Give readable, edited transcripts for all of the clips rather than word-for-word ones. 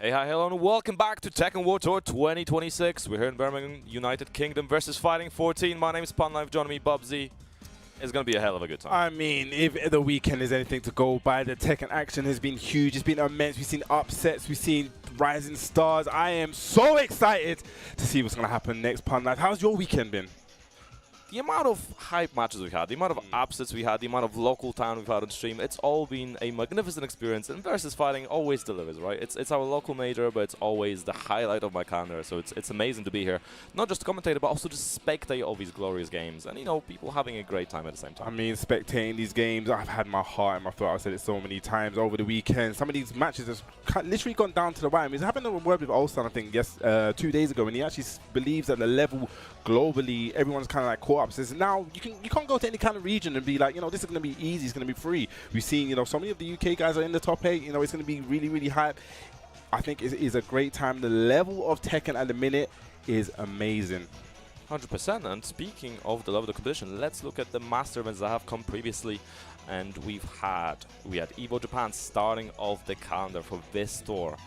Hey, hi, hello, and welcome back to Tekken World Tour 2026. We're here in Birmingham, United Kingdom versus Fighting 14. My name is PunLife, joining me, Bubsy. It's going to be a hell of a good time. I mean, if the weekend is anything to go by, the Tekken action has been huge. It's been immense. We've seen upsets. We've seen rising stars. I am so excited to see what's going to happen next, PunLife. How's your weekend been? The amount of hype matches we've had, the amount of upsets we had, the amount of local town we've had on stream, it's all been a magnificent experience. And Versus Fighting always delivers, right? It's our local major, but it's always the highlight of my calendar. So it's amazing to be here, not just to commentate, but also to spectate all these glorious games. And, you know, people having a great time at the same time. I mean, spectating these games, I've had my heart in my throat. I've said it so many times over the weekend. Some of these matches have literally gone down to the wire. I mean, it's happened to word with Ulsan, I think, 2 days ago, and he actually believes that the level globally, everyone's kind of like caught up. Says now you can't go to any kind of region and be like, you know, this is going to be easy, it's going to be free. We've seen, you know, so many of the UK guys are in the top 8. You know, it's going to be really, really hype. I think it is a great time. The level of Tekken at the minute is amazing. 100%. And speaking of the level of the competition, let's look at the master events that have come previously. And we had Evo Japan starting off the calendar for this tour.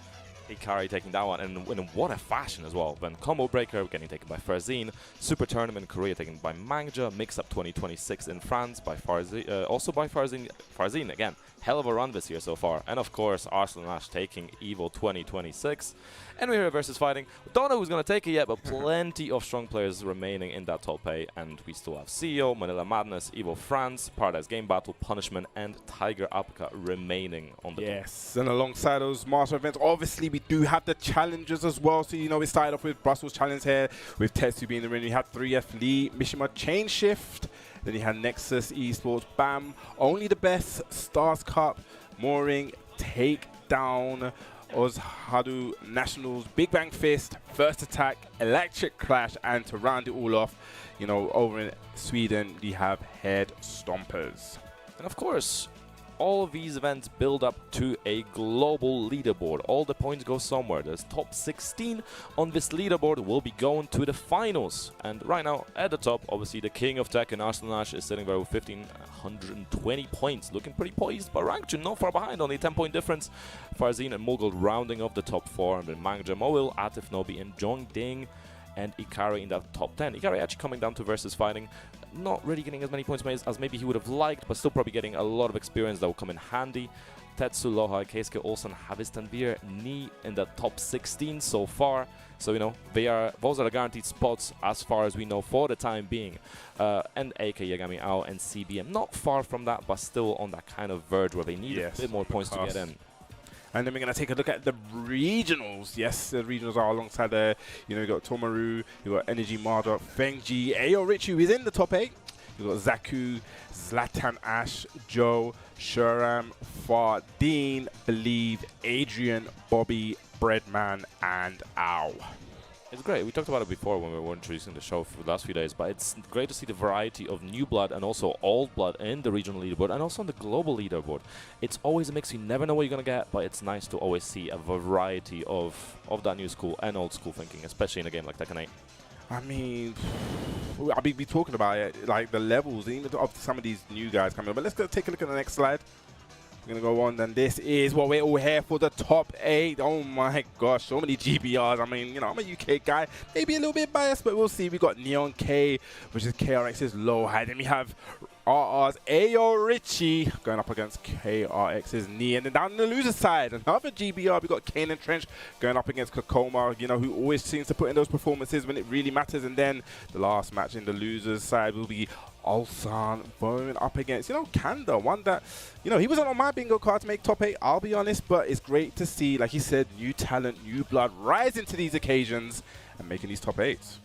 Hikari taking that one, and in what a fashion as well. Then Combo Breaker getting taken by Farzin, Super Tournament in Korea taken by Mangja, Mix Up 2026 in France by Farzin, also by Farzin. Farzin again, hell of a run this year so far. And of course, Arsenal Nash taking Evo 2026. And we're here Versus Fighting. Don't know who's going to take it yet, but plenty of strong players remaining in that top 8. And we still have CEO, Manila Madness, Evo France, Paradise Game Battle, Punishment, and Tiger Uppercut remaining on the Yes, and alongside those master events, obviously we do have the challenges as well. So, you know, we started off with Brussels Challenge here, with Tetsu being in the ring. You had 3F Lee, Mishima Chain Shift. Then you had Nexus Esports, BAM, Only the Best, Stars Cup, Mooring, Takedown, Ozhadu Nationals, Big Bang Fist, First Attack, Electric Clash, and to round it all off, you know, over in Sweden, we have Head Stompers. And of course, all of these events build up to a global leaderboard. All the points go somewhere. There's top 16 on this leaderboard will be going to the finals. And right now, at the top, obviously the king of Tekken, Arsenal Nash, is sitting there with 1,520 points. Looking pretty poised, but ranked not far behind, only 10-point difference. Farzin and Mughal rounding off the top 4, and then Mangja, Moil, Atif Nobi, and Jongding, and Ikari in that top 10. Ikari actually coming down to Versus Fighting, not really getting as many points as maybe he would have liked, but still probably getting a lot of experience that will come in handy. Tetsu, Lowhigh, Keisuke, Ulsan, Havis, Tanvir, Ni in the top 16 so far. So, you know, those are the guaranteed spots as far as we know for the time being. And AK, Yagami, Ao, and CBM, not far from that, but still on that kind of verge where they need a bit more points to get in. And then we're going to take a look at the regionals. Yes, the regionals are alongside there. You know, you got Tomaru, you got Energy Marder, Feng Ji, AyoRichie, who is in the top 8. You got Zaku, Zlatan Ash, Joe, Shuram, Far, Dean, Believe, Adrian, Bobby, Breadman, and Ow. It's great. We talked about it before when we were introducing the show for the last few days, but it's great to see the variety of new blood and also old blood in the regional leaderboard and also on the global leaderboard. It's always a mix. You never know what you're going to get, but it's nice to always see a variety of that new school and old school thinking, especially in a game like Tekken 8. I mean, I'll be talking about it, like the levels, even of some of these new guys coming up. But let's go take a look at the next slide. We're going to go on, and this is what we're all here for, the top 8. Oh my gosh, so many GBRs. I mean, you know, I'm a UK guy, maybe a little bit biased, but we'll see. We got Neon K, which is KRX's Lowhigh. Then we have RR's AyoRichie going up against KRX's Ni. And then down on the loser side, another GBR, we got Kaneandtrench going up against Kkokkoma, you know, who always seems to put in those performances when it really matters. And then the last match in the losers side will be Ulsan going up against, you know, Kanda, one that, you know, he wasn't on my bingo card to make top 8, I'll be honest, but it's great to see, like he said, new talent, new blood rising to these occasions and making these top 8s.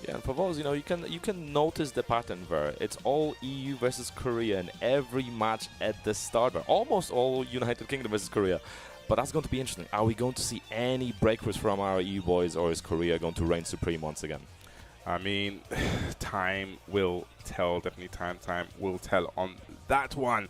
Yeah, and for those, you know, you can notice the pattern there. It's all EU versus Korea in every match at the start. Almost all United Kingdom versus Korea. But that's going to be interesting. Are we going to see any breakthroughs from our EU boys, or is Korea going to reign supreme once again? I mean, time will tell. Definitely time will tell on that one.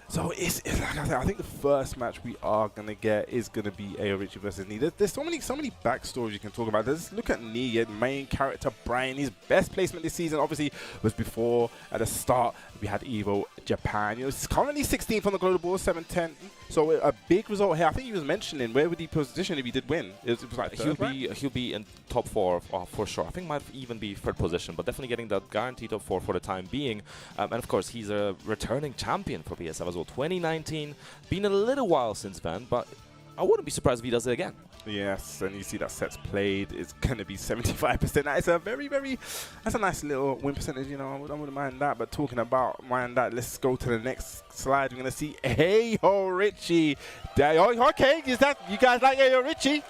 So it's like I said, I think the first match we are gonna get is gonna be AyoRichie versus Knee. There's so many backstories you can talk about. Let's look at Knee, main character Bryan. His best placement this season obviously was before at the start we had Evo Japan. You know, it's currently 16th on the global board, 7-10. So a big result here. I think he was mentioning where would he position if he did win? It was like he'll be in top 4 for sure. I think might even be 3rd position, but definitely getting that guaranteed top 4 for the time being. And of course, he's a returning champion for VSF as well. 2019, been a little while since then, but I wouldn't be surprised if he does it again. Yes, and you see that sets played is going to be 75%. That is a that's a nice little win percentage, you know, I wouldn't mind that. But talking about that, let's go to the next slide. We're going to see AyoRichie. Okay, is that, you guys like AyoRichie?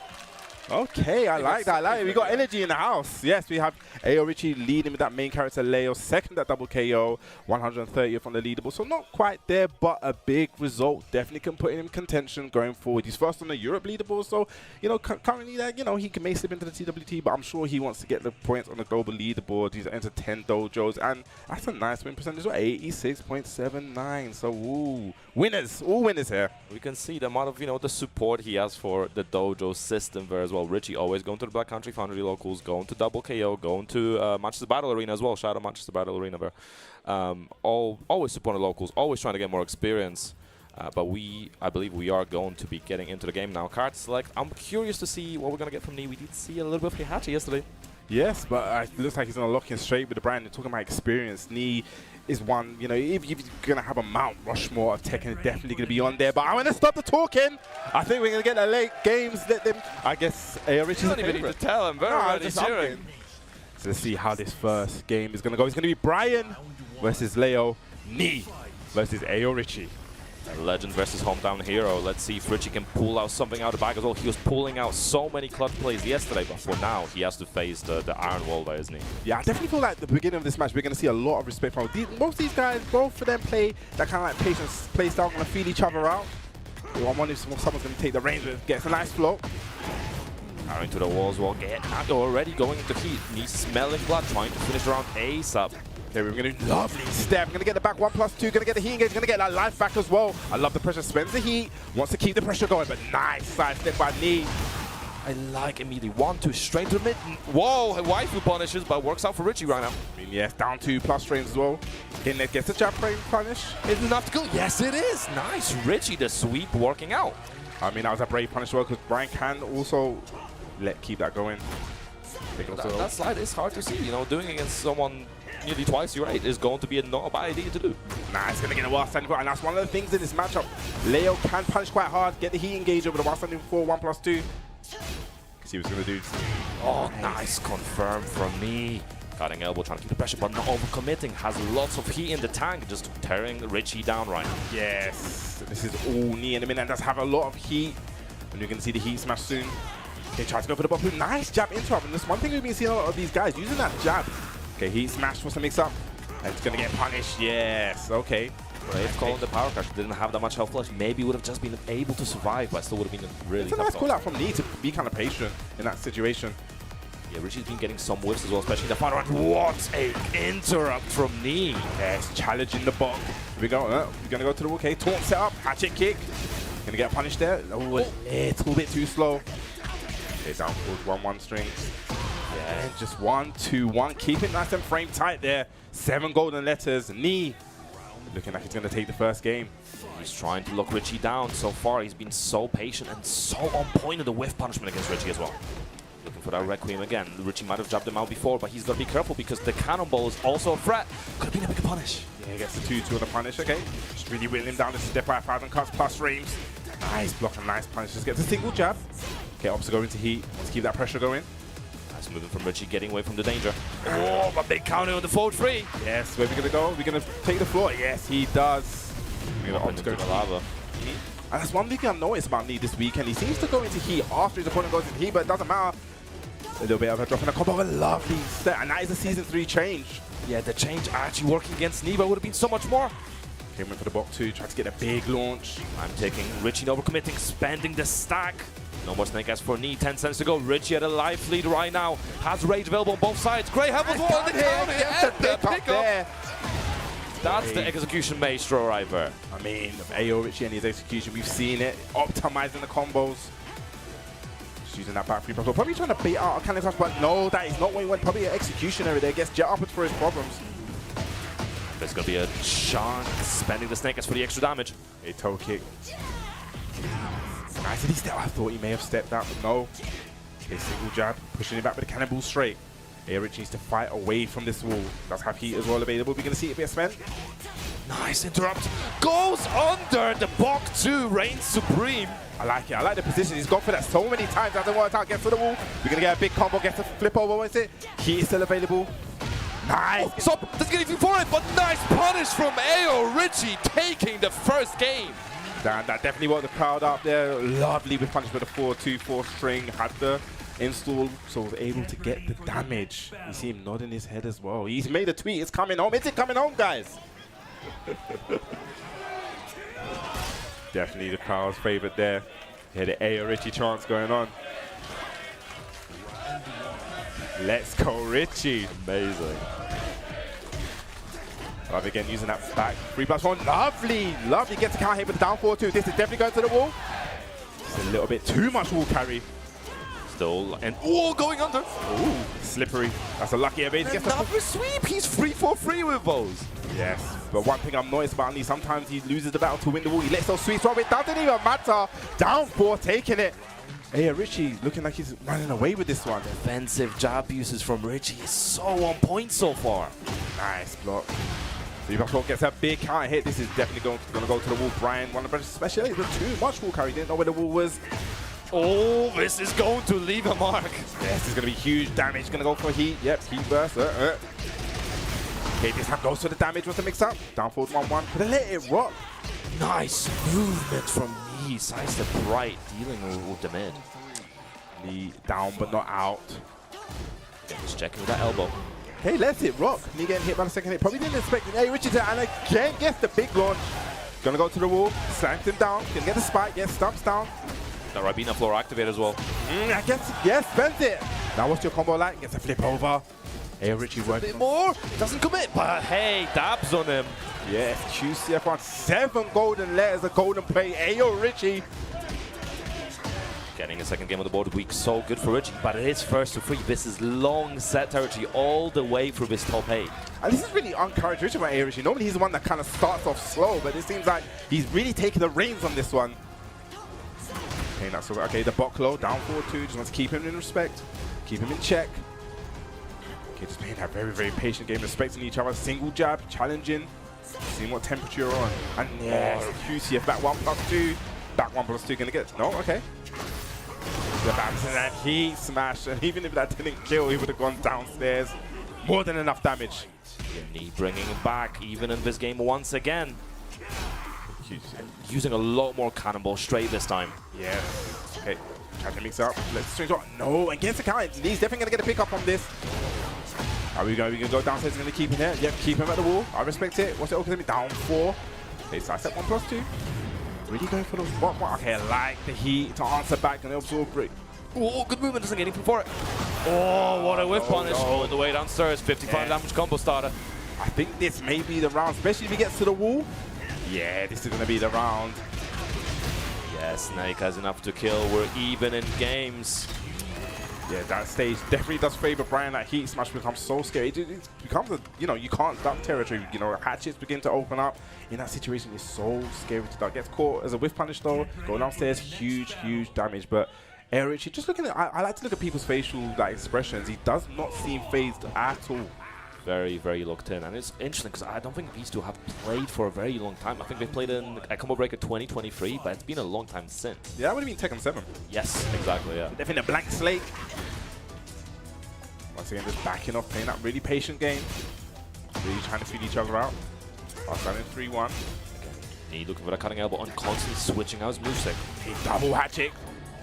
Okay, I like that. I like it. We got energy in the house. Yes, we have AyoRichie leading with that main character, Leo. 2nd at double KO, 130th on the leaderboard. So not quite there, but a big result. Definitely can put him in contention going forward. He's 1st on the Europe leaderboard. So, you know, currently, you know, he may slip into the TWT, but I'm sure he wants to get the points on the global leaderboard. He's entered 10 dojos, and that's a nice win percentage, 86.79. So, ooh, winners, all winners here. We can see the amount of, you know, the support he has for the dojo system there as well. Richie always going to the Black Country Foundry locals, going to double KO, going to Manchester Battle Arena as well. Shout out Manchester Battle Arena there. Always supporting locals, always trying to get more experience. But I believe we are going to be getting into the game now. Card select. I'm curious to see what we're going to get from Knee. We did see a little bit of Heihachi yesterday. Yes, but it looks like he's going to lock in straight with the Bryan. They're talking about experience. Knee is one, you know, if you're going to have a Mount Rushmore of Tekken, it's definitely going to be on there. But I'm going to stop the talking. I think we're going to get the late games. Let them, I guess, AyoRichie's you don't even need to tell him. Very ready cheering. So let's see how this first game is going to go. It's going to be Bryan versus Leo. Knee versus AyoRichie. Legend versus hometown hero. Let's see if Richie can pull out something out of the bag as well. He was pulling out so many clutch plays yesterday, but for now, he has to face the iron wall there, isn't he? Yeah, I definitely feel like at the beginning of this match, we're going to see a lot of respect from most of these guys. Both of them play that kind of like patience play style, going to feel each other out. I wonder if someone's going to take the reins and get a nice flow. Arrowing to the walls, well, already going into heat. He's smelling blood, trying to finish around ASAP. Okay, we're going to do lovely step. We're going to get the back 1+2. Going to get the heat engage. Going to get that life back as well. I love the pressure. Spends the heat. Wants to keep the pressure going, but nice side step by Knee. I like immediately 1-2 straight to the mid. Whoa, waifu punishes, but works out for Richie right now. I mean, yes, down 2 plus frames as well. Gets the jab frame punish. Is it enough to go? Yes, it is. Nice. Richie, the sweep working out. I mean, that was a brave punish as well, because Bryan can also keep that going. That slide is hard to see. You know, doing against someone nearly twice your age is going to be not a bad idea to do. Nah, it's going to get a wild standing 4, and that's one of the things in this matchup. Leo can punish quite hard, get the heat engage over the wild standing 4, 1+2. See what he's going to do. Oh, nice confirm from me. Cutting elbow, trying to keep the pressure, but not overcommitting. Has lots of heat in the tank, just tearing Richie down right now. Yes, this is all Knee in a minute, and does have a lot of heat. And you're going to see the heat smash soon. Okay, tries to go for the bump. Nice jab interrupt. And this one thing we've been seeing a lot of these guys using that jab. Okay, heat smash for some mix up. And it's going to get punished. Yes, okay. Brave calling the power crash. Didn't have that much health left. Maybe would have just been able to survive, but still would have been really tough. It's a nice call out from Knee to be kind of patient in that situation. Yeah, Richie's been getting some whiffs as well, especially in the final round. What a interrupt from Knee. Yes, challenging the bot. Here we go. We're going to go to the okay. Taunt set up. Hatchet kick. Going to get punished there. Oh, it's a little bit too slow. Okay, down forward 1-1 string. Yeah, just 1-2-1. Keep it nice and frame tight there. 7 golden letters. Knee looking like he's going to take the first game. He's trying to lock Richie down. So far, he's been so patient and so on point in the whiff punishment against Richie as well. Looking for that Requiem again. Richie might have jabbed him out before, but he's got to be careful because the cannonball is also a threat. Could have been a big punish. Yeah, he gets the 2-2 on the punish. Okay, just really whittling him down to step by 1,000 cuts plus frames. Nice block and nice punish. Just gets a single jab. Okay, opposite going to heat. Let's keep that pressure going. Nice moving from Richie, getting away from the danger. Oh, a big counter on the forward 3. Yes, where are we going to go? We're going to take the floor. Yes, he does. We're going to go to lava. And that's one thing I've noticed about Knee this weekend. He seems to go into heat after his opponent goes into heat, but it doesn't matter. A little bit of a drop in a combo, a lovely set, and that is a Season 3 change. Yeah, the change actually working against Knee, but would have been so much more. Came in for the block 2, tried to get a big launch. I'm taking Richie overcommitting, spending the stack. No more snake eyes for Knee, 10 seconds to go. Richie at a live lead right now. Has rage available on both sides. Great help as well on the counter and the pickup. That's the execution maestro right there. I mean, AyoRichie and his execution, we've seen it. Optimizing the combos. Just using that back free plus. Probably trying to bait out a Kaneandtrench, but no, that is not what he went. Probably an executioner there. Gets jet upwards for his problems. There's going to be a chance spending the snake as for the extra damage. A toe kick. Nice. Did he step? I thought he may have stepped out, but no. A single jab, pushing it back with the cannonball straight. AyoRichie needs to fight away from this wall. Does have heat as well available. We're going to see it be a spent. Nice interrupt. Goes under the Bok 2, reigns supreme. I like it. I like the position. He's gone for that so many times. Hasn't worked out. Gets to the wall. We're going to get a big combo. Gets a flip over. What is it? Heat is still available. Nice. Oh, stop. Doesn't get anything for it, but nice punish from AyoRichie, taking the first game. Damn, that definitely woke the crowd up there. Lovely with punish with the 4-2-4 string. Had the install, so was able to get the damage. You see him nodding his head as well. He's made a tweet. It's coming home. Is it coming home, guys? Definitely the crowd's favorite there. Yeah, the AyoRichie chants going on. Let's go, Richie. Amazing. Love again using that back 3+1. Lovely, lovely. Gets a counter hit with the down 4-2. This is definitely going to the wall. It's a little bit too much wall carry. Still, and oh, going under. Ooh, slippery. That's a lucky evade. Another sweep. He's 3-for-3 with those. Yes, but one thing I'm noticed about Lee, sometimes he loses the battle to win the wall. He lets those sweeps roll. It doesn't even matter. Down 4, taking it. AyoRichie looking like he's running away with this one. Defensive jab uses from Richie is so on point so far. Nice block. 3+4 gets a big counter hit. This is definitely going to go to the wall. Bryan, one of the specialists, but too much wall carry. Didn't know where the wall was. Oh, this is going to leave a mark. Yes, this is going to be huge damage. Going to go for heat. Yep, heat burst. Okay, this time goes to the damage. What's the mix up? Down forward 1-1. But let it rock. Nice movement from Lee. Sidestep right, dealing with them in. Lee down but not out. Just checking with that elbow. Hey, let's it rock. Lee getting hit by the second hit. Probably didn't expect it. AyoRichie to, and again gets the big launch. Gonna go to the wall. Slams him down. Gonna get the spike. Yes, stumps down. The Rabina floor activate as well. I guess, yes, spends it. Now what's your combo like? Gets a flip over. AyoRichie working. A bit more. Doesn't commit, but hey, dabs on him. Yes, QCF1. 7 golden letters, a golden play. AyoRichie. Getting a second game on the board week, so good for Richie, but it is first to 3. This is long set territory all the way through this top 8. And this is really uncharacteristic about AyoRichie. Normally he's the one that kind of starts off slow, but it seems like he's really taking the reins on this one. Okay, that's okay. The Bok low, down 4-2. Just wants to keep him in respect, keep him in check. Okay, just playing that very, very patient game, respecting each other. Single jab, challenging, seeing what temperature you're on. And yes, QCF back 1+2. Back 1+2 gonna get no, okay. The backs and that heat smash, and even if that didn't kill, he would have gone downstairs. More than enough damage. Knee bringing him back, even in this game once again. Using a lot more cannonball straight this time. Yeah. Okay. Trying to mix up. Let's swing shot. No, and gets the counter. He's definitely gonna get a pick up on this. Are we going? We can go downstairs. He's gonna keep him here. Yep, keep him at the wall. I respect it. What's it? Okay, down 4. Okay, sidestep 1+2. Really going for those bottom one. Okay, I like the heat to answer back and absorb break. Oh, good movement. Doesn't get anything for it. Oh, what a whiff punish. Oh, the way downstairs. 55 damage combo starter. I think this may be the round, especially if he gets to the wall. Yeah, this is gonna be the round. Yes, Snake has enough to kill. We're even in games. Yeah, that stage definitely does favor Bryan. That heat smash becomes so scary. It becomes a, you know, you can't duck territory. You know, hatchets begin to open up. In that situation, it's so scary to duck. Gets caught as a whiff punish though. Go downstairs, huge, huge damage. But AyoRichie, just looking at, I like to look at people's facial expressions. He does not seem phased at all. Very, very locked in. And it's interesting because I don't think these two have played for a very long time. I think they played in a Combo Breaker 2023, but it's been a long time since. Yeah, that would have been Tekken 7. Yes, exactly, yeah. Definitely a blank slate. Once again, just backing off, playing that really patient game. Really trying to feed each other out. Ulsan in 3-1. He looking for the cutting elbow on constantly switching out his moveset. He double hatchet.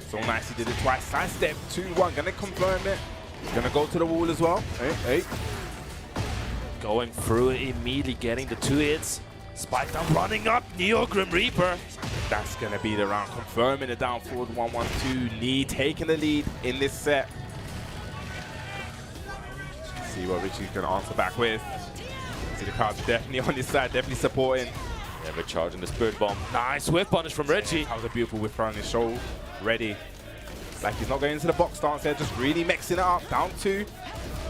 So nice, he did it twice. Sidestep 2-1. Gonna confirm it. Gonna go to the wall as well. Hey. Going through it, immediately getting the 2 hits. Spike down, running up, Neo Grim Reaper. That's gonna be the round. Confirming the down forward 1-1-2. Knee taking the lead in this set. See what Richie's gonna answer back with. See the crowd's definitely on his side, definitely supporting. Yeah, we're charging the Spirit Bomb. Nice whiff punish from Richie. That was a beautiful whiff on his show. Ready. Like he's not going into the box stance there, just really mixing it up. Down 2.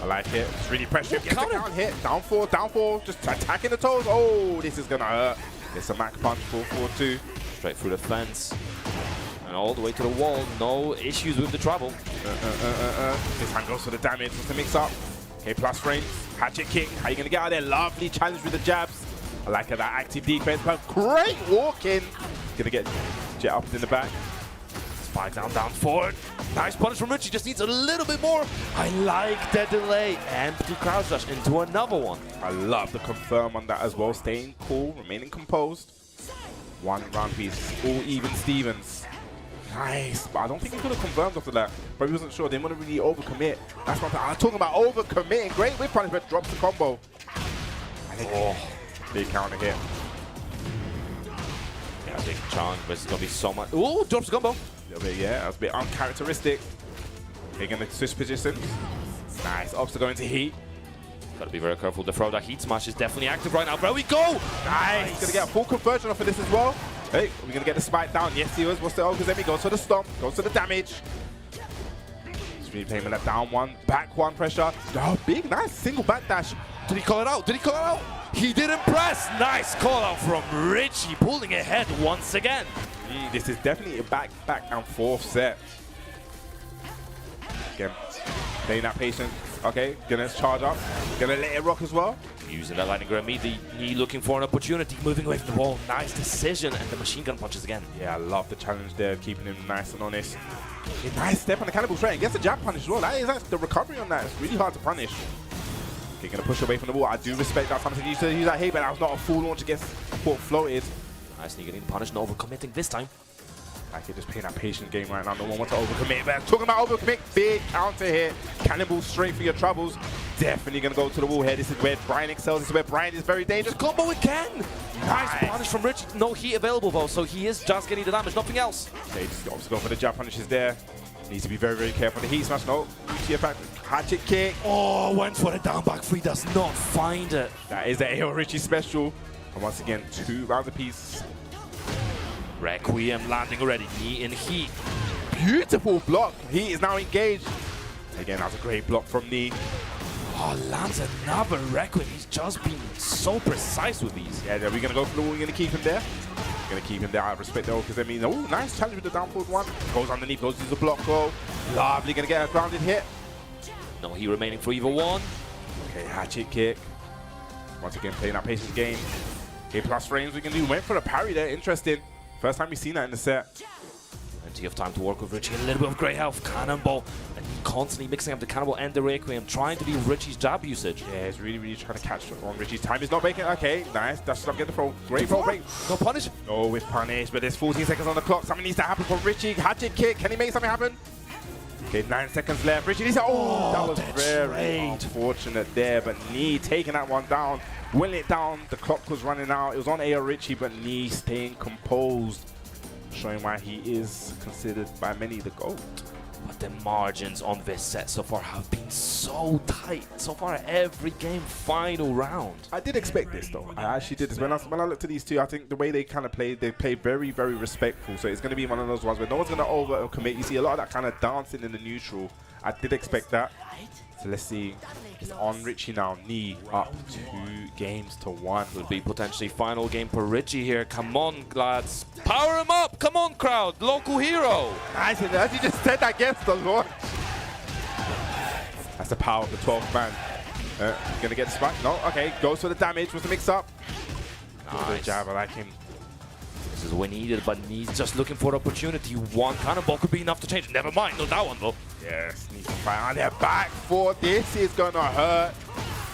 I like it. Just really pressure. Gets the count hit. Down 4. Just attacking the toes. Oh, this is gonna hurt. It's a Mac punch 4-4-2. Straight through the fence. And all the way to the wall. No issues with the trouble. This time goes for the damage. What's the mix up? Okay, plus frames. Hatchet kick. How you gonna get out of there? Lovely challenge with the jabs. I like that active defense, but great walking. Gonna get jet up in the back. Spike down forward. Nice punish from Richie. Just needs a little bit more. I like the delay. Empty crouch dash into another one. I love the confirm on that as well. Staying cool, remaining composed. One round piece. All even Stevens. Nice. But I don't think he could have confirmed after that. But he wasn't sure. They didn't want to really overcommit. That's what I'm talking about. Overcommitting. Great whip punish, but drops the combo. Oh, big counter hit. Yeah, big chunk. This is going to be so much. Ooh, drops the combo. A little bit, yeah. That was a bit uncharacteristic. They're going to switch positions. Nice. Ops to go into heat. Got to be very careful. The throw, that heat smash is definitely active right now. There we go. Nice. He's going to get a full conversion off of this as well. Hey, we're going to get the spike down. Yes, he was. What's the Okazemi? Goes for the stomp. Goes for the damage. Just really playing with that down 1. Back 1 pressure. Oh, big. Nice. Single back dash. Did he call it out? Did he call it out? He didn't press. Nice call out from Richie. Pulling ahead once again. This is definitely a back and forth set. Again, playing that patient. Okay, gonna charge up. Gonna let it rock as well. Using that lightning grab immediately. He looking for an opportunity. Moving away from the wall. Nice decision. And the machine gun punches again. Yeah, I love the challenge there. Keeping him nice and honest. A nice step on the cannibal straight. Gets the jab punish as well. That is the recovery on that. It's really hard to punish. Okay, gonna push away from the wall. I do respect that. Something used to use that hit, but that was not a full launch against what floated. Nicely getting punished and overcommitting this time. Like you're just playing that patient game right now. No one wants to overcommit. But talking about overcommit, big counter here. Cannibal straight for your troubles. Definitely going to go to the wall here. This is where Bryan excels. This is where Bryan is very dangerous. Combo again. Nice punish from Richie. No heat available though, so he is just getting the damage, nothing else. Okay, just got to go for the jab punishes there. Needs to be very, very careful. The heat smash, no. Hatchet kick. Oh, went for the down back 3, does not find it. That is the AyoRichie special. And once again, 2 rounds apiece. Requiem landing already. Knee in heat. Beautiful block. Heat is now engaged. Again, that's a great block from Knee. Oh, lands another Requiem. He's just been so precise with these. Yeah, we're going to go for the wall. We're going to keep him there. Going to keep him there. I respect though, because I mean, oh, nice challenge with the down forward 1. Goes underneath, goes to the block goal. Lovely, going to get a grounded hit. No heat remaining for either one. Okay, hatchet kick. Once again, playing that patience game. Okay, plus frames we can do. Went for a parry there. Interesting. First time we've seen that in the set. Plenty of time to work with Richie. A little bit of great health. Cannonball. And constantly mixing up the Cannonball and the Requiem. Trying to be Richie's jab usage. Yeah, he's really, really trying to catch on Richie's time. Is not breaking. Okay, nice. That's not getting the throw. Great throw break. No punish. No, with punish. But there's 14 seconds on the clock. Something needs to happen for Richie. Hatchet kick. Can he make something happen? Okay, 9 seconds left. Richie needs to. Oh, that was very unfortunate there. But Knee taking that one down. Willing it down. The clock was running out. It was on AyoRichie, but Knee staying composed. Showing why he is considered by many the GOAT. But the margins on this set so far have been so tight. So far, every game, final round. I did expect this though. I actually did this. When I looked at these two, I think the way they kind of played, they play very, very respectful. So it's going to be one of those ones where no one's going to overcommit. You see a lot of that kind of dancing in the neutral. I did expect that. So let's see. It's on Richie now. Knee up 2-1. Could be potentially final game for Richie here. Come on, lads. Power him up. Come on, crowd. Local hero. Nice. And as you just said, that gets the launch. That's the power of the 12th man. Gonna get the spike? No. Okay. Goes for the damage with the mix up. Nice. Jab. I like him. This is when needed, but he's just looking for an opportunity. One cannonball could be enough to change. Never mind. Not that one, though. Yes. Needs to fight on their back four. This is gonna hurt.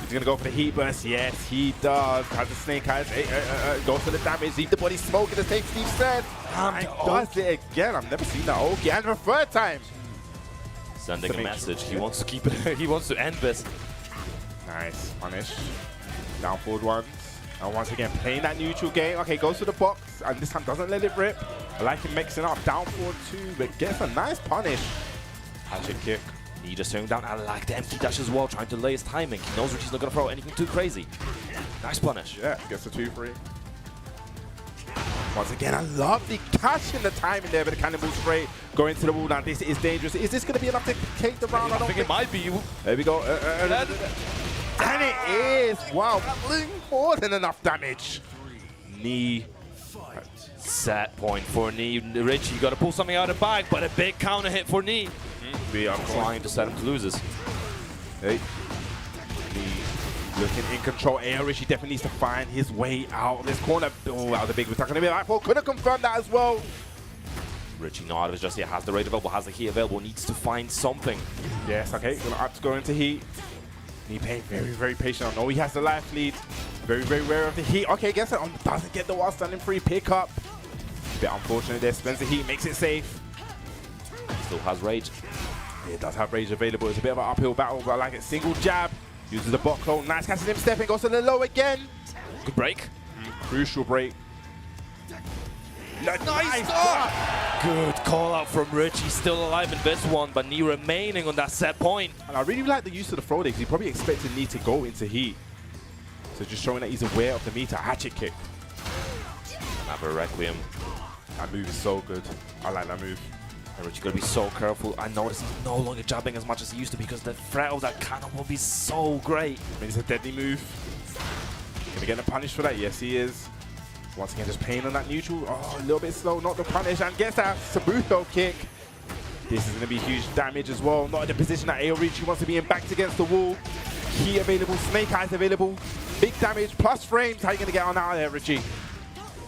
He's gonna go for the heat burst. Yes, he does. Has the snake eyes. Goes for the damage. Leave the body smoking. The same Steve said. And does it again. I've never seen that. Okay, and for the third time. Sending a message. He wants to keep it. He wants to end this. Nice. Punish. Down forward ones. And once again, playing that neutral game. Okay, goes to the box. And this time doesn't let it rip. I like him mixing up. Down forward 2, but gets a nice punish. Hatchet kick. He just throwing down. I like the empty dash as well, trying to lay his timing. He knows Richie's not going to throw anything too crazy. Nice punish. Yeah, gets the 2-3. Once again, I love the catch in the timing there, but the cannonball straight going to the wall. Now this is dangerous. Is this going to be enough to take the round? I don't think it might be. There we go. And it is. Wow, more than enough damage. Knee. Set point for Knee. Richie, you got to pull something out of the bag, but a big counter hit for Knee. We are trying to set him to losers. Hey. Knee looking in control. AyoRichie definitely needs to find his way out of this corner. Oh, that was a big attack on the mid. Could have confirmed that as well. Richie not out of it just yet. Has the rate available, has the heat available, needs to find something. Yes, okay. Gonna up to go into heat. Knee playing very, very patient. I know he has the life lead. Very, very aware of the heat. Okay, gets it on. Doesn't get the while standing free pickup. Bit unfortunate there. Spends the heat, makes it safe. Still has rage. It does have rage available. It's a bit of an uphill battle, but I like it. Single jab. Uses the bot clone. Nice catches him stepping. Goes to the low again. Good break. Crucial break. Nice! Good call out from Richie. Still alive in this one, but Knee remaining on that set point. And I really like the use of the throw there because he probably expected Knee to go into heat. So just showing that he's aware of the meter. Hatchet kick. Another Requiem. That move is so good. I like that move. Richie gotta be so careful. I noticed he's no longer jabbing as much as he used to because the threat of that cannon will be so great. I mean, it's a deadly move. Gonna get the punish for that? Yes, he is. Once again, just paying on that neutral. Oh, a little bit slow, not the punish, and gets that Sabuto kick. This is gonna be huge damage as well. Not in the position that AyoRichie wants to be in, backed against the wall. Key available, Snake Eyes available. Big damage, plus frames. How are you gonna get on out of there, Richie?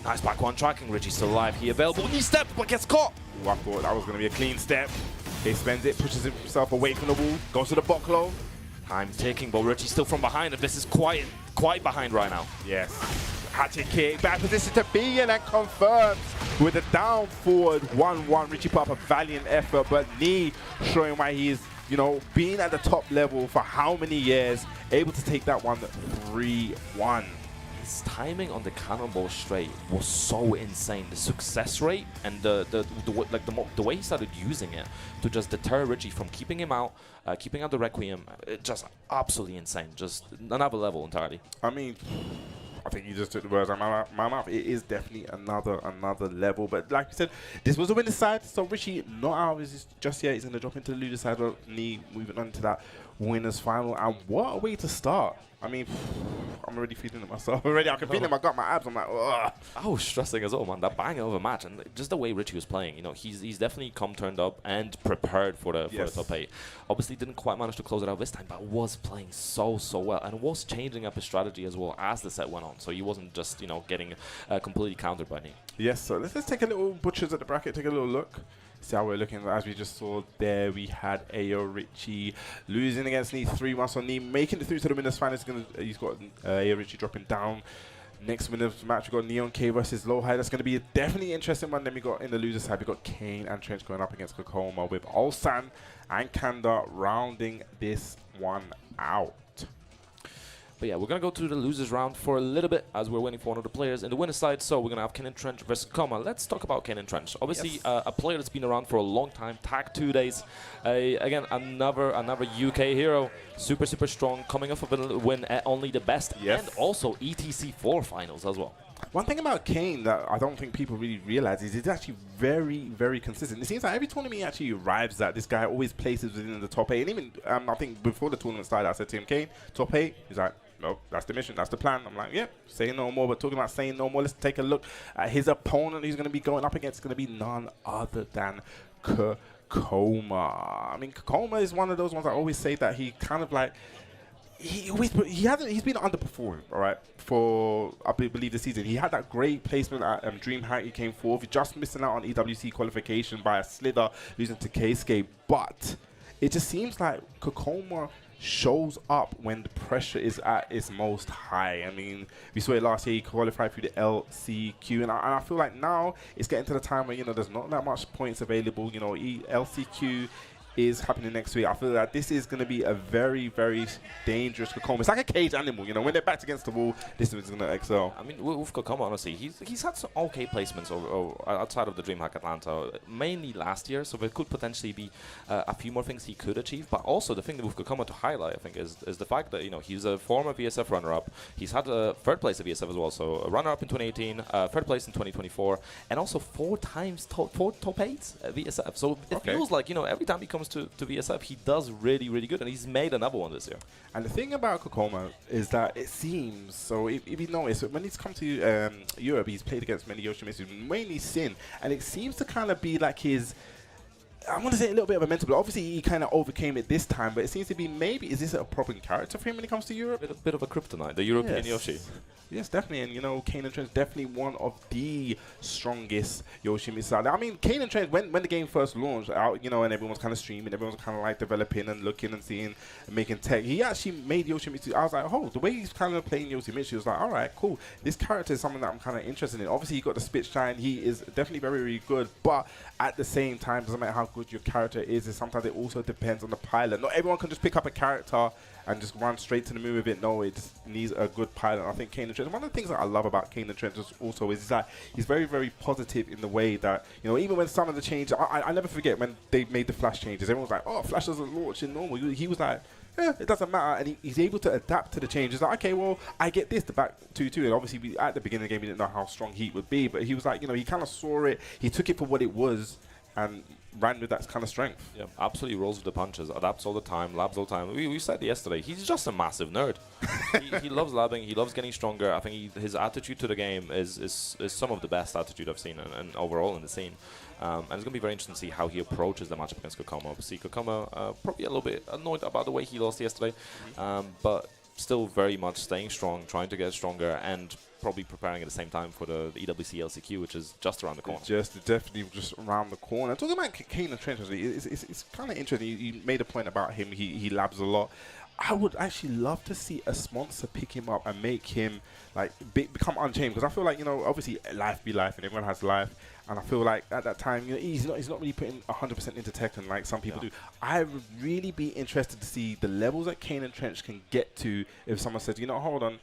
Nice back one tracking. Richie's still alive. He available. Knee step, but gets caught. Ooh, I thought that was going to be a clean step. He spends it, pushes himself away from the wall, goes to the bot low. Time ticking, but Richie's still from behind, and this is quite behind right now. Yes. Hatchet kick, bad position to be in, and confirms with a down forward 1-1. Richie put up a valiant effort, but Knee showing why he is, you know, being at the top level for how many years, able to take that one 3-1. His timing on the cannonball straight was so insane. The success rate and the way he started using it to just deter Richie from keeping him out, keeping out the Requiem, just absolutely insane. Just another level entirely. I mean, I think you just took the words out of my mouth. It is definitely another level. But like you said, this was a winner's side, so Richie not out of his just yet. He's going to drop into the loser side. Knee moving on to that winner's final. And what a way to start. I mean, I'm already feeling it myself already. I can feel it in my gut, my abs. I'm like, ugh. I was stressing as well, man. That bang of a match, and just the way Richie was playing, you know, he's definitely come turned up and prepared for the top 8. Obviously, didn't quite manage to close it out this time, but was playing so well, and was changing up his strategy as well as the set went on. So he wasn't just, you know, getting completely countered by Knee. Yes. So let's just take a little butchers at the bracket. Take a little look. See how we're looking. As we just saw there, we had AyoRichie losing against Knee 3-1. So Knee making it through to the winners final. He's got AyoRichie dropping down. Next winners match, we got Neon K versus Lowhigh. That's going to be a definitely interesting one. Then we got in the loser side, we got Kaneandtrench going up against Kkokkoma with Ulsan and Kanda rounding this one out. But yeah, we're going to go to the losers round for a little bit as we're waiting for one of the players in the winner's side. So we're going to have Kaneandtrench versus Kkokkoma. Let's talk about Kaneandtrench. Obviously, yes. A player that's been around for a long time, tag 2 days. Again, another UK hero. Super strong, coming off of a win at Only the Best. Yes. And also ETC4 finals as well. One thing about Kane that I don't think people really realize is he's actually very consistent. It seems like every tournament he actually arrives at, this guy always places within the top 8. And even, I think before the tournament started, I said to him, Kane, top 8? He's like, no, that's the mission, that's the plan. I'm like, yeah, say no more. But talking about saying no more, let's take a look at his opponent who's going to be going up against. It's going to be none other than Kkokkoma. I mean, Kkokkoma is one of those ones I always say that he kind of like, he's been underperforming, all right, for I believe the season. He had that great placement at DreamHack. He came fourth. He's just missing out on EWC qualification by a slither, losing to K-Skate. But it just seems like Kkokkoma shows up when the pressure is at its most high. I mean, we saw it last year. He qualified through the LCQ, and I feel like now it's getting to the time where, you know, there's not that much points available. You know, LCQ is happening next week, I feel that this is going to be a very, very dangerous Kkokkoma. It's like a cage animal, you know. When they're backed against the wall, this is going to excel. I mean, with Kkokkoma, honestly, he's had some okay placements outside of the DreamHack Atlanta, mainly last year. So there could potentially be a few more things he could achieve. But also the thing with Kkokkoma to highlight, I think, is the fact that he's a former VSF runner-up. He's had a third place at VSF as well. So a runner-up in 2018, third place in 2024, and also 4 times top 8 at VSF. So it feels like every time he comes to VSF, he does really, really good, and he's made another one this year. And the thing about Kkokkoma is that it seems, so if you notice, when he's come to Europe, he's played against many Yoshimitsu, mainly Sin, and it seems to kind of be like his, I want to say a little bit of a mental, but obviously he kind of overcame it this time, but it seems to be maybe, is this a proper character for him when it comes to Europe? A bit of a kryptonite, the European Yoshi. Yes, definitely, and Kaneandtrench definitely one of the strongest Yoshimitsu. I mean, Kaneandtrench, when the game first launched out, and everyone was kind of streaming, everyone was kind of like developing and looking and seeing and making tech, he actually made Yoshimitsu. I was like, oh, the way he's kind of playing Yoshimitsu was like, all right, cool. This character is something that I'm kind of interested in. Obviously, he got the spit shine. He is definitely very, very good, but at the same time, doesn't matter how good your character is, sometimes it also depends on the pilot. Not everyone can just pick up a character and just run straight to the moon with it. No, it just needs a good pilot. I think Kaneandtrench, one of the things that I love about Kaneandtrench also is that he's very, very positive in the way that, even when some of the changes, I never forget when they made the Flash changes, everyone was like, oh, Flash doesn't launch in normal. He was like, it doesn't matter, and he's able to adapt to the changes. Like, okay, well, I get this, the back 2-2, and obviously at the beginning of the game, we didn't know how strong Heat would be, but he was like, he kind of saw it, he took it for what it was, and ran with that kind of strength. Yeah, absolutely rolls with the punches, adapts all the time, labs all the time. We said yesterday, he's just a massive nerd. he loves labbing, he loves getting stronger. I think his attitude to the game is some of the best attitude I've seen and overall in the scene. And it's going to be very interesting to see how he approaches the matchup against Kkokkoma. Obviously, Kkokkoma probably a little bit annoyed about the way he lost yesterday, but still very much staying strong, trying to get stronger, and probably preparing at the same time for the EWC LCQ, which is just around the corner. Definitely just around the corner. Talking about Kaneandtrench, it's kind of interesting. You made a point about him. He labs a lot. I would actually love to see a sponsor pick him up and make him like become unchained, because I feel like obviously life be life and everyone has life, and I feel like at that time he's not really putting 100% into Tekken like some people do. I would really be interested to see the levels that Kaneandtrench can get to if someone says, hold on,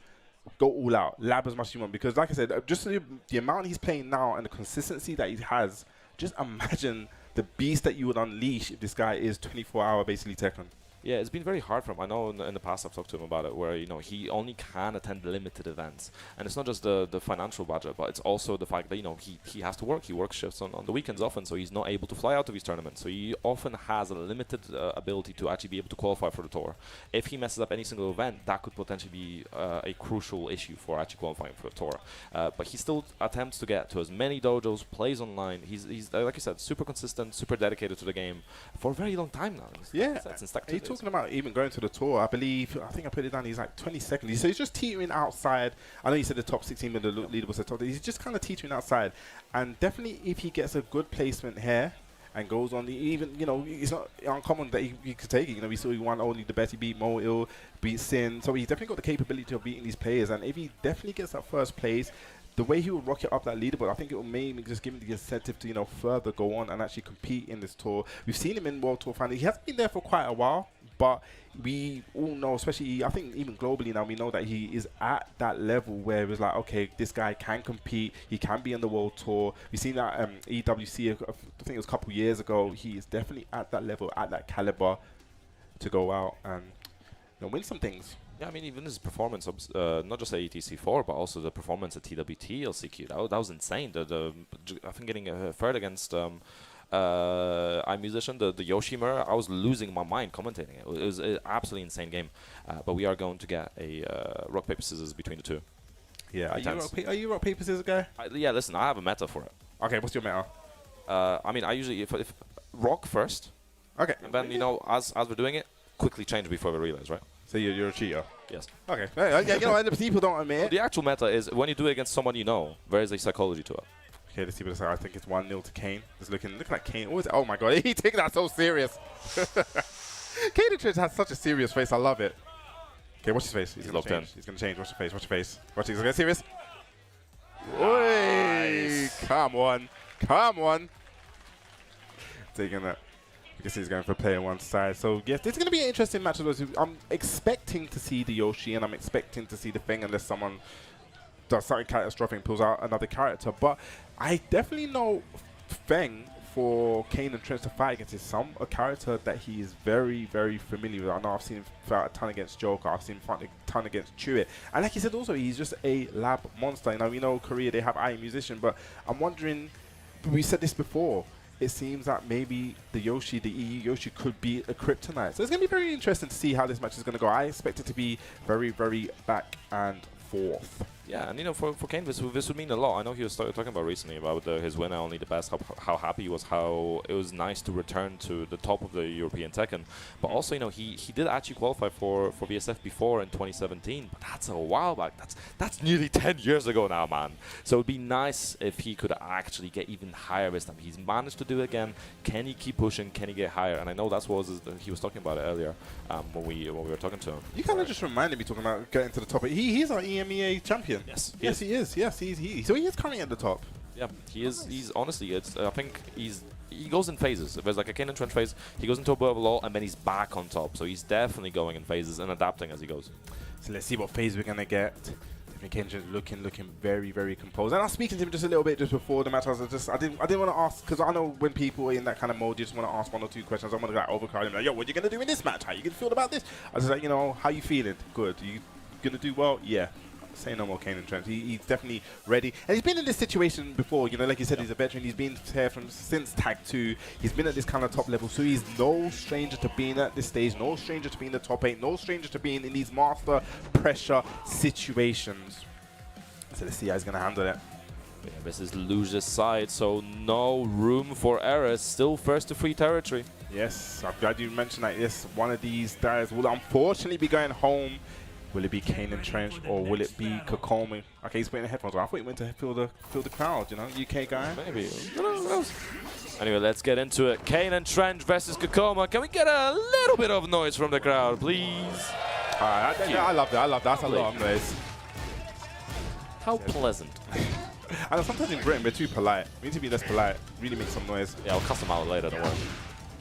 go all out, lab as much as you want, because like I said, just the amount he's playing now and the consistency that he has, just imagine the beast that you would unleash if this guy is 24-hour basically Tekken. Yeah, it's been very hard for him. I know in the past I've talked to him about it, where he only can attend limited events, and it's not just the financial budget, but it's also the fact that he has to work. He works shifts on the weekends often, so he's not able to fly out to these tournaments. So he often has a limited ability to actually be able to qualify for the tour. If he messes up any single event, that could potentially be a crucial issue for actually qualifying for the tour. But he still attempts to get to as many dojos, plays online. He's like you said, super consistent, super dedicated to the game for a very long time now. He's talking about even going to the tour. I think I put it down, he's like 22nd. So he's just teetering outside. I know you said the top 16 with the leader was the top. He's just kind of teetering outside. And definitely if he gets a good placement here and goes on, even, it's not uncommon that he could take it. We saw he won only the best. He beat Mo Il, beat Sin. So he's definitely got the capability of beating these players. And if he definitely gets that first place, the way he will rocket up that leaderboard, I think it will maybe just give him the incentive to, further go on and actually compete in this tour. We've seen him in World Tour Final. He hasn't been there for quite a while, but we all know, especially, I think even globally now, we know that he is at that level where it was like, okay, this guy can compete. He can be in the World Tour. We've seen that EWC, I think it was a couple years ago. He is definitely at that level, at that caliber to go out and win some things. Yeah, I mean, even his performance, not just at ETC4, but also the performance at TWT LCQ, that was insane. I think getting a third against iMusician, the Yoshimer, I was losing my mind commentating it. It was an absolutely insane game. But we are going to get a rock, paper, scissors between the two. Yeah, are you rock, paper, scissors guy? Yeah, listen, I have a meta for it. Okay, what's your meta? I mean, I usually, if rock first. Okay. And then, as we're doing it, quickly change before we realize, right? So you're a cheater? Yes. Okay. And people don't admit it. The actual meta is when you do it against someone there is a psychology to it. Okay, let's see what it's like. I think it's 1-0 to Kane. It's looking like Kane. Oh my god, he takes that so serious. Kaneandtrench has such a serious face. I love it. Okay, watch his face. He's going to change. He's going to change. Watch your face. Watch your face. Watch it. He's going to get serious. Nice. Come on. Come on. Taking that. You can see he's going for play on one side. So, yes, this is going to be an interesting match. I'm expecting to see the Yoshi, and I'm expecting to see the Feng unless someone does something catastrophic and pulls out another character. But I definitely know Feng for Kaneandtrench to fight against is a character that he is very, very familiar with. I know I've seen him fight a ton against Joker. I've seen him fight a ton against Chewit. And like you said also, he's just a lab monster. You know, we know Korea, they have musician, but I'm wondering, we said this before, it seems that maybe the Yoshi, the EU Yoshi could be a kryptonite. So it's going to be very interesting to see how this match is going to go. I expect it to be very, very back and forth. Yeah, and you know, for Kane, this would mean a lot. I know he was talking about recently about his winner, only the best, how happy he was, how it was nice to return to the top of the European Tekken. But also, you know, he did actually qualify for VSF before in 2017, but that's a while back. That's nearly 10 years ago now, man. So it'd be nice if he could actually get even higher this time. He's managed to do it again. Can he keep pushing? Can he get higher? And I know that's what he was talking about it earlier when we were talking to him. You kind of just reminded me talking about getting to the top. He's our EMEA champion. Yes. Yes, he is. Yes, so he is currently at the top. Yeah, he is. He's honestly, I think he goes in phases. If there's like a Kaneandtrench phase, he goes into a bit of a lull, and then he's back on top. So he's definitely going in phases and adapting as he goes. So let's see what phase we're gonna get. Kaneandtrench looking very, very composed. And I was speaking to him just a little bit just before the match. I didn't want to ask, because I know when people are in that kind of mode, you just want to ask one or two questions. I want to like overcrowd him, like, yo, what are you gonna do in this match? How you gonna feel about this? I was like, you know, how you feeling? Good. You gonna do well? Yeah. Say no more Kaneandtrench. He's definitely ready. And he's been in this situation before, you know, like you said, he's a veteran. He's been here since Tag 2. He's been at this kind of top level. So he's no stranger to being at this stage, no stranger to being the top 8, no stranger to being in these master pressure situations. So let's see how he's going to handle it. Yeah, this is loser's side, so no room for errors. Still first to free territory. Yes, I'm glad you mentioned that. Yes, one of these guys will unfortunately be going home. Will it be Kaneandtrench or will it be Kkokkoma? Okay, he's putting the headphones on. I thought he went to feel the crowd, you know, UK guy. Maybe. Who knows? Anyway, let's get into it. Kaneandtrench versus Kkokkoma. Can we get a little bit of noise from the crowd, please? I love that. That's a lot of noise. How pleasant. I know sometimes in Britain we're too polite. We need to be less polite. Really make some noise. Yeah, I'll cuss them out later, don't worry.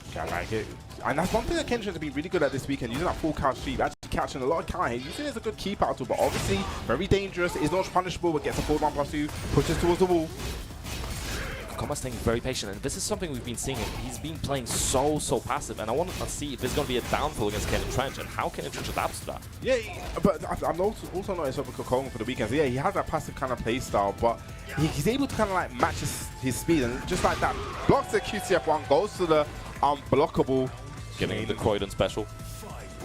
Okay, I like it. And that's one thing that Kaneandtrench has been really good at this weekend, using that full count sweep, actually catching a lot of counter hit. Using it as a good keep out tool, but obviously very dangerous. Is not punishable, but gets a forward 1+2, pushes towards the wall. Kkokkoma staying very patient, and this is something we've been seeing. He's been playing so passive, and I want to see if there's going to be a downfall against Kaneandtrench and how Kaneandtrench adapts to that. Yeah, but I'm also noticed over Kkokkoma for the weekend. So yeah, he has that passive kind of play style, but he's able to kind of like match his speed, and just like that, blocks the QCF1, goes to the unblockable. Giving him the Croydon special.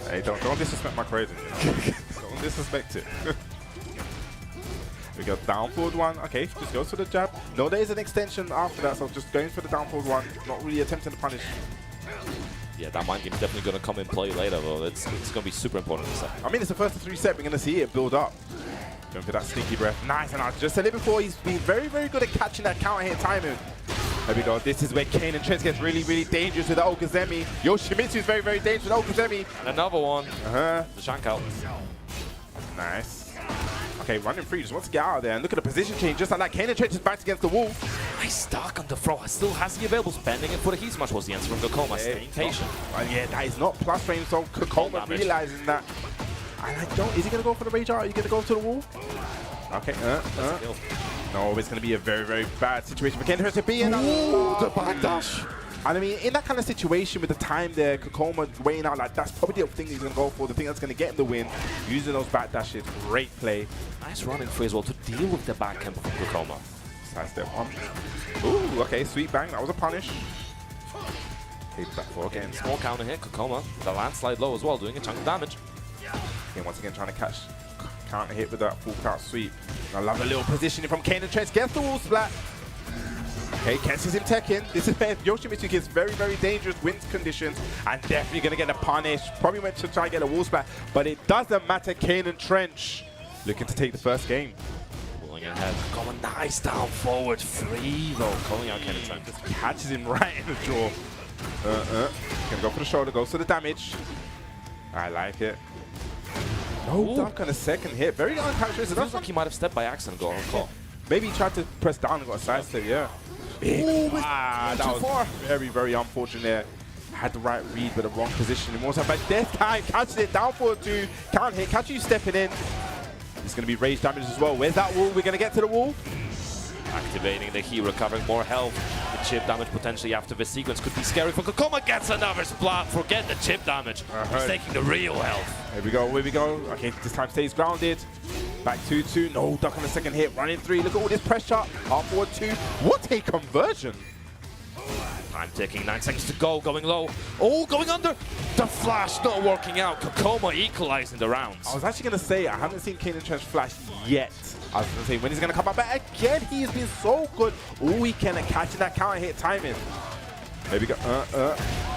Hey, don't disrespect my Croydon. Don't disrespect it. We go down forward 1. Okay, just goes for the jab. No, there is an extension after that, so just going for the down forward 1. Not really attempting to punish. Yeah, that mind game's definitely going to come in play later, though. It's going to be super important this set. I mean, it's the first of 3 sets. We're going to see it build up. Going for that sneaky breath. Nice, and I just said it before. He's been very, very good at catching that counter hit timing. There we go. This is where Kaneandtrench gets really, really dangerous with the Okazemi. Yoshimitsu is very, very dangerous with Okazemi. And another one. The shank out. Nice. Okay, running free. Just wants to get out of there. And look at the position change. Just like that, Kaneandtrench is backed against the wall. Nice stock on the throw. Still has the available. Spending it for the heat smash was the answer from Kkokkoma. Staying patient. Yeah, that is not plus frame. So Kkokkoma realizing that. And I don't. Is he going to go for the rage out? Are you going to go to the wall? Okay. No, it's going to be a very, very bad situation for Kaneandtrench to be in. The backdash. And I mean, in that kind of situation with the time there, Kkokkoma weighing out, like that's probably the thing he's going to go for, the thing that's going to get him the win. Using those backdashes, great play. Nice running free as well to deal with the back camp from Kkokkoma. Sidestep one. Ooh, okay, sweet bang, that was a punish. Okay, back four again. Small counter hit, Kkokkoma. The landslide low as well, doing a chunk of damage. Again, once again, trying to catch counter hit with that full count sweep. I love the little positioning from Kaneandtrench. Gets the wall splat. Okay, catches him teching. This is where Yoshimitsu gets very, very dangerous wind conditions and definitely going to get a punish. Probably went to try and get a wall splat, but it doesn't matter. Kaneandtrench looking to take the first game. Pulling ahead. Kkokkoma, nice down forward. Free though, calling out Kaneandtrench. Just catches him right in the jaw. Gonna go for the shoulder, goes for the damage. I like it. No dunk on a second hit. Very uncharacteristic. Looks like he might have stepped by accident and got on call. Maybe he tried to press down and got a side step, yeah. Ooh, that was very, very unfortunate there. had the right read but the wrong position. But this time, catches it down for 2. Can't hit. Xiaoyu stepping in. It's going to be rage damage as well. Where's that wall? We're going to get to the wall. Activating the heat, recovering more health. The chip damage potentially after this sequence could be scary for Kkokkoma. Gets another splat. Forget the chip damage. He's taking the real health. Here we go. Here we go. Okay, this time stays grounded. Back 2-2. No, duck on the second hit. Running 3. Look at all this pressure. Up forward 2. What a conversion. Time ticking, 9 seconds to go, going low. Oh, going under. The flash not working out. Kkokkoma equalizing the rounds. I was actually going to say, I haven't seen Kaneandtrench flash yet. I was going to say, when he's going to come up. But again, he has been so good all weekend at catching that counter hit timing. There we go.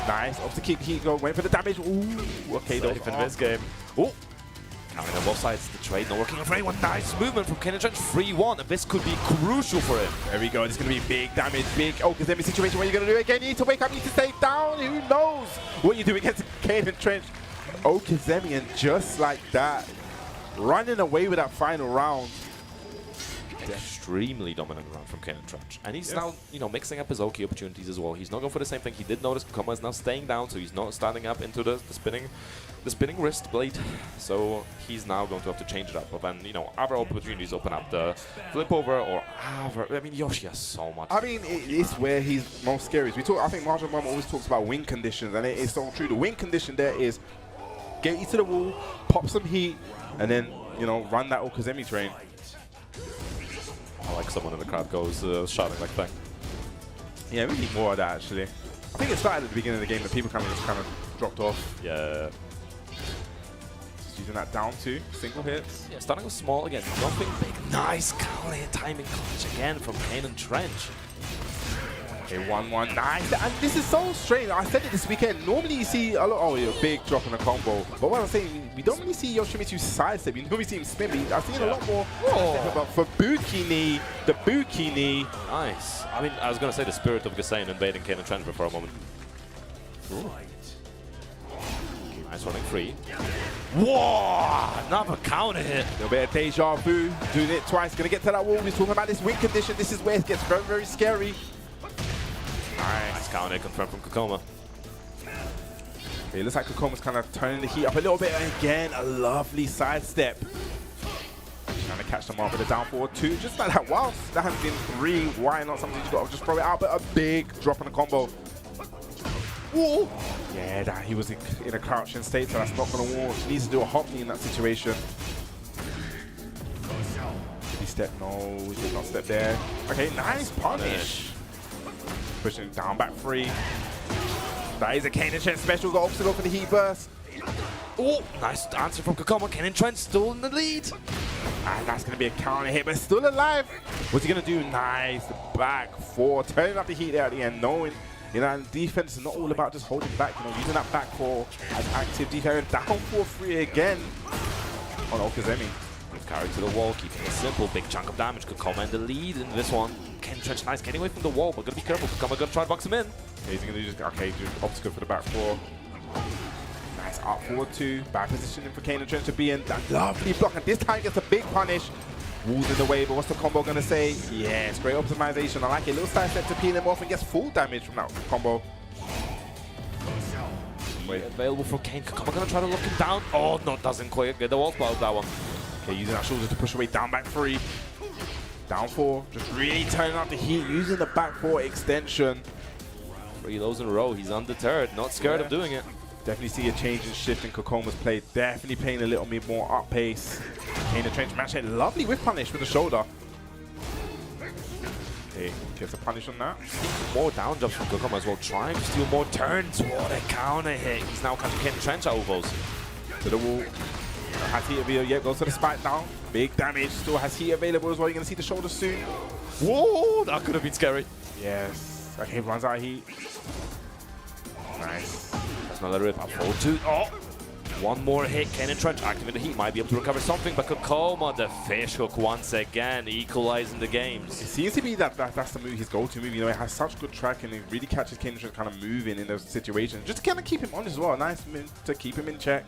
Nice. Off to keep heat go. Waiting for the damage. Ooh. Okay, though. In this game. Oh. Counting on both sides, the trade not working for anyone. Nice movement from Kaneandtrench, 3-1, and this could be crucial for him. There we go, this is going to be big damage, big Okazemi situation. What are you going to do again? You need to wake up, you need to stay down. Who knows what you do against Kaneandtrench? Okazemi, and just like that, running away with that final round. Extremely dominant round from Kaneandtrench. And he's now, you know, mixing up his Oki opportunities as well. He's not going for the same thing. He did notice Kkokkoma is now staying down, so he's not standing up into the spinning wrist blade. So he's now going to have to change it up. But then, you know, other opportunities open up. The flip over or other. I mean, Yoshi has so much. I mean, it's where he's most scary. I think Marshall Mom always talks about win conditions, and it is so true. The win condition there is get you to the wall, pop some heat, and then, you know, run that Okazemi train. I like someone in the crowd goes shouting like Feng. Yeah, we need more of that actually. I think it started at the beginning of the game that people kind of dropped off. Yeah. Just using that down 2, single hits. Yeah, starting with small again. Nothing big. Nice counter hit timing clutch again from Kaneandtrench. Okay, 1-1, nice. And this is so strange. I said it this weekend. Normally you see a lot, a big drop in a combo. But what I'm saying, we don't really see Yoshimitsu sidestep. We normally see him spin. I've seen a lot more. But for Buki knee, the Buki knee. Nice. I mean, I was going to say the spirit of Gasain invading Kaneandtrench for a moment. Ooh. Nice running free. Whoa! Another counter hit. A little bit of deja vu. Doing it twice. Going to get to that wall. We're talking about this win condition. This is where it gets very, very scary. Nice counter confirmed from Kkokkoma. It looks like Kokkoma's kind of turning the heat up a little bit. And again, a lovely sidestep. Trying to catch them off with a down forward 2. Just like that. Whilst that has been 3, why not something you've got to just throw it out? But a big drop on the combo. Ooh. Yeah, he was in a crouching state, so that's not going to work. He needs to do a hop knee in that situation. Did he step? No, he did not step there. Okay, nice punish. Pushing it down, back 3. That is a Kaneandtrench special. Got obstacle for the heat burst. Oh, nice answer from Kkokkoma. Kaneandtrench still in the lead. And that's going to be a counter hit, but still alive. What's he going to do? Nice. Back 4. Turning up the heat there at the end, knowing, you know, and defense is not all about just holding back. You know, using that back 4 as active defense. Down 4-3 again on Okazemi. Carry to the wall, keeping a simple big chunk of damage. Kkokkoma in the lead in this one. Kaneandtrench nice, getting away from the wall, but gotta be careful. Kkokkoma gonna try to box him in. Yeah, he's gonna just do obstacle for the back 4. Nice up forward 2. Bad positioning for Kaneandtrench to be in. That lovely block, and this time gets a big punish. Walls in the way, but what's the combo gonna say? Yes, great optimization. I like it. Little side step to peel him off and gets full damage from that combo. Wait. Available for Kane. Kkokkoma gonna try to lock him down. Oh, no, doesn't quite get the wall spot of that one. Okay, using that shoulder to push away, down back 3. Down 4, just really turning up the heat, using the back 4 extension. 3 lows in a row, he's undeterred, not scared of doing it. Definitely see a change in shift in Kokkoma's play, definitely playing a little bit more up pace. Kaneandtrench match it, lovely whip punish with the shoulder. Okay, gets a punish on that. More down jumps from Kkokkoma as well, trying to steal more turns. What a counter hit. He's now catching Kaneandtrench elbows. To the wall. Has heat available yet, goes to the spike down. Big damage, still has heat available as well. You're going to see the shoulder soon. Whoa, that could have been scary. Yes. Okay, runs out of heat. Nice. That's another rip up forward 2. Oh! One more hit. Kaneandtrench active in the heat. Might be able to recover something, but Kkokkoma, the fish hook once again, equalizing the games. It seems to be that's the move, his go-to move. You know, it has such good track and it really catches Kaneandtrench kind of moving in those situations. Just to kind of keep him on as well. Nice move to keep him in check.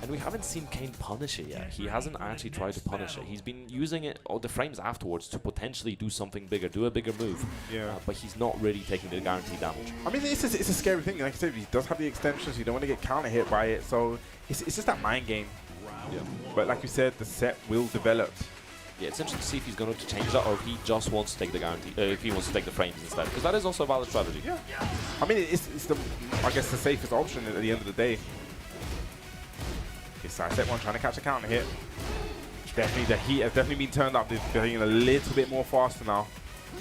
And we haven't seen Kane punish it yet. He hasn't actually tried to punish it. He's been using it, or the frames afterwards, to potentially do something bigger, do a bigger move. Yeah. But he's not really taking the guaranteed damage. I mean, it's a scary thing. Like I said, he does have the extensions. You don't want to get counter hit by it. So it's just that mind game. Yeah. But like you said, the set will develop. Yeah, it's interesting to see if he's going to change that or if he just wants to take the guarantee, if he wants to take the frames instead. Because that is also a valid strategy. Yeah. I mean, it's the, I guess, the safest option at the end of the day. Okay, side step one, trying to catch a counter hit. Definitely, the heat has definitely been turned up. They're getting a little bit more faster now.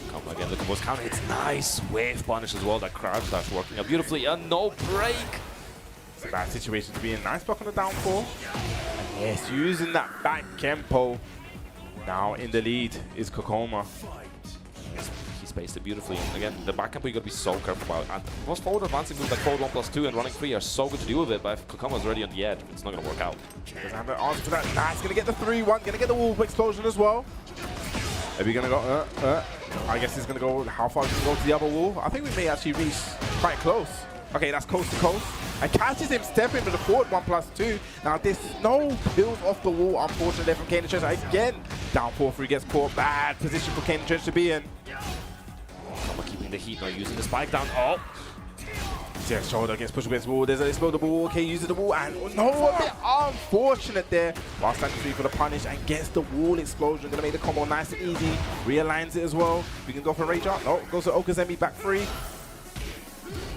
Come on again, look at those counter hits. Nice wave punish as well. That crouch dash working out beautifully. And no break. It's a bad situation to be in. Nice block on the down four. And yes, using that back Kempo. Now in the lead is Kkokkoma. He spaced it beautifully. And again, the back tempo you got to be so careful about. And most forward advancing moves like forward 1+2 and running 3 are so good to deal with it, but if Kokkoma's already on the edge, it's not going to work out. Doesn't have the answer for that. Nice, going to get the 3-1, going to get the wall explosion as well. Are we going to go, I guess he's going to go, how far is he going to go to the other wall? I think we may actually reach quite close. Okay, that's coast to coast. And catches him stepping to the forward 1+2. Now there's no build off the wall, unfortunately, from Kaneandtrench. Again, down 4-3 gets caught. Bad position for Kaneandtrench to be in. Kokoma keeping the heat now, using the spike down. Oh! Yeah, shoulder gets pushed against the wall. There's an explodable wall. Okay, uses the wall. And no, a bit unfortunate there. While standing free for the punish and gets the wall explosion. Gonna make the combo nice and easy. Realigns it as well. We can go for a rage out. No, goes to Okazemi back free.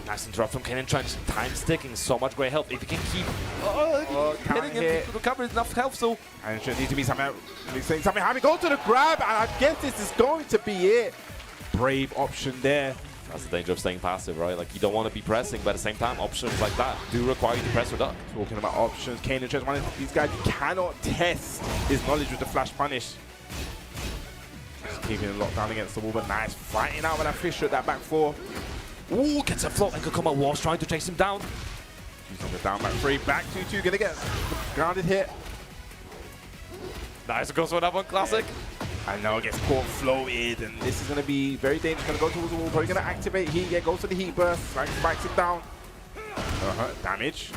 Nice interrupt from Kaneandtrench. Time sticking, so much great help. If you can keep hitting him, recover enough health, so. And it needs to be something. He's saying something. Having go to the grab, and I guess this is going to be it. Brave option there. That's the danger of staying passive, right? Like, you don't want to be pressing, but at the same time, options like that do require you to press or duck. Talking about options, Kaneandtrench, one of these guys cannot test his knowledge with the flash punish. Just keeping it locked down against the wall, but nice fighting out with that Fisher at that back four. Ooh, gets a float and Kkokkoma was trying to chase him down. Using the down back three, back 2-2, gonna get grounded hit. Nice, it goes for that one, classic. I know it gets caught floated, and this is gonna be very dangerous. Gonna go towards the wall, probably gonna activate heat. Yeah, goes to the heat burst, spikes him down. Damage.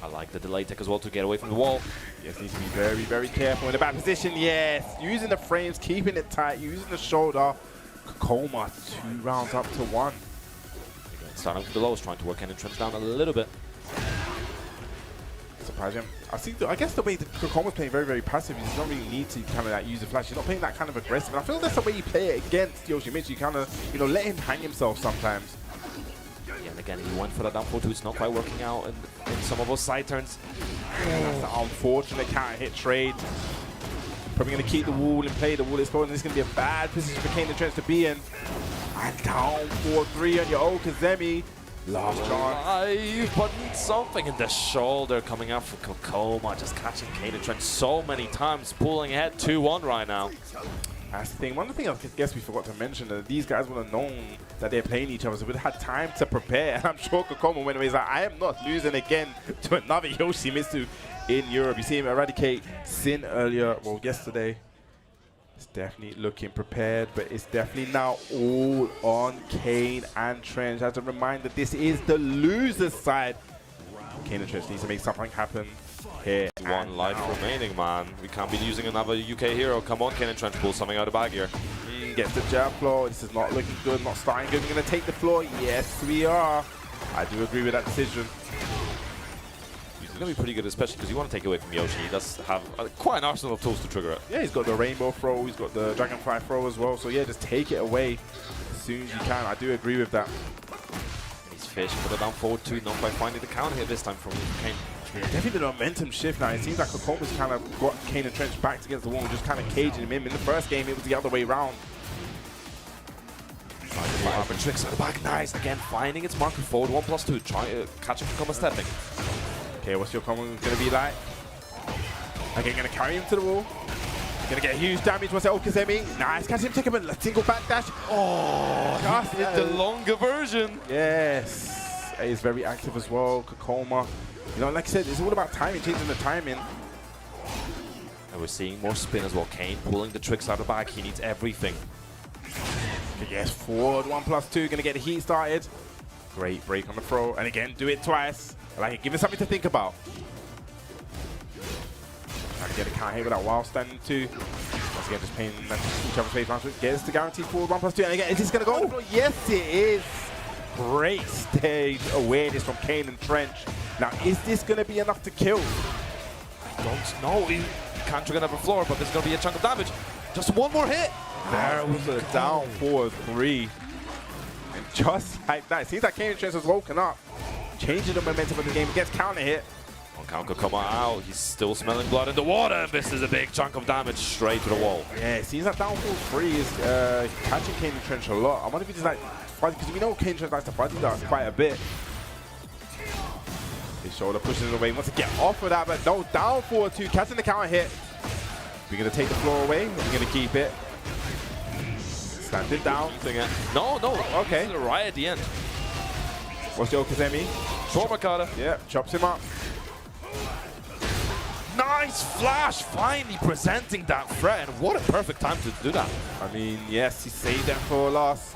I like the delay tech as well to get away from the wall. Yes, needs to be very, very careful in the back position. Yes, using the frames, keeping it tight, using the shoulder. Kkokkoma 2 rounds up to 1. Starting with the lows, trying to work Kaneandtrench down a little bit. Surprising. I guess the way that Kkokoma's playing very, very passive, he does not really need to kind of like use the flash. He's not playing that kind of aggressive. And I feel that's the way you play it against Yoshimitsu. You kind of, you know, let him hang himself sometimes. Yeah, and again, he went for that down 4-2. It's not quite working out in some of those side turns. That's the unfortunate counter hit trade. Probably going to keep the wall in play. The wall is going. This is going to be a bad position for Kaneandtrench to be in. And down 4-3 on your Okazemi. Last chance. Alive, but needs something in the shoulder coming out for Kkokkoma. Just catching Kaneandtrench so many times, pulling ahead 2-1 right now. That's the thing. One of the things I guess we forgot to mention that these guys would have known that they're playing each other, so we'd have had time to prepare. And I'm sure Kkokkoma went away. He's like, I am not losing again to another Yoshimitsu in Europe. You see him eradicate Sin earlier, well, yesterday. It's definitely looking prepared, but it's definitely now all on Kaneandtrench. As a reminder, this is the loser's side. Kaneandtrench needs to make something happen here. One life remaining, man. We can't be using another UK hero. Come on, Kaneandtrench, pull something out of the bag here. Gets the jab floor. This is not looking good, not starting good. We're going to take the floor. Yes, we are. I do agree with that decision. It's going to be pretty good, especially because you want to take away from Yoshi. He does have quite an arsenal of tools to trigger it. Yeah, he's got the rainbow throw. He's got the dragonfly throw as well. So yeah, just take it away as soon as you can. I do agree with that. And he's fishing for the down forward 2, not by finding the counter here this time from Kane. Yeah, definitely the momentum shift now. It seems like Kkokoma's kind of got Kaneandtrench back against the wall and just kind of caging him in. In the first game, it was the other way around. Tricks at the back, nice. Again, finding its marker forward 1+2, trying to catch Kkokkoma stepping. Okay, what's your combo going to be like? Again, going to carry him to the wall. Going to get huge damage. What's that? Okazemi. Nice. Catch him, take him a single backdash. Oh, just the longer version. Yes. He's very active as well. Kkokkoma. You know, like I said, it's all about timing, changing the timing. And we're seeing more spin as well. Kane pulling the tricks out of the back. He needs everything. Yes, forward 1+2. Going to get the heat started. Great break on the throw. And again, do it twice. I like it. Give it something to think about. get a counter hit with that while standing too. Once again, just paying each other's face round. Gets the guaranteed forward 1+2. And again, is this going to go on the floor? Yes, it is. Great stage awareness from Kaneandtrench. Now, is this going to be enough to kill? Don't know. He can't trigger another floor, but there's going to be a chunk of damage. Just one more hit. There was a down 4-3. And just like that, it seems like Kaneandtrench has woken up. Changing the momentum of the game. Gets counter hit. Kkokkoma out. He's still smelling blood in the water, and this is a big chunk of damage straight to the wall. Yeah, it seems like down 4-3 is catching Kaneandtrench a lot. I wonder if he just like fuzzy, because we know Kaneandtrench likes to fuzzy dance quite a bit. His shoulder pushes it away. He wants to get off of that, but no, down 4-2, catching the counter hit. We're going to take the floor away. We're going to keep it. Slammed it down. No, Okay. This is right at the end. What's the Okazemi? Short Makata. Yeah, chops him up. Nice flash, finally presenting that threat, and what a perfect time to do that. I mean, yes, he saved that for last.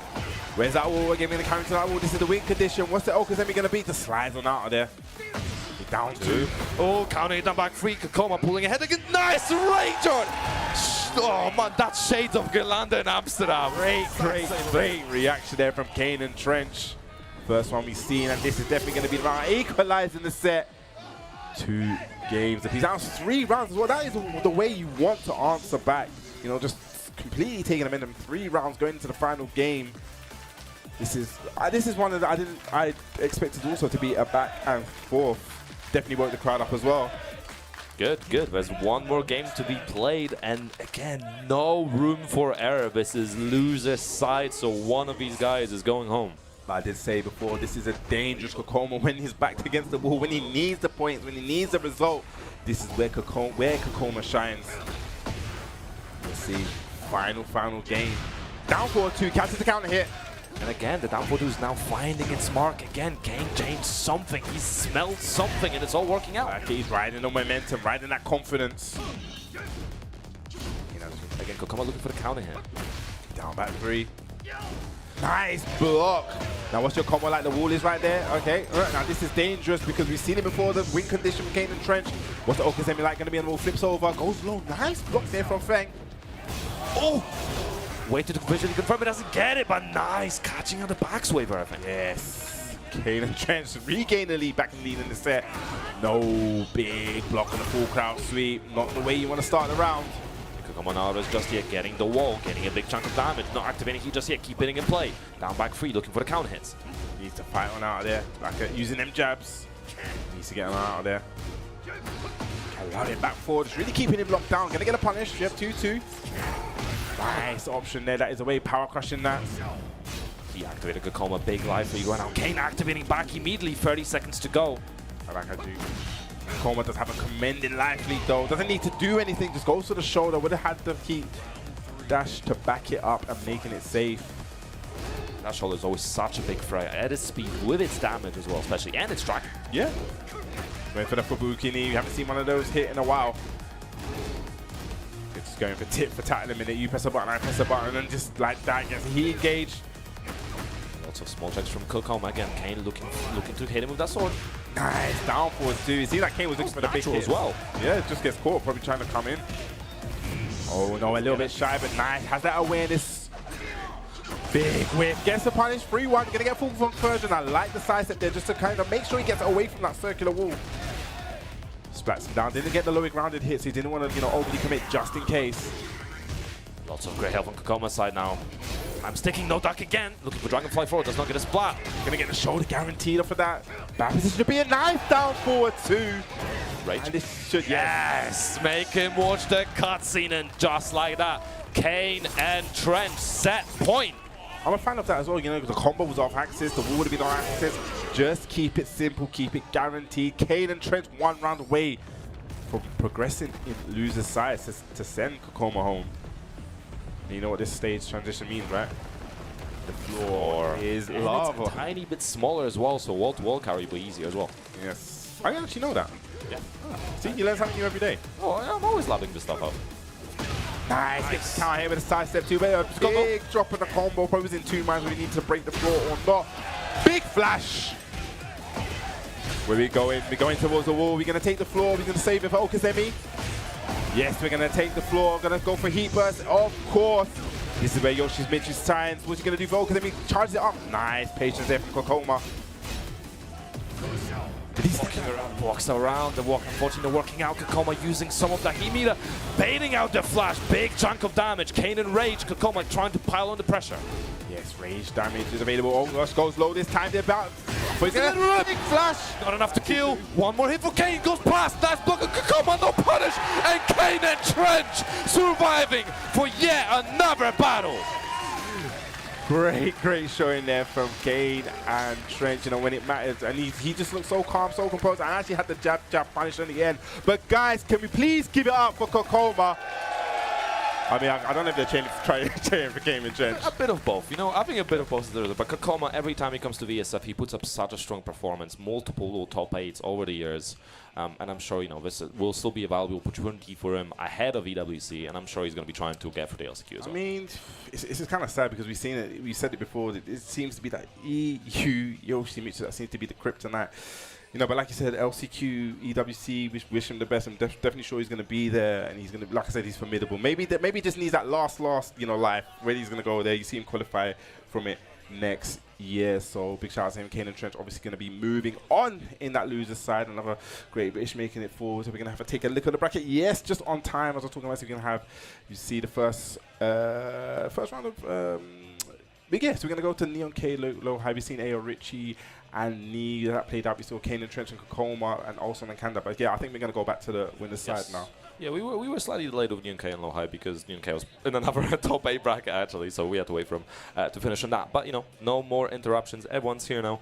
Where's that wall? Again, we're going to counter that wall. This is the win condition. What's the Okazemi going to beat? The slides on out of there. He's down 2. Oh, counter hit down back 3. Kkokkoma pulling ahead again. Nice rage on. Oh man, that's shades of Kanda in Amsterdam. Great reaction there from Kaneandtrench. First one we've seen, and this is definitely going to be the round equalizing the set. 2 games. If he's out 3 rounds as well, that is the way you want to answer back. You know, just completely taking them in them 3 rounds going into the final game. This is one that I expected also to be a back and forth. Definitely woke the crowd up as well. Good. There's one more game to be played, and again, no room for error. This is loser's side, so one of these guys is going home. I did say before, this is a dangerous Kkokkoma when he's backed against the wall, when he needs the points, when he needs the result. This is where Kkokkoma shines. Let's see, final game. Down 4-2, catches the counter hit. And again, the down 4-2 is now finding its mark. Again, Kane changed something. He smelled something, and it's all working out. He's riding the momentum, riding that confidence. Again, Kkokkoma looking for the counter hit. Down back 3. Nice block. Now what's your combo like? The wall is right there. Okay. Now this is dangerous because we've seen it before. The win condition from Kaneandtrench. What's the Okazemi like going to be on the wall? Flips over. Goes low. Nice block there from Feng. Oh! Waited to visually confirm it, doesn't get it, but nice catching on the back swaver, I think. Yes. Kaneandtrench regain the lead, back in the lead in the set. No big block on the full crowd sweep. Not the way you want to start the round. Kkokkoma now is just yet getting the wall, getting a big chunk of damage, not activating heat just yet, keeping it in play. Down back 3, looking for the counter hits. Needs to fight one out of there, like using them jabs. Needs to get him out of there. Allow it back forward, just really keeping him locked down. Gonna get a punish, yep, 2-2. Nice option there, that is away, power crushing that. He activated Kkokkoma, big life for you going out. Kane activating back immediately, 30 seconds to go. I like how Kkokkoma does have a commending life lead though. Doesn't need to do anything, just goes to the shoulder. Would have had the heat dash to back it up and making it safe. That shoulder is always such a big threat at its speed with its damage as well, especially, and its track. Yeah. Going for the Fubuki knee. We haven't seen one of those hit in a while. It's going for tit for tat in a minute. You press a button, I press a button, and just like that gets he engaged. Lots of small checks from Kkokkoma again. Kane looking to hit him with that sword. Nice, down 4-2. You see that Kane was looking for the big hit as well. Yeah, it just gets caught, probably trying to come in. Oh no, a little bit shy, but nice. Has that awareness. Big whip, gets the punish, 3-1. Gonna get full conversion. I like the side step there just to kind of make sure he gets away from that circular wall. Splats him down. Didn't get the lower grounded hits. He didn't want to, overly commit just in case. Lots of great help on Kkokoma's side now. I'm sticking no duck again. Looking for Dragonfly forward. Does not get a splat. Gonna get the shoulder guaranteed off of that. Back position to be a knife down 4-2. Rage. And this should, yes, make him watch the cutscene, and just like that, Kaneandtrench set point. I'm a fan of that as well, because the combo was off axis, the wall would have been on axis. Just keep it simple, keep it guaranteed. Kaneandtrench 1 round away from progressing in loser's side to send Kkokkoma home. And you know what this stage transition means, right? The floor is lava. It's a tiny bit smaller as well, so wall-to-wall carry will be easier as well. Yes. I actually know that. Yeah. See, you learn something new every day. Oh, I'm always loving this stuff out. Nice. Gets counter here with a side step too, but a big drop in the combo. Probably was in 2 minds where we need to break the floor or not. Big flash. Where we going? We're going towards the wall. We're going to take the floor. We're going to save it for Okazemi. Yes, we're going to take the floor. Going to go for heat burst, of course. This is where Yoshimitsu shines. What's he going to do? Volker, then he charges it up. Nice patience there from Kkokkoma. Walks around, the walk unfortunately working out. Kkokkoma using some of the heat meter, baiting out the flash. Big chunk of damage. Kaneandtrench, Kkokkoma trying to pile on the pressure. Yes, range damage is available. Oh, Rush goes low this time. They're about. But he's going to big flash. Not enough to kill. One more hit for Kane. Goes past. Nice block of Kkokkoma. No punish. And Kaneandtrench surviving for yet another battle. Great showing there from Kaneandtrench, you know, when it matters. And he just looks so calm, so composed. I actually had the jab punish in the end. But guys, can we please give it up for Kkokkoma? I mean, I don't know if they're trying for Kaneandtrench. A bit of both, you know. I think a bit of both is there. But Kkokkoma, every time he comes to VSF, he puts up such a strong performance, multiple top 8s over the years. And I'm sure, you know, this will still be a valuable opportunity for him ahead of EWC, and I'm sure he's going to be trying to get for the LCQ as well. I mean, it's kind of sad because we've seen it, we said it before, it seems to be that EU Yoshimitsu that seems to be the kryptonite. You know, but like you said, LCQ, EWC, wish him the best. I'm definitely sure he's going to be there, and he's going to, like I said, he's formidable. Maybe just needs that last, you know, life where he's going to go there. You see him qualify from it next year. So big shout out to him. Kaneandtrench obviously going to be moving on in that loser side. Another great British making it forward. So we're going to have to take a look at the bracket. Yes, just on time. As I was talking about, so we're going to have, you see the first round of big yes. We're going to go to Neon K, Lowhigh. We've seen AyoRichie and Knee that played out. We saw Kaneandtrench and Kkokkoma and Ulsan and Kanda. But yeah, I think we're going to go back to the winner's side now. Yeah, we were slightly delayed with Neon K and Lowhigh because Neon K was in another top 8 bracket actually, so we had to wait for him to finish on that. But you know, no more interruptions. Everyone's here now.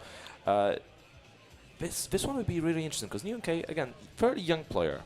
This one would be really interesting because Neon K, again, fairly young player,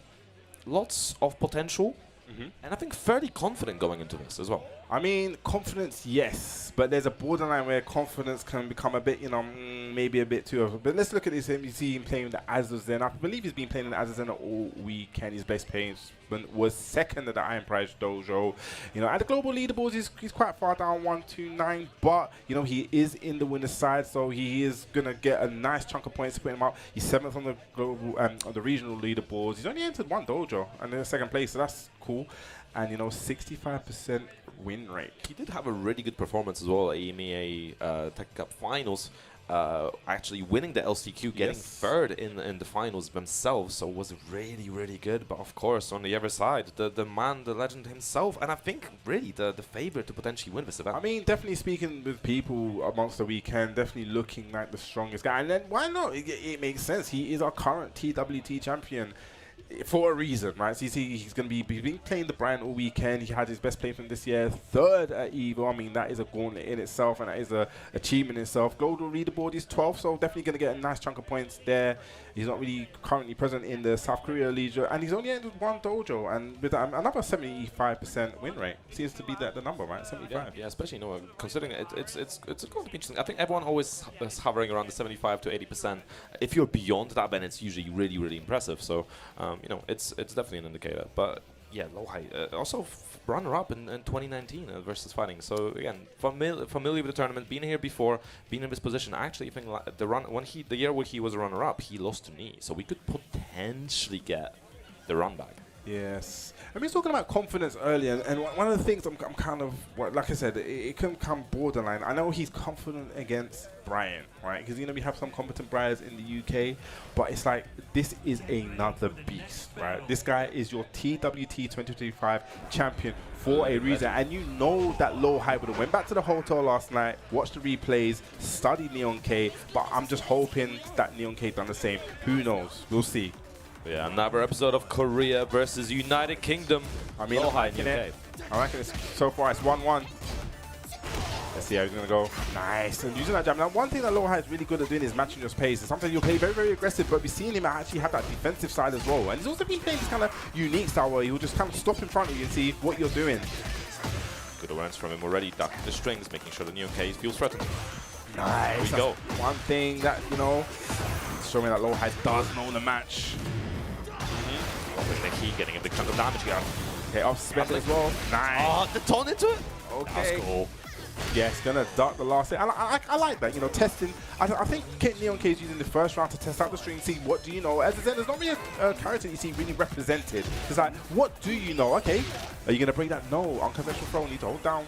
lots of potential, and I think fairly confident going into this as well. I mean, confidence, yes, but there's a borderline where confidence can become a bit, you know, maybe a bit too over. But let's look at this. You see him playing the Azucena. I believe he's been playing the Azucena all weekend. His best placement was second at the Iron Prize Dojo. You know, at the global leaderboards, he's quite far down, 129. But you know, he is in the winner's side, so he is gonna get a nice chunk of points to put him up. He's 7th on the global, on the regional leaderboards. He's only entered 1 dojo and in 2nd place, so that's cool. And you know, 65% win rate. He did have a really good performance as well at EMEA Tech Cup Finals, actually winning the LCQ, getting 3rd in the finals themselves, so it was really good. But of course, on the other side, the man, the legend himself, and I think really the favorite to potentially win this event. I mean, definitely speaking with people amongst the weekend, definitely looking like the strongest guy. And then why not? It makes sense. He is our current TWT champion for a reason, right? So you see, he's going to be been playing the Bryan all weekend. He had his best play from this year, 3rd at EVO. I mean, that is a gauntlet in itself, and that is a achievement in itself. Global leaderboard is 12th, so definitely going to get a nice chunk of points there. He's not really currently present in the South Korea League, and he's only entered 1 dojo, and with another 75% win rate. Seems to be the number, right? 75. Yeah, especially, you know, considering it's going to be interesting. I think everyone always is hovering around the 75 to 80%. If you're beyond that, then it's usually really impressive. So, you know, it's definitely an indicator. But yeah, Lowhigh also runner-up in 2019 versus fighting. So again, familiar with the tournament, been here before, been in this position. Actually, I think the year where he was a runner-up, he lost to Knee, so we could potentially get the run back. Yes. I mean, talking about confidence earlier, and one of the things I'm kind of, like I said, it can come borderline. I know he's confident against Bryan, right? Because, you know, we have some competent Bryans in the UK, but it's like, this is another beast, right? This guy is your TWT 2025 champion for a reason, and you know that Lowhigh would have went back to the hotel last night, watched the replays, studied Neon K, but I'm just hoping that Neon K done the same. Who knows? We'll see. Yeah, another episode of Korea versus United Kingdom. I mean, I reckon so far it's 1-1. Let's see how he's going to go. Nice. And using that jab. Now, one thing that Lowhigh is really good at doing is matching your pace. And sometimes you'll play very aggressive, but we've seen him actually have that defensive side as well. And he's also been playing this kind of unique style where he'll just kind of stop in front of you and see what you're doing. Good awareness from him already. Ducking the strings, making sure the Neon K feels threatened. Nice. There we go. One thing that, you know, showing that Lowhigh does know the match. With the key getting a big chunk of damage here. Okay, off spin as well. Nice. Oh, the taunt into it? Okay. That's cool. Yes, gonna duck the last hit. I like that, you know, testing. I think Neon K is using the first round to test out the string, see what do you know. As I said, there's not really a character you see really represented. It's like, what do you know? Okay, are you gonna break that? No, unconventional throw, need to hold down.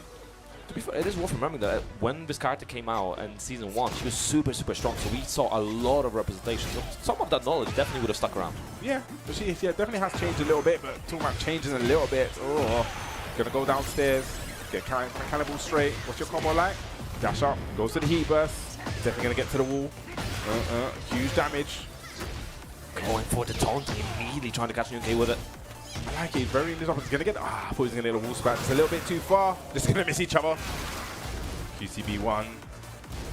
To be fair, it is worth remembering that when this character came out in Season 1, she was super, super strong, so we saw a lot of representation. So some of that knowledge definitely would have stuck around. Yeah, but she definitely has changed a little bit, but talking about changing a little bit, gonna go downstairs, get cannibal straight. What's your combo like? Dash up, goes to the heat burst, definitely gonna get to the wall. Huge damage. Going for the taunt, immediately trying to catch Neon K with it. I like it, he's very in this offense. He's gonna get, I thought he was gonna get a wall spat. It's a little bit too far. Just gonna miss each other. QCB1,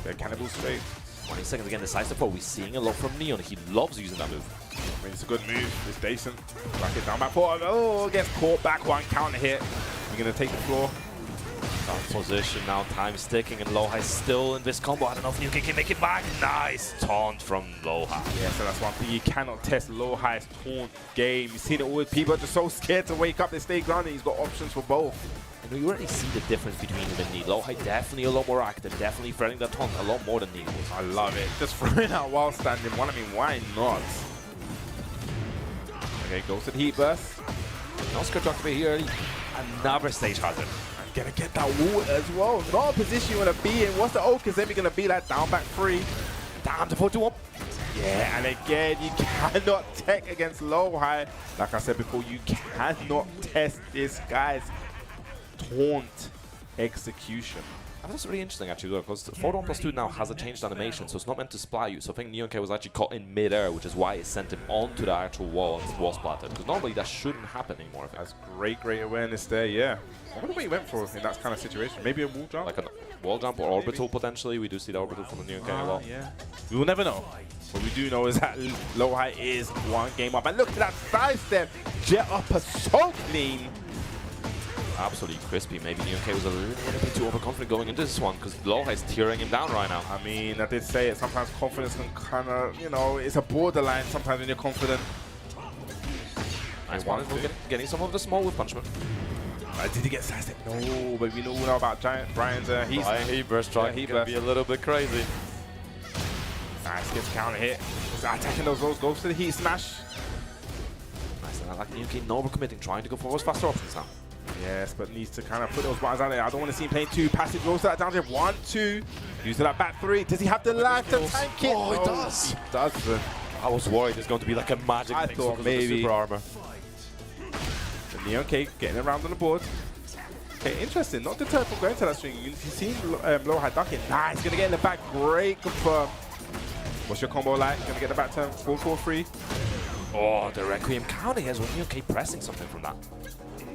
get cannibal straight. 20 seconds again, decisive throw. We're seeing a lot from Neon. He loves using that move. I mean, it's a good move. It's decent. Back it down, back four. Oh, gets caught back one, counter hit. We're gonna take the floor. Position now, time sticking, and Lowhigh still in this combo. I don't know if Neon K can make it back. Nice taunt from Lowhigh. Yeah, so that's one thing. You cannot test Lowhigh's taunt game. You've seen it all with people are just so scared to wake up. They stay grounded. He's got options for both. And you already see the difference between him and Neil. Lowhigh definitely a lot more active, definitely threading that taunt a lot more than Neil was. I love it. Just throwing out while standing one. I mean, why not? Okay, goes to the heat burst. No script activate here early. Another stage hazard. Gonna get that wall as well. Not a position you want to be in. What's the Okazemi gonna be like? Down back 3. Damn, the 4-2-1. Yeah, and again, you cannot tech against Lowhigh. Like I said before, you cannot test this guy's taunt execution. And that's really interesting actually, because 4-1+2 now has a changed animation, so it's not meant to splat you. So I think Neon K was actually caught in mid-air, which is why it sent him onto the actual wall and wall splatted. Because normally that shouldn't happen anymore. That's great awareness there, yeah. I wonder what he went for in that kind of situation. Maybe a wall jump? Like a wall jump or orbital potentially. We do see the orbital from the Neon K as well. Yeah. We will never know. What we do know is that Lowhigh is one game up. And look at that sidestep. Jet upper so clean. Absolutely crispy. Maybe Neon K was a little bit too overconfident going into this one because Lowhigh is tearing him down right now. I mean, I did say it. Sometimes confidence can kind of, you know, it's a borderline sometimes when you're confident. Nice one. Getting some of the small whip punishment. Did he get sidestep? No, but we know about Bryan's heat burst try. He can be a little bit crazy. Nice, gets counter hit. Attacking those rolls, goes to the heat smash. Nice, and I like Neon K overcommitting, trying to go for those faster options now. Yes, but needs to kind of put those buttons out there. I don't want to see him playing 2 passive rolls to that down there. 1, 2. Use that back 3. Does he have the life to tank it? Oh, he does. He does. I was worried it's going to be like a magic thing. I thought maybe super armor. Neon K getting around on the board. Okay, interesting. Not deterred from going to that string. You've seen Lowhigh ducking. Nice, gonna get in the back. Great confirm. What's your combo like? Gonna get the back turn. 4-4-3. Oh, the Requiem counter here as well. Neon K pressing something from that.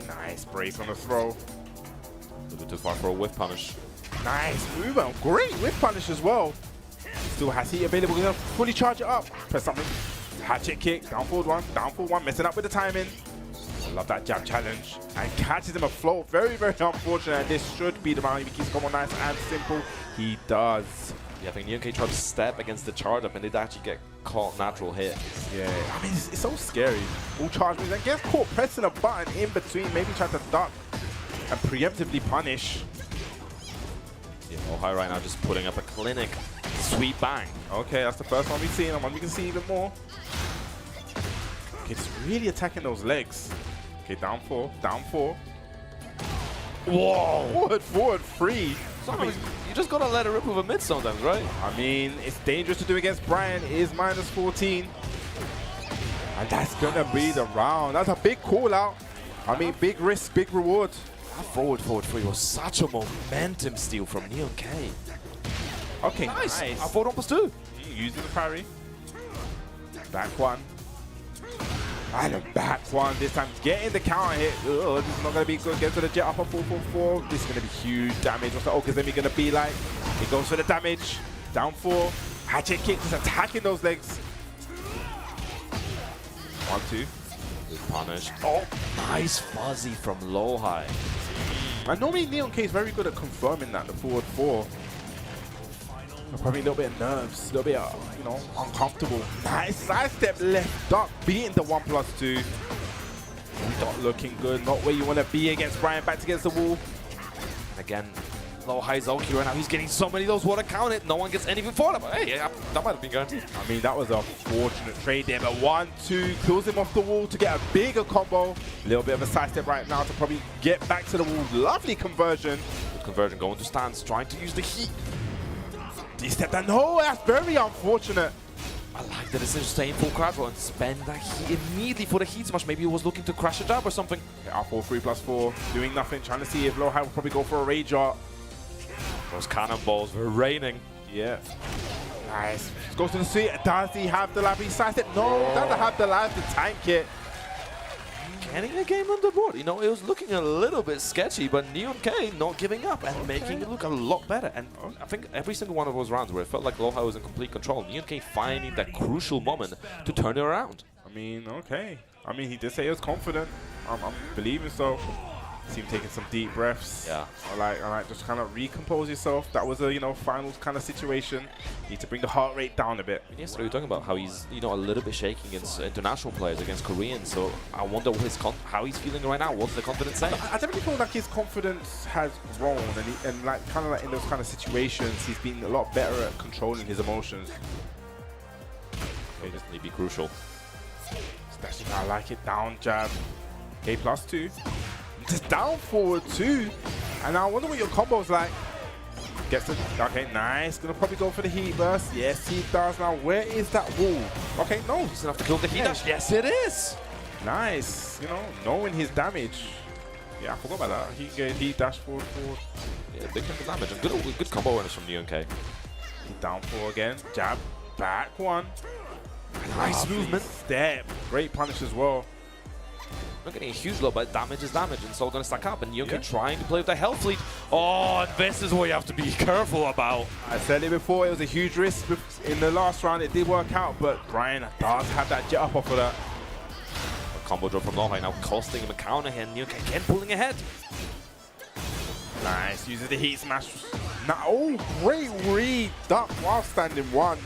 Nice brace on the throw. A little too far for a whiff punish. Nice movement. Great whiff punish as well. Still has heat available. Gonna fully charge it up. Press something. Hatchet kick. Down forward 1. Down forward 1. Messing up with the timing. I love that jab challenge. And catches him afloat. Very unfortunate. And this should be the round. He keeps going nice and simple. He does. Yeah, I think Neon K tried to step against the charge up and did actually get caught natural hit. Yeah, I mean, it's so scary. All charge moves and gets caught pressing a button in between. Maybe try to duck and preemptively punish. Yeah, Lowhigh right now just putting up a clinic. Sweet bang. Okay, that's the first one we've seen and one we can see even more. Okay, just really attacking those legs. Okay, down 4, down 4. Whoa! Forward 3. Sometimes you just gotta let it rip with a mid sometimes, right? I mean, it's dangerous to do against Bryan. It is -14. And that's gonna be the round. That's a big call out. I mean, big risk, big reward. That forward 3 was such a momentum steal from Neon K. Okay, nice. A 4-1+2. Using the parry. Back 1. And a back 1. This time getting the counter hit. Ugh, this is not going to be good. Gets to the jet up on 4-4-4. This is going to be huge damage. What's the Okazemi going to be like? He goes for the damage. Down 4. Hatchet kick. Just attacking those legs. 1, 2. Good punish. Oh, nice fuzzy from Lowhigh. And normally Neon K is very good at confirming that, the forward 4. Probably a little bit of nerves, a little bit, you know, uncomfortable. Nice sidestep left duck, beating the 1+2. Not looking good, not where you want to be against Bryan, back against the wall. Again, Lowhigh's okay right now. He's getting so many of those water counted. No one gets anything for them. Hey, yeah, that might have been guaranteed. I mean, that was a fortunate trade there, but 1-2 kills him off the wall to get a bigger combo. A little bit of a side step right now to probably get back to the wall. Lovely conversion. Good conversion, going to stance, trying to use the heat. D-step that. No, that's very unfortunate. I like the decision to stay in full crowd roll and spend that heat immediately for the heat smash. Maybe he was looking to crash a jab or something. Yeah, R4 3+4, doing nothing, trying to see if Lowhigh will probably go for a rage art. Those cannonballs were raining. Yeah. Nice. Goes to the suit. Does he have the live? He sized it. No, doesn't have the live to tank it. Getting a game on the board. You know, it was looking a little bit sketchy, but Neon K not giving up and making it look a lot better. And I think every single one of those rounds where it felt like Lowhigh was in complete control, Neon K finding that crucial moment to turn it around. I mean, okay. I mean, he did say he was confident. I'm believing so. See him taking some deep breaths. Yeah. I like just kind of recompose yourself. That was a, you know, finals kind of situation. Need to bring the heart rate down a bit. Yesterday we were talking about how he's, you know, a little bit shaky against international players, against Koreans. So I wonder what how he's feeling right now. What's the confidence saying? I definitely feel like his confidence has grown, and like kind of like in those kind of situations, he's been a lot better at controlling his emotions. May definitely be crucial. Especially I like it. Down jab. K +2. Just down forward too. And I wonder what your combo's like. Gets it. Okay, nice. Gonna probably go for the heat burst. Yes, he does. Now, where is that wall? Okay, no. He's enough to kill the heat dash. Yes, it is. Nice. You know, knowing his damage. Yeah, I forgot about that. He gave heat dash forward. Yeah, big chunk of damage. And good combo awareness from Neon K. Down 4 again. Jab. Back 1. Nice movement. Step. Great punish as well. Not getting a huge low, but damage is damage, and it's all going to stack up. And Neon K trying to play with the health lead. Oh, and this is what you have to be careful about. I said it before, it was a huge risk in the last round. It did work out, but Bryan does have that jet up off of that. A combo drop from Lowhigh now costing him a counter here. Neon K again pulling ahead. Nice, uses the heat smash. Now, oh, great read. Duck while standing 1.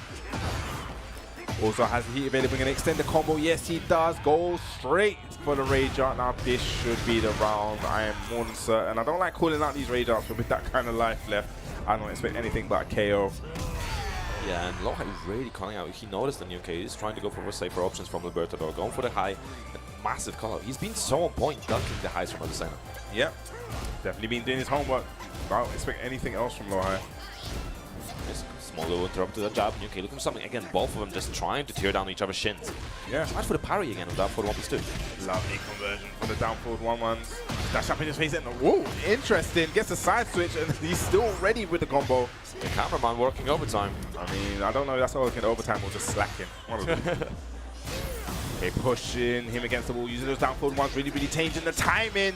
Also has the heat available, going to extend the combo. Yes, he does. Go straight for the rage art. Now, this should be the round. I am more than certain. I don't like calling out these rage arts, but with that kind of life left, I don't expect anything but a KO. Yeah, and Lowhigh is really calling out. He noticed the Neon K. He's trying to go for safer options from Libertador, going for the high. Massive call out. He's been so on point, dunking the highs from Azucena. Yep. Definitely been doing his homework. I don't expect anything else from Lowhigh. Small little interrupt to that jab. Neon K looking for something. Again, both of them just trying to tear down each other's shins. Yeah. Tried for the parry again on down forward 1+2. Lovely conversion for the down forward 1-1s. Dash up in his face and whoa, interesting. Gets a side switch and he's still ready with the combo. The cameraman working overtime. I mean, I don't know if that's all in overtime or just slacking. One of them. Okay, pushing him against the wall, using those down forward 1s, really changing the timing.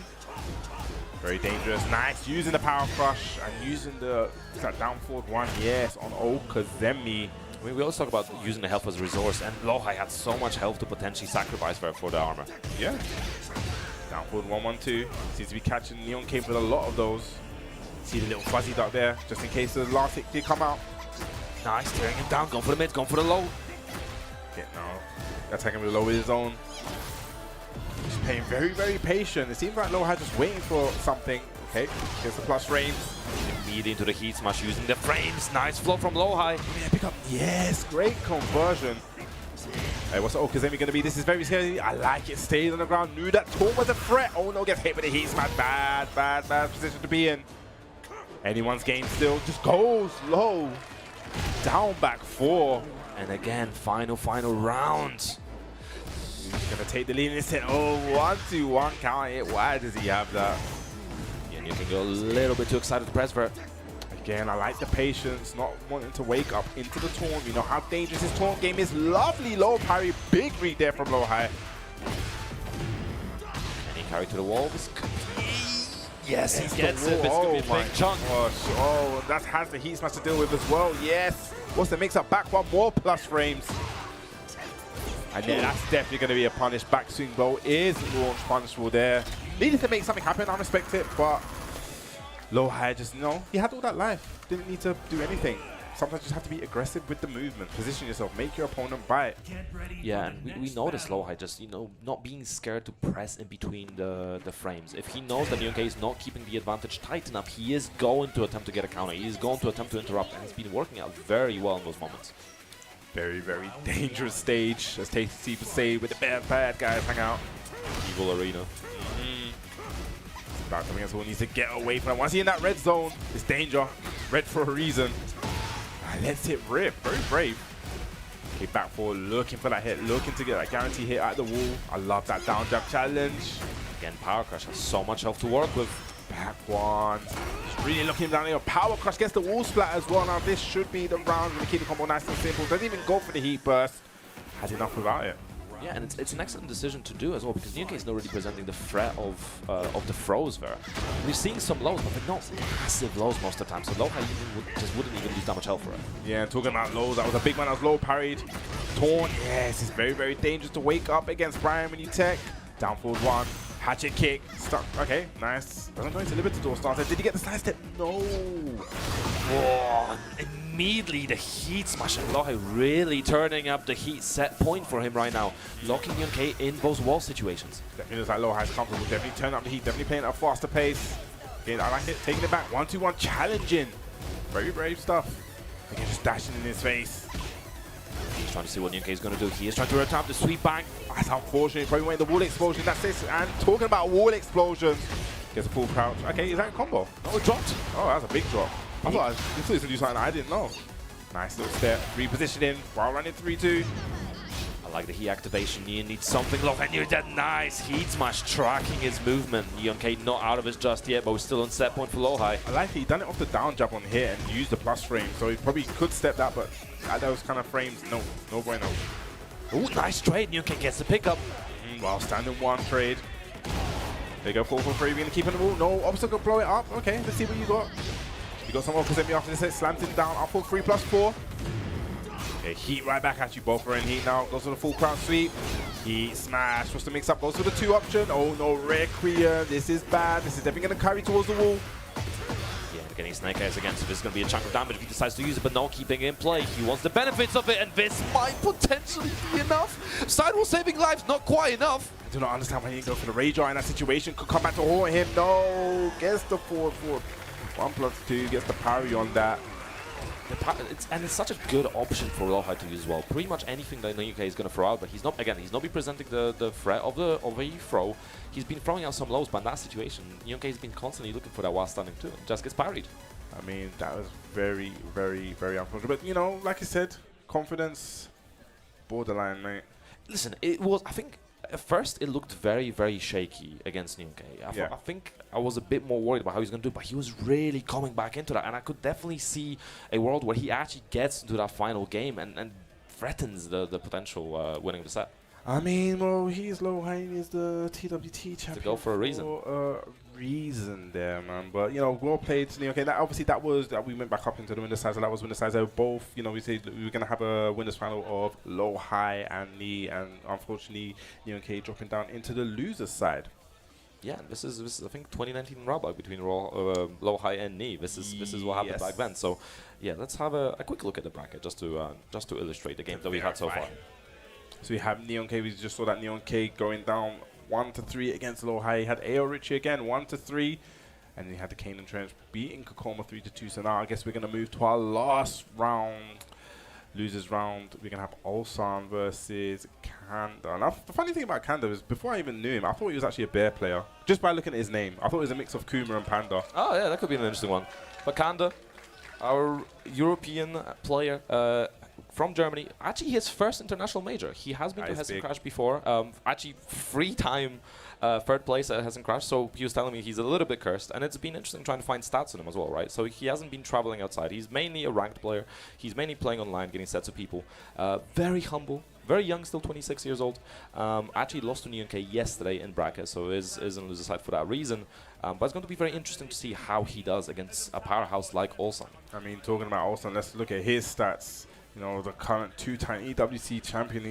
Very dangerous. Nice. Using the power crush and using the down forward 1. Yes, on Okazemi. I mean, we always talk about using the health as a resource, and Lowhigh had so much health to potentially sacrifice for the armor. Yeah. Down forward 1-1-2. Seems to be catching Neon K with a lot of those. See the little fuzzy dot there, just in case the last hit did come out. Nice. Tearing him down. Going for the mid. Going for the low. Yeah, no. Attacking with the low with his own. He's playing very patient. It seems like Lowhigh just waiting for something. Okay, gets the plus frames. Immediately into the heat smash using the frames. Nice flow from Lowhigh. Yeah, pick up. Yes, great conversion. Hey, what's Okazemi going to be? This is very scary. I like it. Stayed on the ground. Knew that Torn was a threat. Oh no, gets hit with the heat smash. Bad position to be in. Anyone's game still. Just goes low. Down back 4. And again, final round. He's going to take the lead in this hit. Oh, 1-2-1 count hit. Why does he have that? Yeah, and you can go a little bit too excited to press for it. Again, I like the patience, not wanting to wake up into the taunt. You know how dangerous his taunt game is. Lovely low parry. Big read there from Lowhigh. And he carried to the wall. Yes, he gets it. It's going to be a big chunk. Oh, that has the heat smash to deal with as well. Yes. What's the mix-up? Back 1 more plus frames. And then that's definitely going to be a punish. Back swing bow is launch punishable there. Needed to make something happen. I respect it, but Lowhigh just, you know, he had all that life. Didn't need to do anything. sometimes you just have to be aggressive with the movement. Position yourself, make your opponent bite. Yeah, and we noticed Lowhigh just, you know, not being scared to press in between the frames. If he knows that Nyongke is not keeping the advantage tight enough, he is going to attempt to get a counter. He is going to attempt to interrupt, and it's been working out very well in those moments. Very, very dangerous stage, as Tasty would say, with the bad guys hang out. Evil arena. About coming as well, needs to get away from it. Once he's in that red zone, it's danger. Red for a reason. Let's it rip. Very brave. Okay, back forward, looking for that hit, looking to get that guarantee hit at the wall. I love that down jab challenge. Again, Power Crush has so much health to work with. Back one. Just really looking down here. Power Crush gets the wall splat as well. Now this should be the round. Going to keep the combo nice and simple. Doesn't even go for the heat burst. Has enough without it. Yeah, and it's an excellent decision to do as well, because Nyongke is not really presenting the threat of the throws there. We're seeing some lows, but they're not massive lows most of the time, so Lowhigh just wouldn't even lose that much health for it. Yeah, and talking about lows, that was a big man that was low parried. Torn, yes, it's very, very dangerous to wake up against Bryan when you tech. Down forward one, hatchet kick, stuck, okay, nice. Doesn't go into Libertador starter. Did he get the side step? No. Whoa, immediately the heat smash, and Lowhigh really turning up the heat set point for him right now, locking Nyongke in those wall situations. Definitely looks like Lowhigh's comfortable, definitely turn up the heat, definitely playing at a faster pace. Again, I like it, taking it back, 1-2-1, challenging. Very brave stuff. Again, just dashing in his face. He's trying to see what Nyongke is going to do. He is trying to return the sweep bang. That's unfortunate, probably went the wall explosion, that's it. And talking about wall explosions, gets a full crouch. Okay, is that a combo? Oh, it dropped. Oh, that's a big drop. I thought he was going to do something I didn't know. Nice little step, repositioning while running 3-2. I like the heat activation. He needs something low, and you're that nice heat smash tracking his movement. Nyongke not out of it just yet, but we're still on set point for Lowhigh. I like he done it off the down jab on here and used the plus frame, so he probably could step that, but at those kind of frames, no bueno. Ooh, nice trade. Nyongke gets the pickup. Well, standing one trade. They go 4-4-3, we're going to keep on the wall. No obstacle, blow it up. Okay, let's see what you got. You got some more percent after this hit, slams him down, up for 3+4. Okay, heat right back at you, both are in heat now. Goes for the full crown sweep. Heat smash, what's the mix up? Goes for the 2 option. Oh no, Requiem, this is bad. This is definitely going to carry towards the wall. Yeah, getting Snake Eyes again, so this is going to be a chunk of damage if he decides to use it, but no keeping it in play. He wants the benefits of it, and this might potentially be enough. Sidewall saving lives, not quite enough. I do not understand why he didn't go for the Rage Art in that situation. Could come back to haunt him. No, gets the 4-4. 1+2, gets the parry on that. It's such a good option for Lowhigh to use as well. Pretty much anything that Nyongke is going to throw out, but he's not been presenting the threat of a throw. He's been throwing out some lows, but in that situation, Nyongke has been constantly looking for that while standing too. Just gets parried. I mean, that was very, very, very unfortunate. But, you know, like I said, confidence, borderline, mate. Listen, it was, I think, at first it looked very, very shaky against Nyongke. I think I was a bit more worried about how he's going to do, but he was really coming back into that. And I could definitely see a world where he actually gets into that final game and threatens the potential winning the set. I mean, well, he's Lowhigh, he's the TWT champion. To go for a reason. For a reason there, man. But, you know, well played. Okay, that obviously that was, we went back up into the winners side, so that was winners side. So both, you know, we said we were going to have a winners final of Lowhigh and Knee, and unfortunately, Nyongke dropping down into the losers side. Yeah, this is I think 2019 Rabak between Lowhigh and Knee. This is what happened back then. So, yeah, let's have a quick look at the bracket just to illustrate the games that we've had so far. So we have Nyongke. We just saw that Nyongke going down 1-3 against Lowhigh. He had AyoRichie again 1-3, and he had the Kaneandtrench beating Kkokkoma 3-2. So now I guess we're gonna move to our last round, losers round. We're gonna have Ulsan versus Kanda. Now the funny thing about Kanda is, before I even knew him, I thought he was actually a bear player just by looking at his name. I thought it was a mix of Kuma and Panda. Oh yeah, that could be an interesting one. But Kanda, our European player. From Germany, actually his first international major. He has been to Hessen Crash before. Actually, 3-time third place at Hessen Crash. So he was telling me he's a little bit cursed, and it's been interesting trying to find stats on him as well, right? So he hasn't been traveling outside. He's mainly a ranked player. He's mainly playing online, getting sets of people. Very humble, very young, still 26 years old. Actually lost to Nyongke yesterday in bracket, so is on loser side for that reason. But it's going to be very interesting to see how he does against a powerhouse like Ulsan. I mean, talking about Ulsan, let's look at his stats. You know, the current 2-time EWC champion.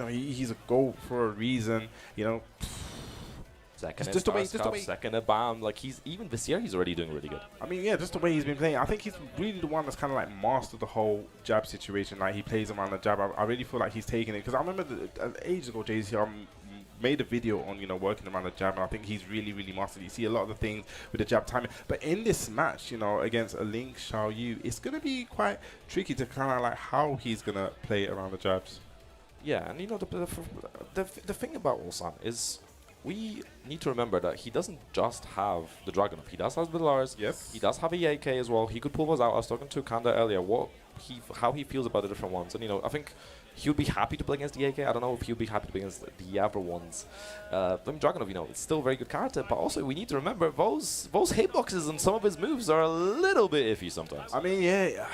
He's a GOAT for a reason. You know, Second just the way, second at BAM. Like even this year, he's already doing really good. I mean, yeah, just the way he's been playing. I think he's really the one that's kind of like mastered the whole jab situation. Like he plays around the jab. I really feel like he's taking it because I remember ages ago, JC made a video on working around the jab, and I think he's really mastered. You see a lot of the things with the jab timing, but in this match, against a Link Xiaoyu, it's gonna be quite tricky to kind of like how he's gonna play around the jabs. Yeah, and the thing about Ulsan is we need to remember that he doesn't just have the Dragunov. He does have the Lars. Yes. He does have a AK as well. He could pull those out. I was talking to Kanda earlier. How he feels about the different ones, and I think he would be happy to play against the AK. I don't know if he would be happy to play against the other ones. I mean, Dragunov, it's still a very good character, but also we need to remember those hitboxes and some of his moves are a little bit iffy sometimes. I mean, yeah.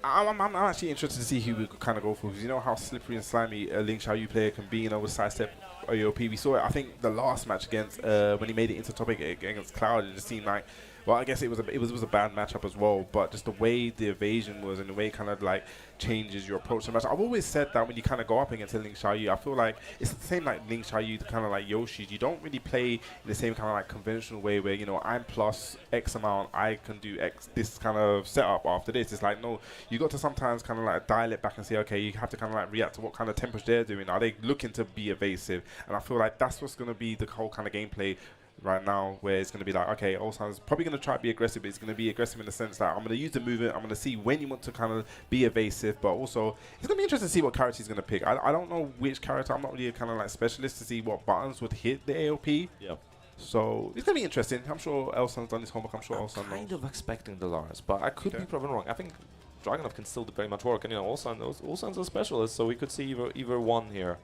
I'm actually interested to see who we could kind of go for, because you know how slippery and slimy a Link Xiaoyu player can be, with sidestep AOP. We saw it, I think, the last match against when he made it into topic against Cloud. It just seemed like, well, I guess it was a bad matchup as well, but just the way the evasion was and the way it kind of like changes your approach to the match. I've always said that when you kind of go up against a Link Xiaoyu, I feel like it's the same like Link Xiaoyu, kind of like Yoshi. You don't really play in the same kind of like conventional way where I'm plus X amount, I can do X this kind of setup after this. It's like, no, you got to sometimes kind of like dial it back and say, okay, you have to kind of like react to what kind of tempos they're doing. Are they looking to be evasive? And I feel like that's what's going to be the whole kind of gameplay right now, where it's going to be like, okay, Ulsan's probably going to try to be aggressive, but it's going to be aggressive in the sense that I'm going to use the movement, I'm going to see when you want to kind of be evasive, but also it's going to be interesting to see what character he's going to pick. I don't know which character. I'm not really a kind of like specialist to see what buttons would hit the AOP. Yeah. So it's going to be interesting. I'm sure Ulsan's done his homework. I'm sure Ulsan knows. I'm kind of expecting the Lars, but I could be proven wrong. I think Dragunov can still do very much work, and Ulsan's a specialist, so we could see either one here.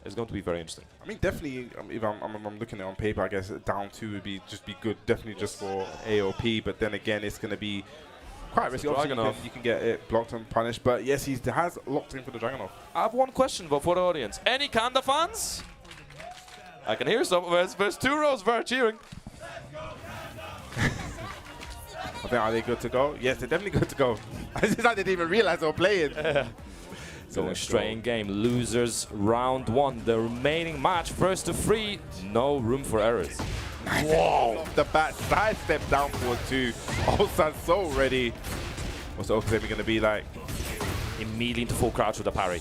It's going to be very interesting. I mean, definitely, if I'm looking at it on paper, I guess down 2 would be good, definitely just for AOP. But then again, it's going to be quite risky. Obviously, you can get it blocked and punished. But yes, he has locked in for the Dragunov. I have one question for the audience. Any Kanda fans? I can hear some. There's 2 rows very cheering. I think, are they good to go? Yes, they're definitely good to go. It's like they didn't even realize they were playing. Going straight in game. Losers round 1. The remaining match, first to 3. No room for errors. Whoa! The bat sidestep down for 2. Ulsan's so ready. What's the Oksemi going to be like? Immediately into full crouch with a parry.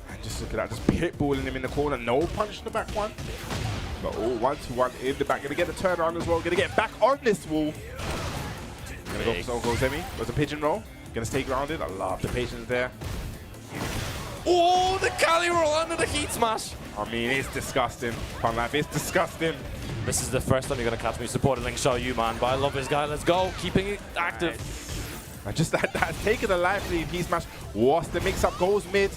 And just look at that, just pitballing him in the corner. No punch in the back one. But 1-2-1 in the back. Going to get the turnaround as well. Going to get back on this wall. Going to go for Oksemi. There's a pigeon roll. Going to stay grounded. I love the patience there. Oh, the Kali roll under the heat smash. I mean, it's disgusting. Fun Life, it's disgusting. This is the first time you're going to catch me supporting Link Xiaoyu, man. But I love this guy. Let's go. Keeping it active. Nice. And just that taking the life lead. Heat smash. What's the mix-up? Goes mid.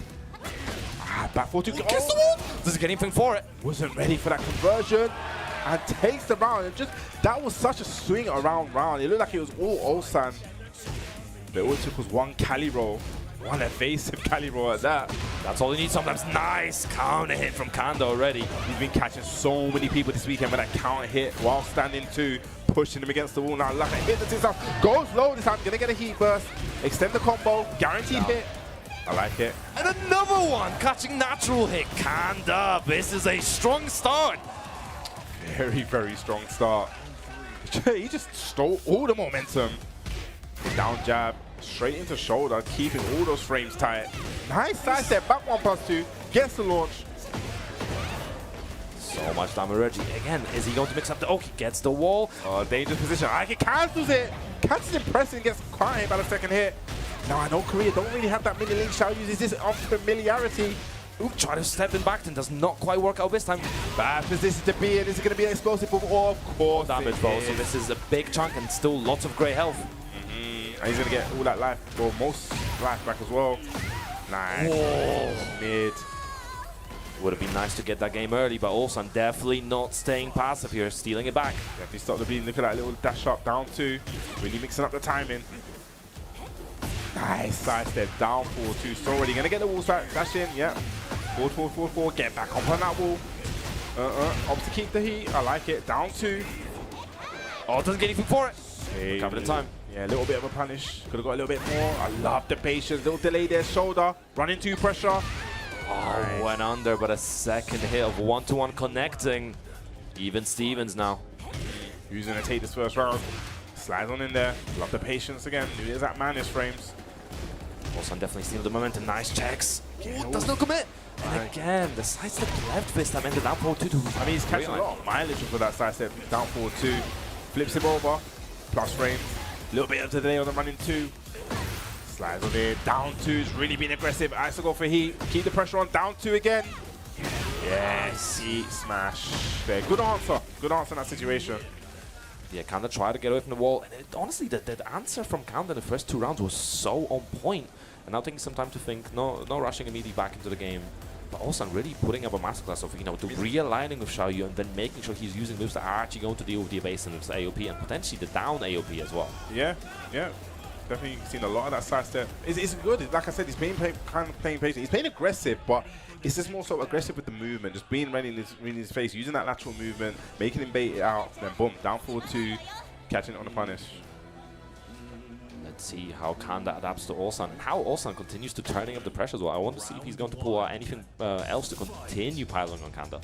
Back 4-2. Gets the wall. Doesn't get anything for it. Wasn't ready for that conversion. And takes the round. And just that was such a swing around round. It looked like it was all Ulsan. But all it took was one Kali roll. One evasive Kali roll at that. That's all you need sometimes. Nice counter hit from Kanda already. He's been catching so many people this weekend with that counter hit while standing 2, pushing him against the wall. Now, like, hit the himself. Goes low this time. Gonna get a heat burst. Extend the combo. Guaranteed hit. I like it. And another one. Catching natural hit. Kanda. This is a strong start. Very, very strong start. He just stole all the momentum. Down jab. Straight into shoulder, keeping all those frames tight. Nice side step, back 1+2, gets the launch. So much damage. Again, is he going to mix up the... Oh, he gets the wall. Dangerous position. He cancels it. Catches him pressing, gets quite hit by the second hit. Now, I know Korea don't really have that many Link Xiaoyus. Is this unfamiliarity? Ooh, trying to step in back, and does not quite work out this time. Bad position to be in. Is it going to be an explosive move? Oh, of course. Damage ball. So this is a big chunk and still lots of great health. And he's going to get all that life, or most life back as well. Nice. Whoa. Mid. Would have been nice to get that game early, but Ulsan definitely not staying passive here, stealing it back. Definitely stop the bleeding. Look at that little dash up, down 2. Really mixing up the timing. Nice side step, down 4-2. So already going to get the wall back, dash in, yeah. 4-4-4-4, get back up on that wall. Ops to keep the heat, I like it. Down 2. Oh, doesn't get anything for it. Hey, covered in time. Yeah, a little bit of a punish. Could have got a little bit more. I love the patience. Little delay there, shoulder. Run into pressure. Oh, nice. Went under, but a second hit of 1-to-1 connecting. Even Stevens now. Who's going to take this first round? Slides on in there. Love the patience again. Knew it is at minus frames. Ulsan definitely stealing the momentum. Nice checks. Ooh, does not commit. And again, the sidestep left this time ended down 4-2. I mean, he's catching a lot of mileage for that sidestep. Down 4-2. Flips him over. Plus frames. A little bit of delay on the running 2. Slides on in. Down 2 is really being aggressive. Ice to go for heat. Keep the pressure on. Down 2 again. Yes, heat smash. There. Good answer. Good answer in that situation. Yeah, Kanda tried to get away from the wall. And honestly, the answer from Kanda in the first 2 rounds was so on point. And now taking some time to think, no rushing immediately back into the game. But also really putting up a masterclass of, you know, the realigning with Xiaoyu and then making sure he's using moves that are actually going to deal with the evasive of AOP and potentially the down AOP as well. Yeah, yeah. Definitely seen a lot of that sidestep. It's good. Like I said, he's kind of playing patient. He's playing aggressive, but it's just more so aggressive with the movement, just being ready in his face, using that lateral movement, making him bait it out, then boom, down 4-2, catching it on the punish. Let's see how Kanda adapts to Ulsan and how Ulsan continues to turning up the pressure as well. I want to see if he's going to pull out anything else to continue piling on Kanda.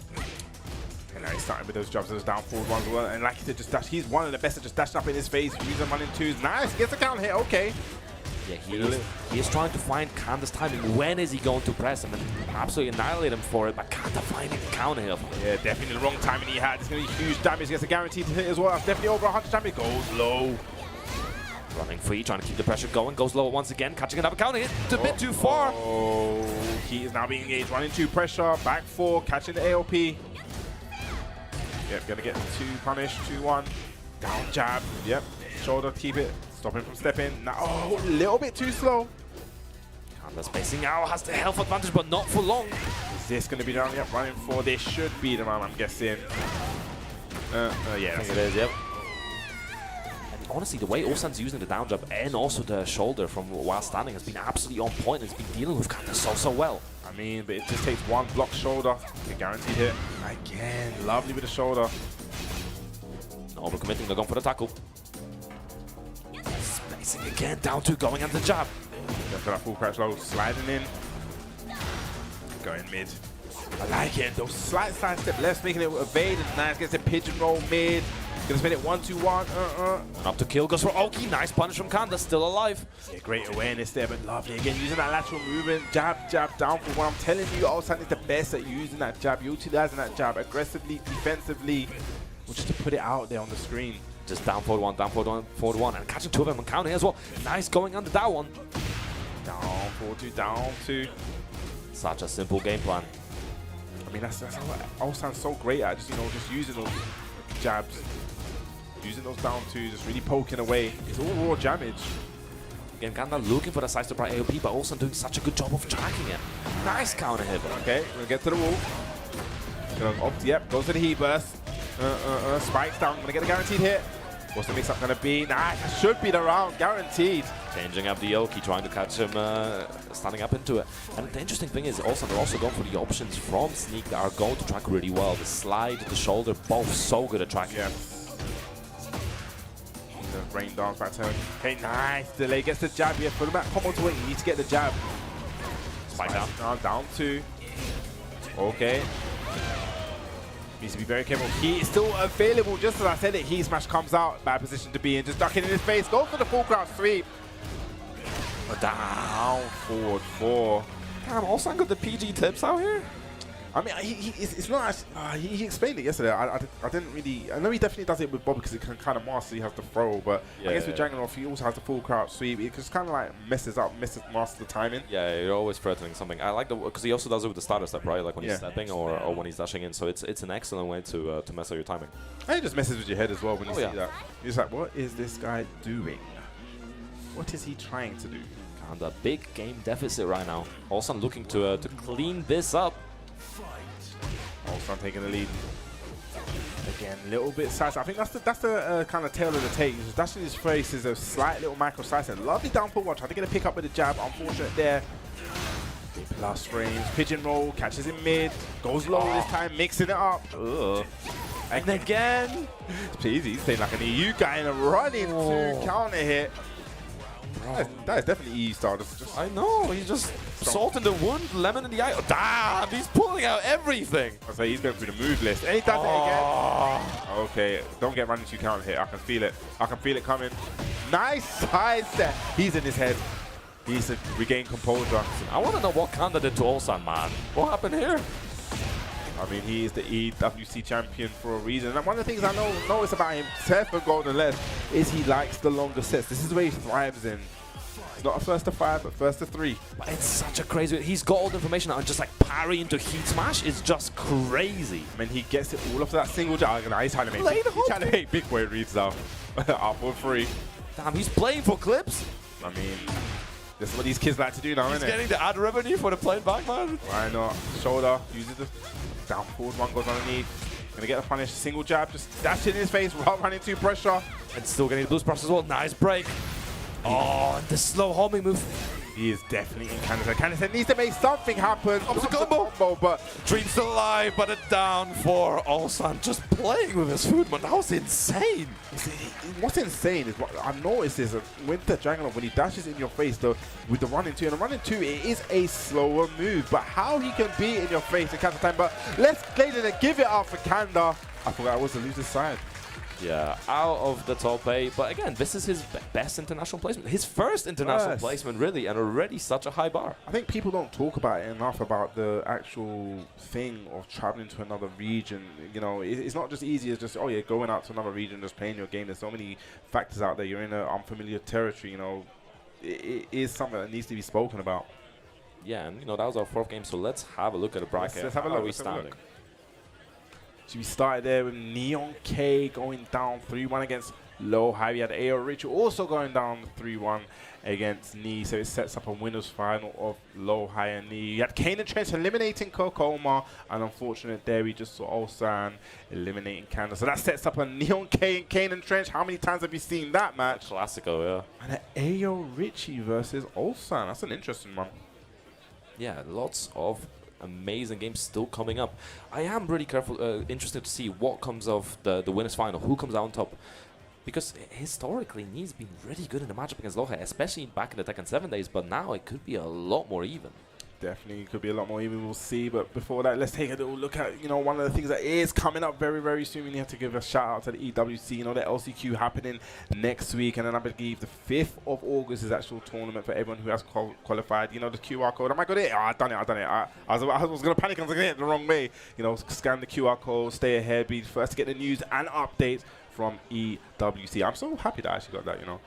And now he's starting with those jobs, those down forward ones as well. And like he said, just dash. He's one of the best at just dashing up in his face, using running 2s. Nice, gets a counter hit, okay. Yeah, he is trying to find Kanda's timing. When is he going to press him and absolutely annihilate him for it? But Kanda finding the counter hit. Yeah, definitely the wrong timing he had. It's going to be huge damage. Gets a guaranteed hit as well. That's definitely over 100 damage. Goes low. Running free, trying to keep the pressure going. Goes low once again, catching another counter hit. It's a bit too far. Oh, he is now being engaged. Running 2 pressure. Back 4, catching the AOP. Yep, gonna get 2 punish, 2-1. Down jab. Yep, shoulder, keep it. Stop him from stepping. Now, oh, a little bit too slow. Kanda spacing out, has the health advantage, but not for long. Is this gonna be down? Yep, running 4. This should be the round, I'm guessing. Yeah, I think it is, yep. And honestly, the way Ulsan's using the down jab and also the shoulder from while standing has been absolutely on point. It's been dealing with Kanda so well. I mean, but it just takes 1 block shoulder. A guaranteed hit. Again, lovely with the shoulder. No overcommitting, they're going for the tackle. Spacing again, down 2, going at the jab. Go for that full crouch low, sliding in. Going mid. I like it. Those slight side step left, making it evade. And nice, gets a pigeon roll mid. Gonna spin it 1-2-1. Up to kill, goes for Oki. Nice punish from Kanda, still alive. Yeah, great awareness there, but lovely. Again, using that lateral movement, jab, down for 1. I'm telling you, Ulsan is the best at using that jab, utilizing that jab aggressively, defensively, or just to put it out there on the screen. Just down forward 1, down forward 1, and catching 2 of them and counting as well. Nice going under that one. Down 4-2, down 2. Such a simple game plan. I mean, that's what Ulsan's so great at, just, you know, just using those jabs. Using those down 2s, just really poking away. It's all raw damage. Again, Kanda looking for the sidestep by AOP, but also doing such a good job of tracking it. Nice counter hit. Okay, we're gonna get to the wall. Gonna opt, yep, goes to the heat burst. Spikes down, gonna get a guaranteed hit. What's the mix-up gonna be? Nice, that should be the round, guaranteed. Changing up the Oki, trying to catch him standing up into it. And the interesting thing is also they're also going for the options from Sneak that are going to track really well. The slide, the shoulder, both so good at tracking. Yeah. Rain dance back to him. Okay, nice. Delay gets the jab. Yeah, for the back combo to win, you need to get the jab. Spike down. Down 2. Okay. Needs to be very careful. Heat is still available. Just as I said it, heat smash comes out. Bad position to be in. Just ducking in his face. Goes for the full crouch sweep. Down forward 4. Damn, Ulsan got the PG tips out here. I mean, it's not as, he explained it yesterday. I didn't really. I know he definitely does it with Bob because it can kind of master. He has to throw, but yeah, I guess with Dragunov he also has the full crouch sweep. It just kind of like messes master the timing. Yeah, you're always threatening something. I like the because he also does it with the starter step, right? Like when he's stepping or when he's dashing in. So it's an excellent way to mess up your timing. And it just messes with your head as well when you see that. You're just like, what is this guy doing? What is he trying to do? Kanda, big game deficit right now. Ulsan looking to clean this up. Ulsan taking the lead. Again, a little bit size. I think that's the kind of tail of the tape. He's dashing his face is a slight little micro slice. And lovely down pull one. Trying to get a pick up with the jab. Unfortunate there. Plus frames. Pigeon roll. Catches in mid. Goes low this time. Mixing it up. Ugh. And again. It's easy. He's playing like an EU guy in a running 2 counter hit. That is definitely E style. I know, he's just salt in the wound, lemon in the eye. Oh, damn, he's pulling out everything. I say he's going through the move list. And he does it again. Okay, don't get run into counter hit. I can feel it. I can feel it coming. Nice side step. He's in his head. He's to regain composure. I want to know what Kanda did to Ulsan, man. What happened here? I mean, he is the EWC champion for a reason. And one of the things I notice about him, except for Golden Left, is he likes the longer sets. This is where he thrives in. It's not a first to 5, but first to 3. But it's such a crazy. He's got all the information and just like parry into heat smash is just crazy. I mean, he gets it all off that single jab. He's trying to make big boy reads though. Up for free. Damn, he's playing for clips. I mean, this is what these kids like to do now, isn't it? He's getting the ad revenue for the playing back, man. Why not? Shoulder, uses the down forward one, goes underneath. Gonna get a punish. Single jab, just dash it in his face without running into pressure. And still getting the boost press as well. Nice break. Oh, the slow homing move. He is definitely in Canada. Canada needs to make something happen. Up the combo, but Dream's still alive, but a down for Ulsan. Just playing with his food, man. That was insane. What's insane is what I've noticed is with the Dragunov, when he dashes in your face, though, with the run into, and the run into, it is a slower move. But how he can be in your face in counter time. But let's play it and give it up for Kanda. I thought that was the loser's side. Yeah, out of the top 8. But again, this is his best international placement. His first international placement, really, and already such a high bar. I think people don't talk about it enough about the actual thing of traveling to another region. You know, it's not just easy as just, oh yeah, going out to another region, just playing your game. There's so many factors out there. You're in an unfamiliar territory, you know. It is something that needs to be spoken about. Yeah, and you know, that was our 4th game, so let's have a look at the bracket. Let's have a look. How are we standing? So we started there with Neon K going down 3-1 against Lowhigh. We had AyoRichie also going down 3-1 against Knee. So it sets up a winners final of Lowhigh and Knee. You had Kaneandtrench eliminating Kkokkoma. And unfortunate there, we just saw Ulsan eliminating Kanda. So that sets up a Neon K and Kaneandtrench. How many times have you seen that match? Classico, yeah. And an AyoRichie versus Ulsan. That's an interesting one. Yeah, lots of amazing games still coming up. I am really interested to see what comes of the winners final, who comes out on top, because historically Knee's been really good in the matchup against Lowhigh, especially back in the Tekken 7 days, but now it could be a lot more even. Definitely could be a lot more even, we'll see. But before that, let's take a little look at, you know, one of the things that is coming up very, very soon. We have to give a shout out to the EWC, you know, the LCQ happening next week. And then I believe the 5th of August is actual tournament for everyone who has qualified. You know, the QR code. Am I got it? Oh, I done it. I was going to panic. I was going to get it the wrong way. You know, scan the QR code, stay ahead, be the first to get the news and updates from EWC. I'm so happy that I actually got that, you know.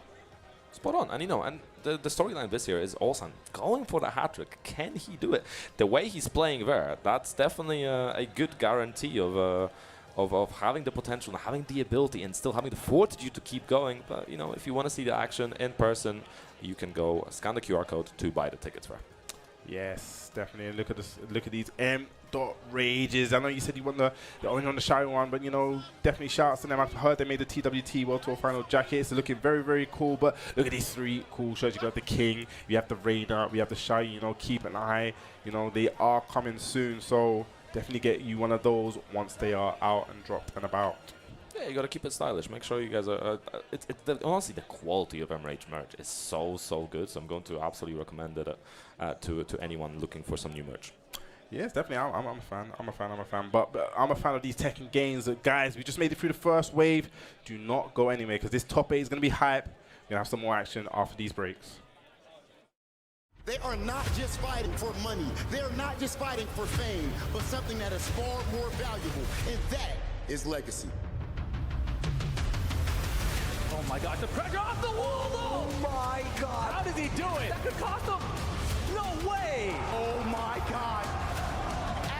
Spot on. And you know, and the storyline this year is Ulsan going for the hat-trick. Can he do it? The way he's playing there, that's definitely a good guarantee of having the potential and having the ability and still having the fortitude to keep going. But you know, if you want to see the action in person, you can go scan the QR code to buy the tickets there. Yes, definitely. Look at this. Look at these rages. I know you said you want the only on the Xiaoyu one, but you know, definitely shouts to them. I've heard they made the TWT World Tour Final jackets. They're looking very, very cool. But look at these 3 cool shirts. You got the King, you have the Raider, we have the Xiaoyu. You know, keep an eye. You know, they are coming soon, so definitely get you one of those once they are out and dropped and about. Yeah, you got to keep it stylish. Make sure you guys are. Honestly, the quality of MRH merch is so good. So I'm going to absolutely recommend it to anyone looking for some new merch. Yes, definitely. I'm a fan. I'm a fan. But I'm a fan of these Tekken games. Guys, we just made it through the first wave. Do not go anywhere because this top 8 is going to be hype. We're going to have some more action after these breaks. They are not just fighting for money. They're not just fighting for fame, but something that is far more valuable, and that is legacy. Oh my God, the pressure off the wall though! Oh my God! How does he do it? That could cost him! No way! Oh my God!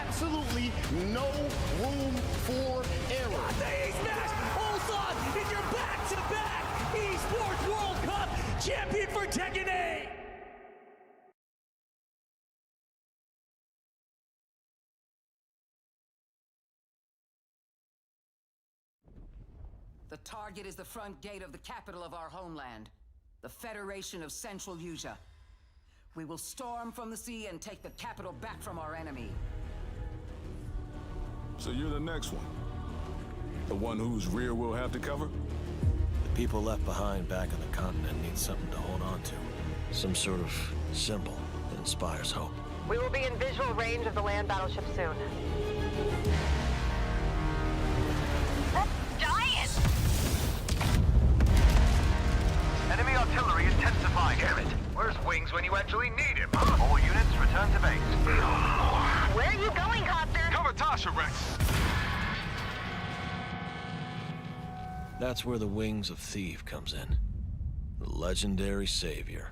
Absolutely no room for error. The E-Smash! Ulsan is your back-to-back Esports World Cup champion for Tekken 8! The target is the front gate of the capital of our homeland, the Federation of Central Asia. We will storm from the sea and take the capital back from our enemy. So you're the next one? The one whose rear we'll have to cover? The People left behind back on the continent need something to hold on to. Some sort of symbol that inspires hope. We will be in visual range of the land battleship soon. That's giant! Enemy artillery intensifying. Damn it. Where's Wings when you actually need him, huh? All units return to base. Where are you going, Copter? Cover Tasha, Rex. That's where the Wings of Thief comes in. The legendary savior.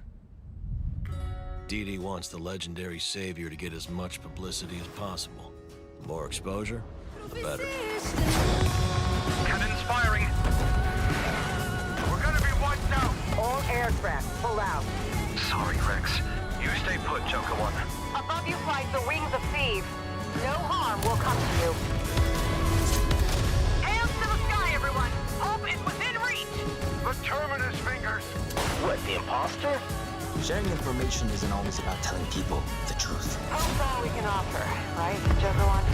Dee wants the legendary savior to get as much publicity as possible. The more exposure, the better. Cannons firing. We're gonna be wiped out. All aircraft, pull out. Sorry, Rex. You stay put, Joker 1. Above you flies the Wings of Thieves. No harm will come to you. Hands to the sky, everyone! Hope is within reach! The Terminus fingers. What, the imposter? Sharing information isn't always about telling people the truth. Hope's all we can offer, right, Joker 1?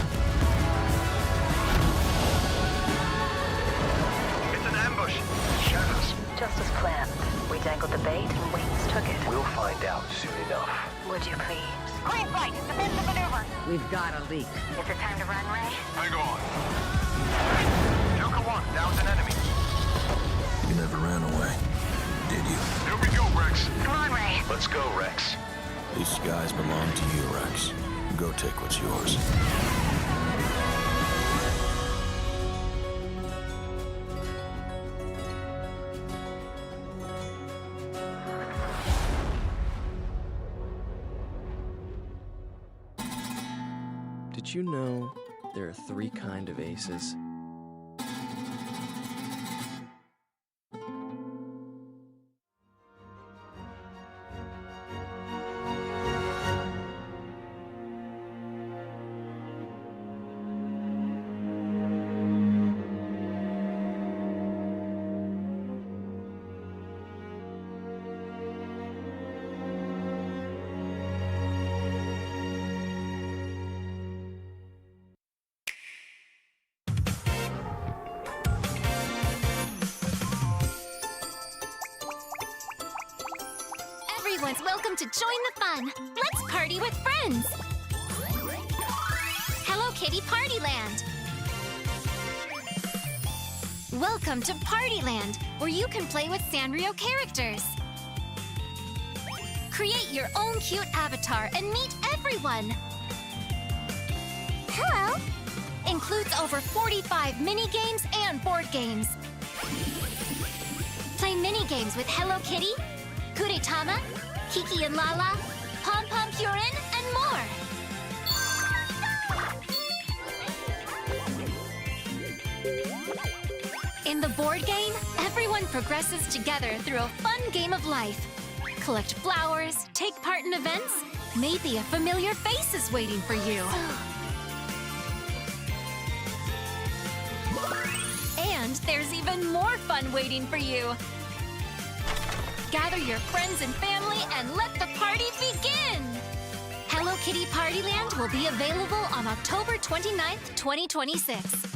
It's an ambush. Shadows. Just as planned. We dangled the bait and Wings took it. We'll find out soon enough. Would you please? Green flight! Defensive maneuver! We've got a leak. Is it time to run, Ray? Hang on. Joker 1, down's an enemy. You never ran away, did you? Here we go, Rex. Come on, Ray. Let's go, Rex. These skies belong to you, Rex. Go take what's yours. Did you know there are 3 kinds of aces? Everyone's welcome to join the fun. Let's party with friends. Hello Kitty Partyland. Welcome to Partyland, where you can play with Sanrio characters. Create your own cute avatar and meet everyone. Hello. Includes over 45 mini-games and board games. Play mini-games with Hello Kitty, Kuretama, Kiki and Lala, Pom Pom Purin, and more. In the board game, everyone progresses together through a fun game of life. Collect flowers, take part in events. Maybe a familiar face is waiting for you. And there's even more fun waiting for you. Gather your friends and family and let the party begin! Hello Kitty Partyland will be available on October 29th, 2026.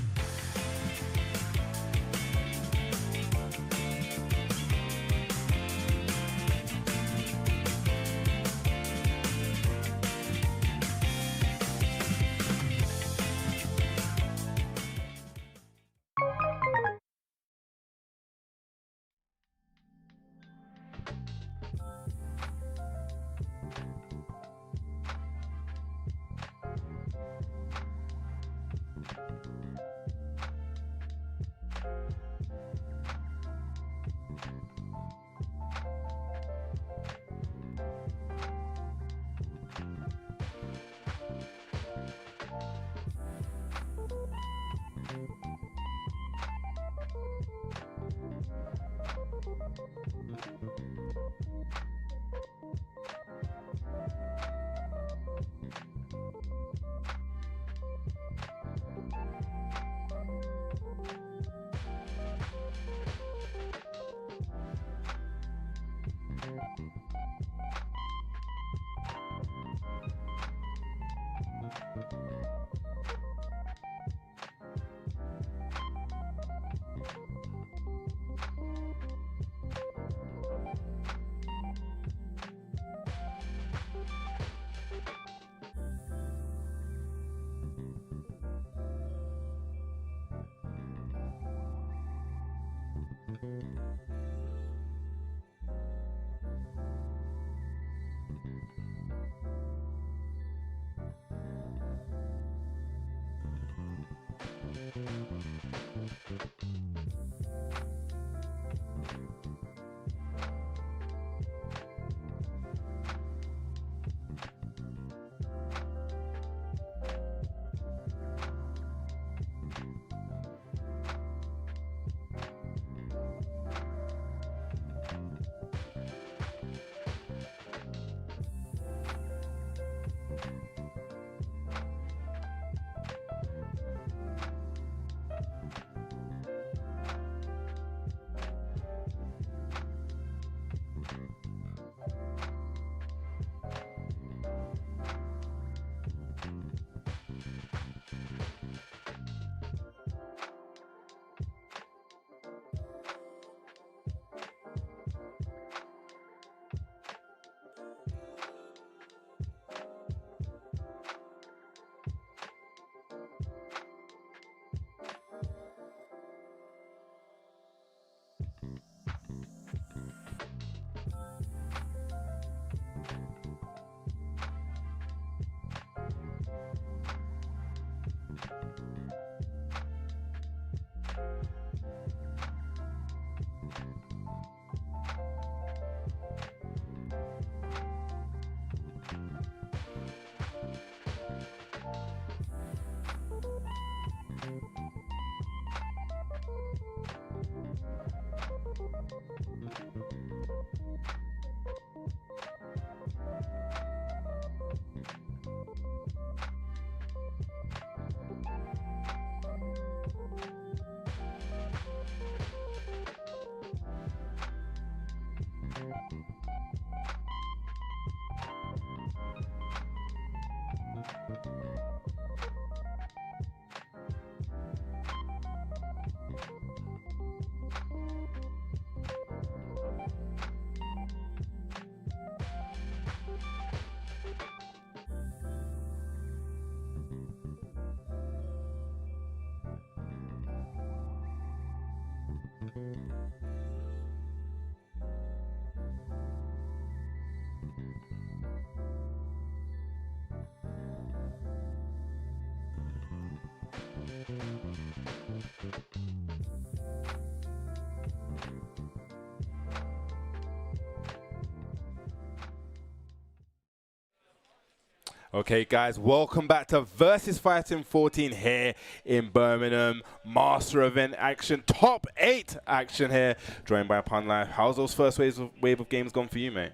Okay, guys, welcome back to VSFighting XIV here in Birmingham. Master event action, top 8 action here, joined by Pun Life. How's those first wave of games gone for you, mate?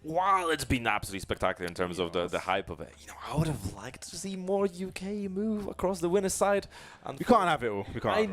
Wow, it's been absolutely spectacular in terms of the hype of it. You know, I would have liked to see more UK move across the winner's side. And we can't have it all. We can't. I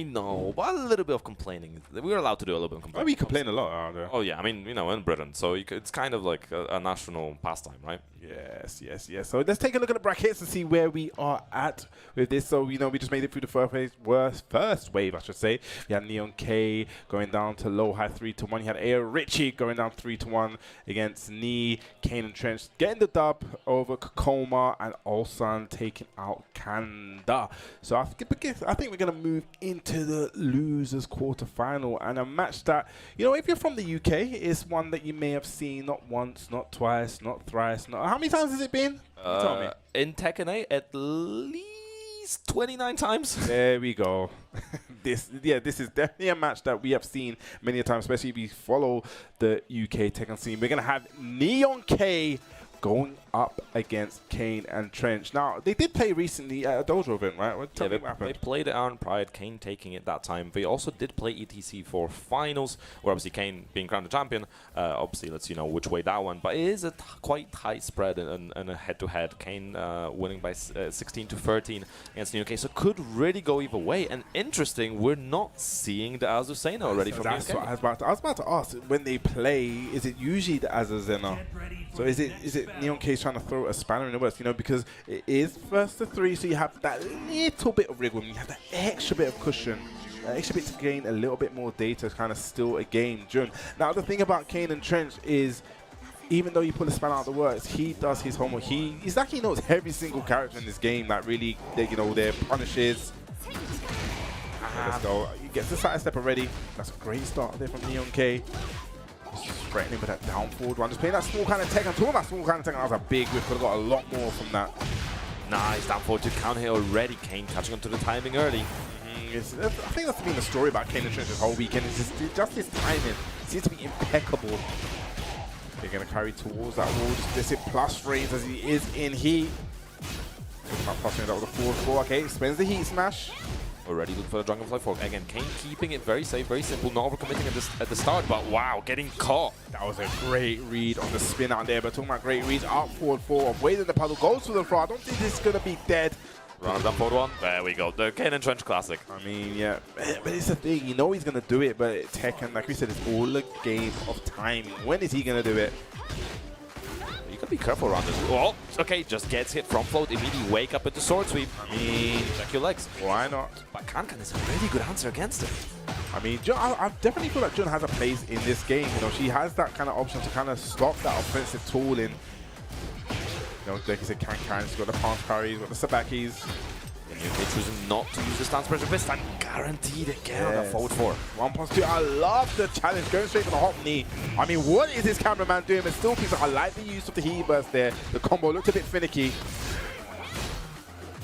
know, but a little bit of complaining. We're allowed to do a little bit of complaining. Oh, we complain a lot out there. Oh yeah, I mean, you know, in Britain, so it's kind of like a national pastime, right? Yes, yes, yes. So let's take a look at the brackets and see where we are at with this. So, you know, we just made it through the first wave, I should say. We had Neon K going down to Lowhigh 3-1. You had AyoRichie going down 3-1 against Knee. Kaneandtrench getting the dub over Kkokkoma, and Ulsan taking out Kanda. So I think we're going to move into the losers quarterfinal, and a match that, you know, if you're from the UK, is one that you may have seen not once, not twice, not thrice, not... How many times has it been? Tell me. In Tekken 8, at least 29 times. There we go. This is definitely a match that we have seen many times, especially if you follow the UK Tekken scene. We're going to have Neon K going up against Kaneandtrench. Now, they did play recently at a dojo event, right? Yeah, they played it on Pride, Kane taking it that time. They also did play ETC for finals, where obviously Kane being crowned the champion, obviously lets you know which way that went. But it is a quite tight spread in a head-to-head. Kane winning by 16-13 against New UK, so could really go either way. And interesting, we're not seeing the Azucena already from That's UK. what I was about to ask. When they play, is it usually the Azucena? So is it Neon K trying to throw a spanner in the works? You know, because it is first to 3, so you have that little bit of wriggle room, you have that extra bit of cushion, extra bit to gain a little bit more data, kind of still a game during. Now the thing about Kaneandtrench is, even though you put a spanner out of the works, he does his homework. He's like he knows every single character in this game, that really, you know, their punishes. Let's go. He gets the side step already. That's a great start there from Neon-K. Just threatening with that down forward one. Just playing that small kind of tech. I'm talking about small kind of tech. That was a big whip. Could have got a lot more from that. Nice down forward to counter hit already. Kane catching onto the timing early. I think that's been the story about Kaneandtrench this whole weekend. It's just his timing seems to be impeccable. They're going to carry towards that wall. Just this it plus range as he is in heat. Plus that with a 4-4. Okay, spends the heat smash. Already looking for the Dragonfly fork. Again, Kane keeping it very safe, very simple, not overcommitting at the start, but wow, getting caught. That was a great read on the spin out there, but talking about great reads, up forward 4, avoiding the puddle, goes to the floor. I don't think this is going to be dead. Run down forward 1. There we go. The Kaneandtrench classic. I mean, yeah, but it's the thing. You know he's going to do it, but Tekken, like we said, it's all a game of timing. When is he going to do it? You gotta be careful around this. Oh, okay, just gets hit from float, immediately wake up with the sword sweep. I mean, check your legs. Why not? But Kankan is a really good answer against it. I mean, I definitely feel like Jun has a place in this game. You know, she has that kind of option to kind of stop that offensive tool in. You know, like you said, Kankan, she's got the palm parries, got the sabakis. Neon-K choosing not to use the stance pressure this time. Guaranteed again on that forward 4. 1+2. I love the challenge, going straight for the hop knee. I mean, what is this cameraman doing? But still keeps. I like the use of the heat burst there. The combo looked a bit finicky.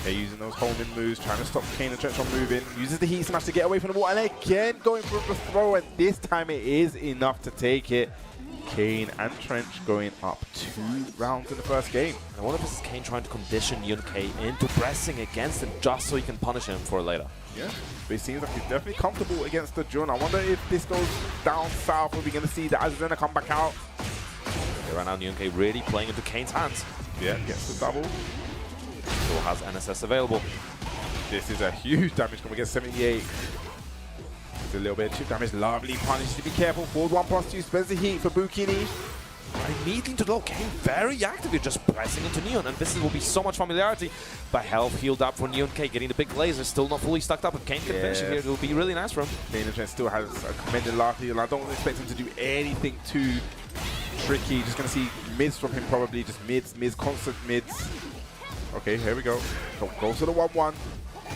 They're using those homing moves, trying to stop Kaneandtrench from moving. Uses the heat smash to get away from the wall, and again going for the throw. And this time it is enough to take it. Kaneandtrench going up 2 rounds in the first game. And one of this is Kane trying to condition Neon-K into pressing against him just so he can punish him for later. Yeah, but it seems like he's definitely comfortable against the Jun. I wonder if this goes down south, are we going to see the Azucena come back out? Yeah, right now Neon-K really playing into Kane's hands. Yeah, gets the double. Still has NSS available. This is a huge damage. Can we get 78? A little bit of chip damage, lovely punish to be careful. Forward 1+2, spends the heat for Bukini. Immediately to the low, Kane very active, you're just pressing into Neon, and this will be so much familiarity. But health healed up for Neon-K, getting the big laser, still not fully stuck up. If Kane can finish it here, it will be really nice for him. Kaneandtrench still has a commended life heal. I don't expect him to do anything too tricky. Just going to see mids from him probably, just mids, constant mids. Okay, here we go. Goes to the 1-1.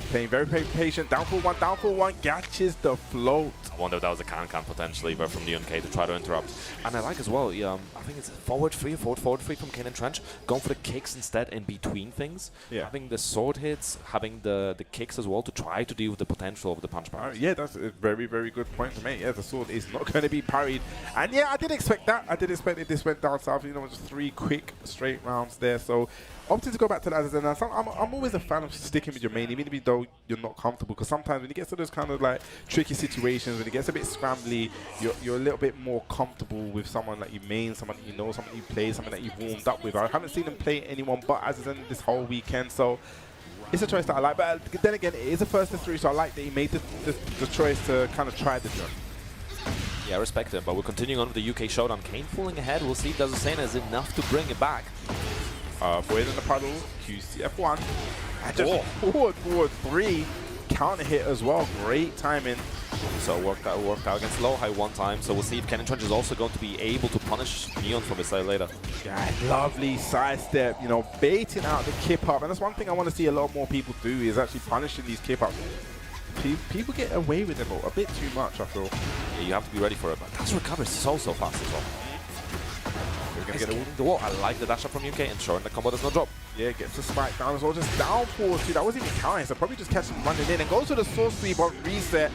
Playing very patient, down for one, catches the float. I wonder if that was a Kankan potentially, but from Neon-K to try to interrupt. And I like as well, I think it's forward 3 from Kaneandtrench, going for the kicks instead in between things. Yeah. Having the sword hits, having the kicks as well to try to deal with the potential of the punch parries. Yeah, that's a very, very good point to make. Yeah, the sword is not going to be parried. And yeah, I did expect that. I did expect if this went down south, you know, just 3 quick straight rounds there. So opting to go back to that, and I'm always a fan of sticking with your main, even though you're not comfortable. Because sometimes when you get to those kind of like tricky situations, when it gets a bit scrambly, you're a little bit more comfortable with someone that you main, someone that you know, someone that you play, someone that you've warmed up with. I haven't seen him play anyone but Azucena this whole weekend, so it's a choice that I like. But then again, it is a first to 3, so I like that he made the choice to kind of try the jump. Yeah, I respect it, but we're continuing on with the UK showdown. Kane pulling ahead. We'll see if Azucena is enough to bring it back. Void in the puddle, QCF1, and just forward 3, counter hit as well, great timing. So worked out against Lowhigh one time, so we'll see if Kaneandtrench is also going to be able to punish Neon from his side later. Yeah, lovely sidestep, you know, baiting out the kip up, and that's one thing I want to see a lot more people do, is actually punishing these kip ups. People get away with them a bit too much, I feel. Yeah, you have to be ready for it, but that's recovered so fast as well. Gonna get the wall. I like the dash up from UK, ensuring the combo does not drop. Yeah, gets the spike down as well, just down forward too. That wasn't even counting, so probably just catch him running in and goes to the source sweep on reset.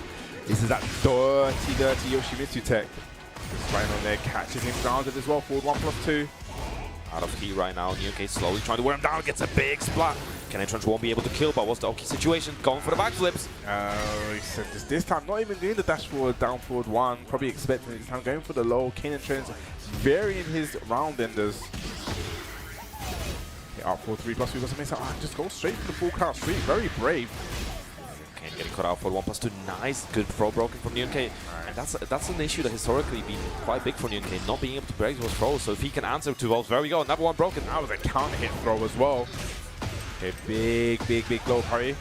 This is that dirty Yoshimitsu tech. Bryan on there catches him grounded as well. Forward 1+2. Out of heat right now. UK slowly trying to wear him down. Gets a big splat. Kaneandtrench won't be able to kill, but what's the Oki situation? Going for the backflips. He said this time, not even doing the dash forward, down forward 1. Probably expecting this time, going for the low. Kaneandtrench varying his round enders. Okay, up for 3+3 doesn't make sense. Just go straight for the full count street. Very brave. Kane getting cut out for 1+2. Nice, good throw broken from Neon-K. And that's an issue that historically been quite big for Neon-K, not being able to break those throws. So if he can answer to those, there we go. Another one broken. That was a counter hit throw as well. Okay, big low parry.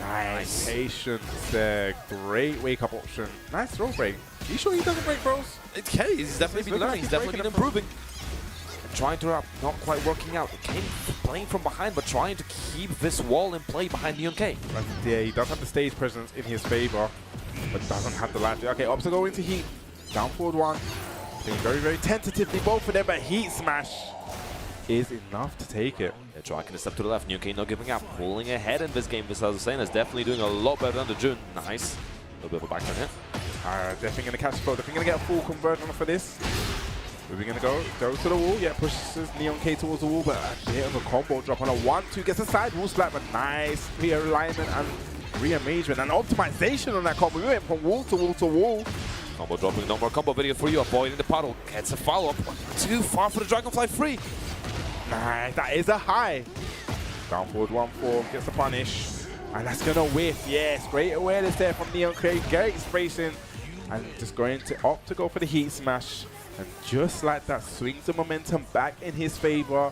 Nice patience there. Great wake up option. Nice throw break. Are you sure he doesn't break throws? Okay, he's definitely been learning. He's definitely been improving. trying to wrap, not quite working out. Kane playing from behind, but trying to keep this wall in play behind Neon K. Yeah, he does have the stage presence in his favor, but doesn't have the life. Okay, Ops are going to heat. Down forward one. Being very, very tentatively, both of them, but heat smash is enough to take it. Yeah, Dragon a step to the left. Neon K not giving up, pulling ahead in this game. This Azucena is definitely doing a lot better than the June. Nice. A little bit of a backturn here. Definitely going to catch the flow. Definitely going to get a full conversion for this. Where are we going to go? Go to the wall. Yeah, pushes Neon K towards the wall, but a bit of a combo drop on a 1-2. Gets a side wall splat, but nice realignment and re-engagement and optimization on that combo. We went from wall to wall to wall. Combo dropping, no more combo video for you. Avoiding the puddle. Gets a follow-up. Too far for the Dragonfly free. Nice. That is a high. Down forward 1-4. Gets the punish. And that's going to whiff. Yes, great awareness there from Neon K. Great spacing. And just going to opt to go for the heat smash. And just like that, swings the momentum back in his favor.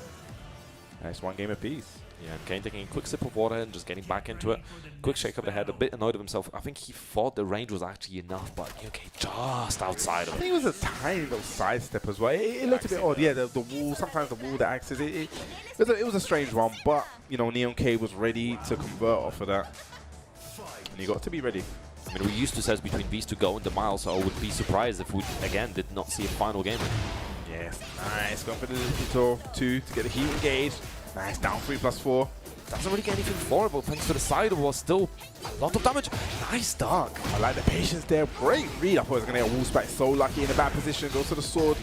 Nice one game apiece. Yeah, and Kane taking a quick sip of water and just getting back into it. Quick shake of the head, a bit annoyed with himself. I think he thought the range was actually enough, but okay, just outside of it. I think it was a tiny little side step as well. It looked a bit odd. Yeah, the wall, sometimes the wall that axes, it was a strange one, but you know, Neon K was ready to convert off of that. And you got to be ready. I mean, we used to set between these two go in the mile, so I would be surprised if we, again, did not see a final game. Yes, nice. Going for the little 2 to get the heat engaged. Nice, down 3+4. Doesn't really get anything for it, but thanks to the side was still a lot of damage. Nice dark. I like the patience there. Great read. I thought he was going to get a wall splat. So lucky in a bad position. Goes to the sword.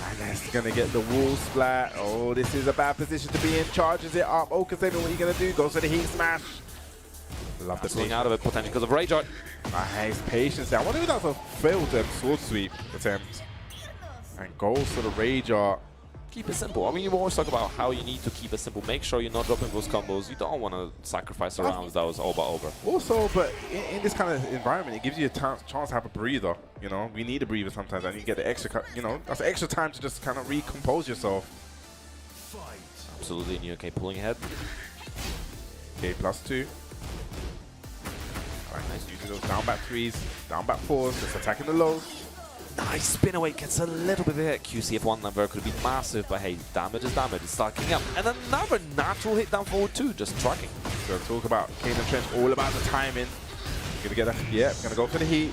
And that's going to get the wall splat. Oh, this is a bad position to be in. Charges it up. Oh, Kaneandtrench, what are you going to do? Goes for the heat smash. Love the swing out of it, potentially because of Rage Art. Nice patience there. I wonder if that's a failed sword sweep attempt. And goes for the Rage Art. Keep it simple. I mean, you always talk about how you need to keep it simple. Make sure you're not dropping those combos. You don't want to sacrifice the rounds that was over. Also, but in this kind of environment, it gives you a chance to have a breather. You know, we need a breather sometimes, and you get the extra, you know, that's extra time to just kind of recompose yourself. Absolutely, Neon K pulling ahead. K +2. Alright, nice. Using those down back 3s, down back 4s, just attacking the lows. Nice spin away, gets a little bit of a hit. QCF1 number could have been massive, but hey, damage is damage. It's stacking up. And another natural hit down forward too, just tracking. So talk about Kaneandtrench, all about the timing. Gonna get a, yeah, gonna go for the heat.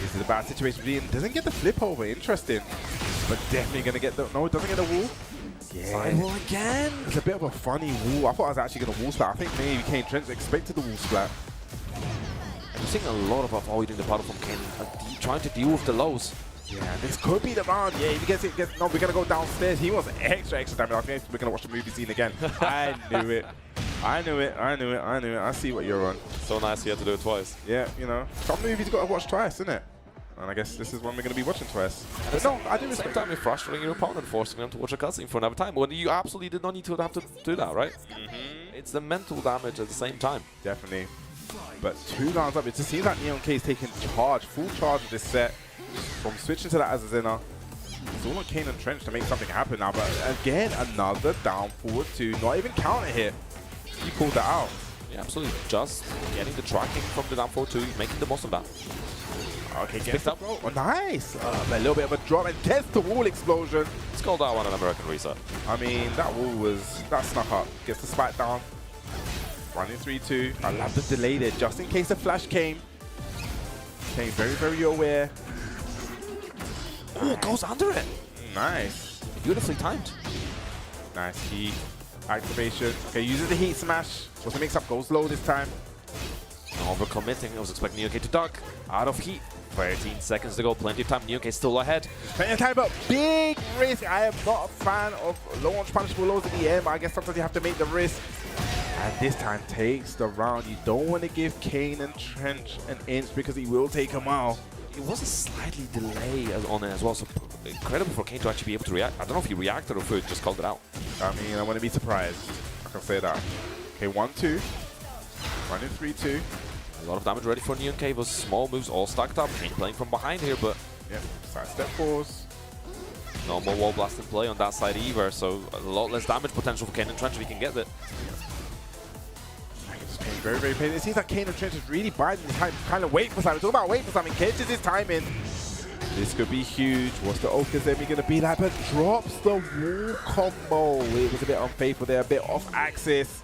This is a bad situation for Ian. Doesn't get the flip over, interesting. But definitely gonna get the, no, doesn't get the wall. Yeah. Side wall again. It's a bit of a funny wall. I thought I was actually gonna wall splat. I think maybe Kaneandtrench expected the wall splat. I'm seeing a lot of avoiding the puddle from Kane, trying to deal with the lows. Yeah, this could be the round. Yeah, if he gets it, no, we're gonna go downstairs. He wants extra damage. I think we're gonna watch the movie scene again. I knew it. I knew it. I see what you're on. So nice he had to do it twice. Yeah, you know, some movies you gotta watch twice, isn't it? And I guess this is one we're gonna be watching twice. But no, I do respect. Same time you're frustrating your opponent, forcing them to watch a cutscene for another time when you absolutely did not need to have to do that, right? It's the mental damage at the same time. Definitely. But 2 rounds up, it just seems like Neon K is taking charge, full charge of this set. From switching to that Azucena, it's all on Kaneandtrench to make something happen now. But again, another down forward 2, not even counter hit. He pulled that out. Yeah, absolutely. Just getting the tracking from the down forward 2, making the most of that. Okay, gets up. Oh, nice. A little bit of a drop and gets the wall explosion. Let's call that one an American reset. I mean, that wall that snuck up. Gets the spike down. Running 3-2. I love the delay there, just in case the flash came. Staying very, very aware. Oh, goes under it. Nice. Beautifully timed. Nice heat. Activation. Okay, uses the heat smash. Also mix up, goes low this time. Overcommitting. I was expecting Neon K to duck. Out of heat. 13 seconds to go. Plenty of time. Neon K still ahead. Plenty of time, but big risk. I am not a fan of low launch punishable lows in the air, but I guess sometimes you have to make the risk. And this time takes the round. You don't want to give Kaneandtrench an inch because he will take a mile. It was a slightly delay on it as well, so incredible for Kane to actually be able to react. I don't know if he reacted or if he just called it out. I mean, I wouldn't be surprised. I can say that. Okay, 1-2. Running 3-2. A lot of damage ready for Neon K. Those small moves all stacked up. Kane playing from behind here, but yeah, side step 4s. No more wall blast in play on that side either, so a lot less damage potential for Kaneandtrench if he can get it. Very, very patient. It seems like Kaneandtrench is really biding his time, kind of wait for something. Talk about wait for something. Catches his time in. This could be huge. What's the Okazemi going to be like? But drops the wall combo. It was a bit unfaithful there, a bit off axis.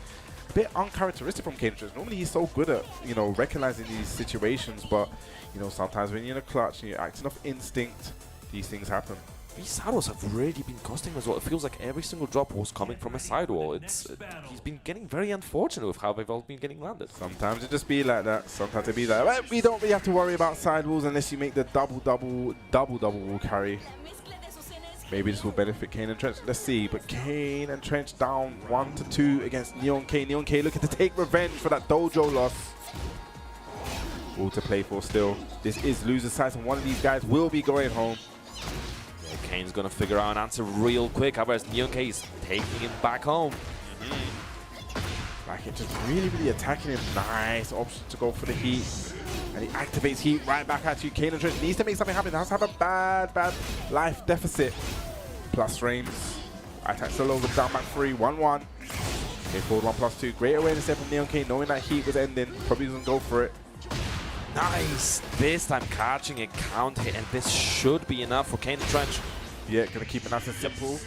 A bit uncharacteristic from Kaneandtrench. Normally he's so good at, you know, recognizing these situations, but, you know, sometimes when you're in a clutch and you're acting off instinct, these things happen. These sidewalls have really been costing him as well. It feels like every single drop was coming from a sidewall. He's been getting very unfortunate with how they've all been getting landed. Sometimes it just be like that. Sometimes it be like, well, we don't really have to worry about sidewalls unless you make the double wall carry. Maybe this will benefit Kaneandtrench. Let's see. But Kaneandtrench down 1-2 against Neon K. Neon K looking to take revenge for that dojo loss. All to play for still. This is loser's side, and one of these guys will be going home. Yeah, Kane's going to figure out an answer real quick. Otherwise, Neon K is taking him back home. Like, it just really attacking him. Nice option to go for the heat. And he activates heat right back at you. Kaneandtrench needs to make something happen. He has to have a bad life deficit. Plus frames. Attacks all over, down back 3, 1-1. Okay, forward 1+2. Great awareness there from Neon K, knowing that heat was ending. Probably doesn't go for it. Nice. This time catching a count hit, and this should be enough for Kaneandtrench. Yeah, gonna keep it nice and simple.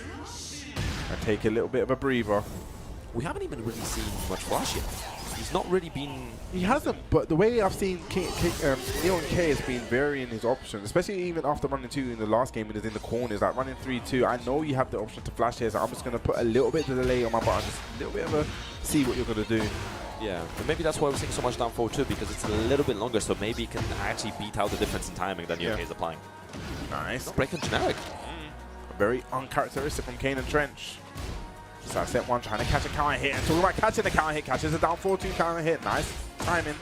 And take a little bit of a breather. We haven't even really seen much flash yet. He's not really been... He hasn't, but the way I've seen Neon K has been varying his options, especially even after running 2 in the last game when he was in the corners, like running 3-2. I know you have the option to flash here, so I'm just going to put a little bit of delay on my button, just a little bit of a see what you're going to do. Yeah, but maybe that's why we're seeing so much down forward too, because it's a little bit longer, so maybe it can actually beat out the difference in timing that Neon K is applying. Nice. Breaking generic. Very uncharacteristic from Kaneandtrench. So set 1 trying to catch a counter hit, and talking about catching the counter hit, catches a down 4-2 counter hit. Nice timing.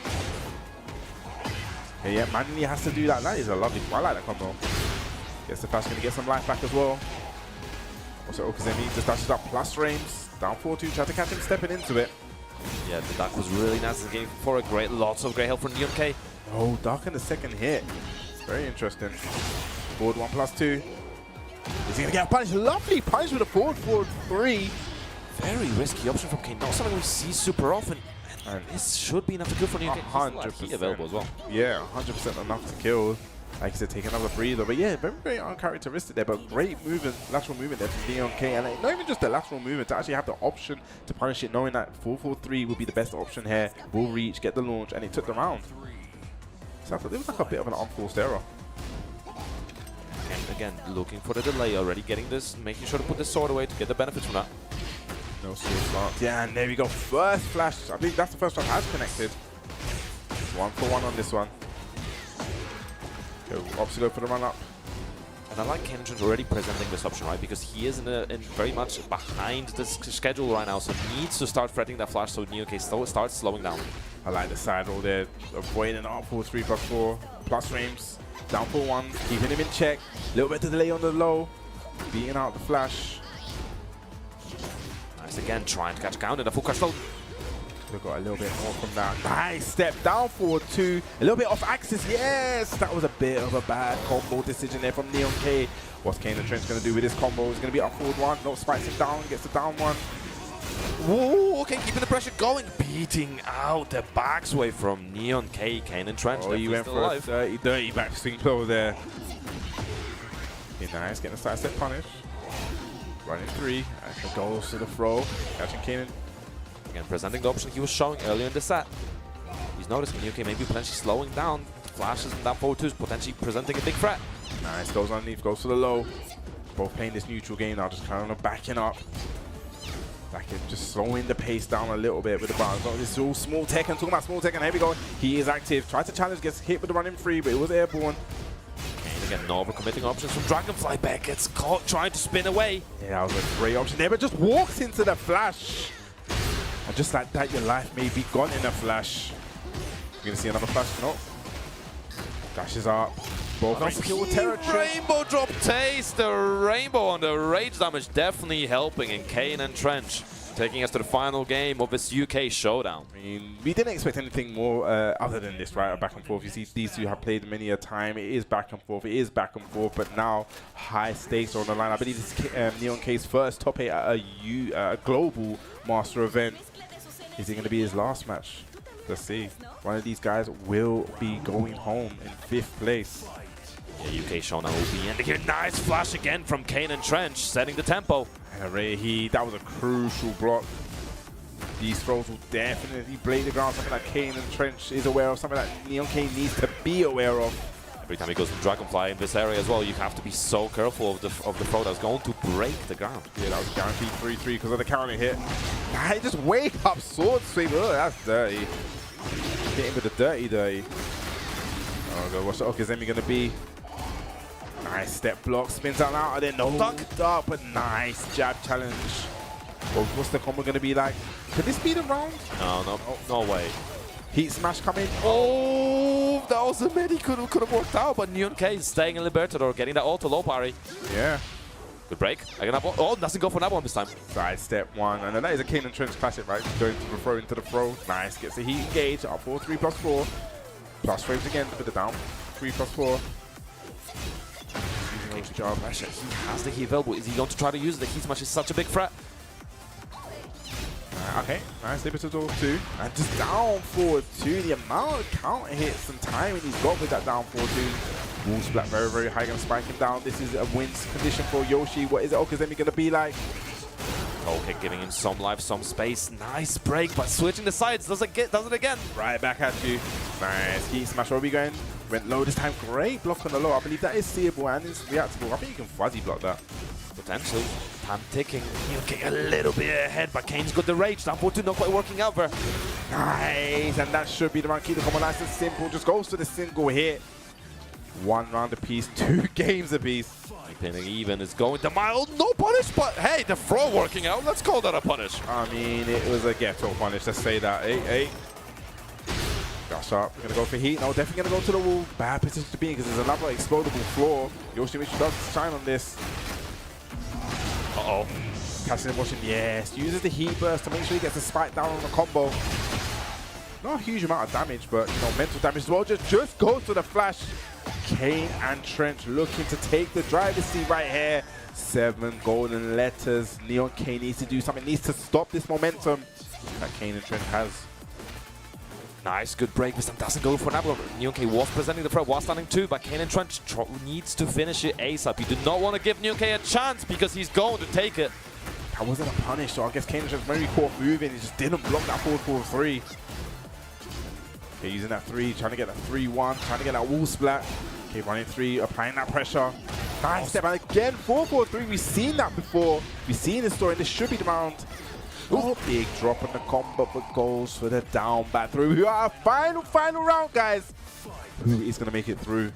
Okay, yeah, manually has to do that. That is a lovely, I like that combo. Guess the Flash gonna get some life back as well. Also Okazemi just dashes up plus frames. Down 4-2, try to catch him stepping into it. Yeah, the duck was really nice in the game for a lots of great help from Neon K. Oh, duck in the second hit. Very interesting. Forward 1+2. Is he gonna get a punish? Lovely punish with a forward 3. Very risky option from K, not something we see super often. And this should be enough to kill for Neon K. 100% available as well. Yeah, 100% enough to kill. Like I said, take another breather. But yeah, very uncharacteristic there. But great movement, lateral movement there from Neon K. And not even just the lateral movement, to actually have the option to punish it, knowing that 4-4-3 would be the best option here. Will reach, get the launch, and it took the round. So I thought there was like a bit of an unforced error. And again, looking for the delay already, getting this, making sure to put this sword away to get the benefits from that. No sword slant. Yeah, and there we go. First flash. I think that's the first one has connected. 1-for-1 on this one. Go, opposite go for the run up. And I like Kaneandtrench already presenting this option, right? Because he is in very much behind the schedule right now, so needs to start threatening that flash so Neon K starts slowing down. I like the side roll there, avoiding up 4-3+4, plus frames, down 4-1, keeping him in check. A little bit of delay on the low, beating out the flash. Nice again, trying to catch a count in the full crash load. We've got a little bit more from that. Nice step down 4-2, a little bit off axis. Yes, that was a bit of a bad combo decision there from Neon K. What's Kaneandtrench going to do with this combo? He's going to be up forward 1, no spikes it down, gets the down 1. Whoa, okay, keeping the pressure going, beating out the backsway from Neon K. Kaneandtrench. Oh, he went for a dirty backswing blow there. Okay, nice, getting a side step punish. Running 3, actually goes to the throw, catching Kanan. Again, presenting the option he was showing earlier in the set. He's noticing Neon K maybe potentially slowing down. Flashes and down 4-2s, potentially presenting a big threat. Nice, goes underneath, goes to the low. Both playing this neutral game now, just kind of backing up. Just slowing the pace down a little bit with the bounce. Oh, this is all small tech. I'm talking about small tech, and here we go. He is active. Tries to challenge, gets hit with the running 3, but it was airborne. And again, no overcommitting options from Dragonfly back. Gets caught trying to spin away. Yeah, that was a great option there, but just walks into the flash. And just like that, your life may be gone in a flash. You're going to see another flash. No. Dashes up. Both on kill territory. Rainbow drop taste. The rainbow on the rage damage definitely helping in Kaneandtrench, taking us to the final game of this UK showdown. I mean, we didn't expect anything more other than this, right? Back and forth. You see, these two have played many a time. It is back and forth. It is back and forth. But now, high stakes are on the line. I believe this is Neon K's first top 8 at a global master event. Is it going to be his last match? Let's see. One of these guys will be going home in 5th place. Yeah, UK Shona will be ending here. Nice flash again from Kaneandtrench, setting the tempo. And that was a crucial block. These throws will definitely blade the ground, something that Kaneandtrench is aware of, something that NeonK needs to be aware of. Every time he goes to Dragonfly in this area as well, you have to be so careful of the throw that's going to break the ground. Yeah, that was guaranteed 3-3 because of the counter hit. Nah, just wake up sword sweep. Oh, that's dirty. Hitting with the dirty. Oh god, what's the Okazemi gonna be? Nice step block, spins out now, and then no duck, but nice jab challenge. Well, what's the combo gonna be like? Could this be the round? No way. Heat smash coming. Oh, that was a medi could have worked out, but NeonK is staying in Libertador, getting that auto low parry. Yeah. Good break. Oh, doesn't go for that one this time. Side step one, and then that is a Kaneandtrench classic, right? Going to the throw into the throw. Nice, gets the heat engage, up 4, 3+4. Plus frames again to put it down. 3+4. Good job. Pressure. He has the heat available. Is he going to try to use it? The heat smash is such a big threat. Okay, nice Libertador 2. And just down forward 2. The amount of counter hits and timing he's got with that down forward 2. Wall splat very, very high. Gonna spike him down. This is a win condition for Yoshi. What is it Okazemi gonna be like? Okay, giving him some life, some space. Nice break, but switching the sides does it again. Right back at you. Nice heat smash. Where are we going? Went low this time. Great block on the low. I believe that is seeable and is reactable. I think you can fuzzy block that. Potentially. Time ticking. He'll get a little bit ahead, but Kane's got the rage. Down 4-2, not quite working out there. Nice, and that should be the round. Keep the combo nice and simple. Just goes for the single hit. 1 round apiece, 2 games apiece. Pinning even is going to mild. No punish, but hey, the throw working out. Let's call that a punish. I mean, it was a ghetto punish. Let's say that. Hey. Dash up. We're going to go for heat. No, definitely going to go to the wall. Bad position to be in because there's another explodable floor. Yoshimitsu does shine on this. Uh-oh. Catching him watching. Yes. Uses the heat burst to make sure he gets a spike down on the combo. Not a huge amount of damage, but you know, mental damage as well. Just goes to the flash. Kaneandtrench looking to take the driver's seat right here. 7 golden letters. NeonK needs to do something. Needs to stop this momentum that Kaneandtrench has. Nice, good break. This time doesn't go for that one. NeonK was presenting the threat, was standing 2, but Kaneandtrench needs to finish it ASAP. You do not want to give NeonK a chance because he's going to take it. That wasn't a punish, so I guess Kaneandtrench very caught moving. He just didn't block that forward 3. Okay, using that 3, trying to get that 3-1, trying to get that wall splat. Okay, running 3, applying that pressure. Nice step, and again, 4-4-3. We've seen that before. We've seen this story. This should be the round. Oh, big drop on the combo, but goes for the down back through. We are final round, guys. Who is going to make it through?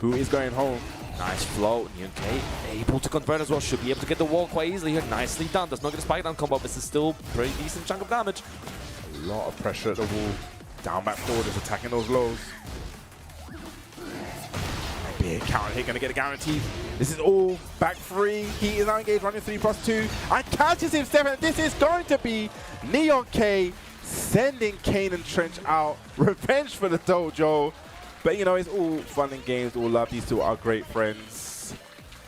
Who is going home? Nice flow. NeonK able to convert as well. Should be able to get the wall quite easily here. Nicely done. Does not get a spike down combo. This is still a pretty decent chunk of damage. A lot of pressure at the wall. Down back forward is attacking those lows. Big counter hit, gonna get a guarantee. This is all back 3. He is now engaged, running 3+2. And catches him 7. This is going to be NeonK sending Kaneandtrench out. Revenge for the dojo. But you know, it's all fun and games, all love. These two are great friends.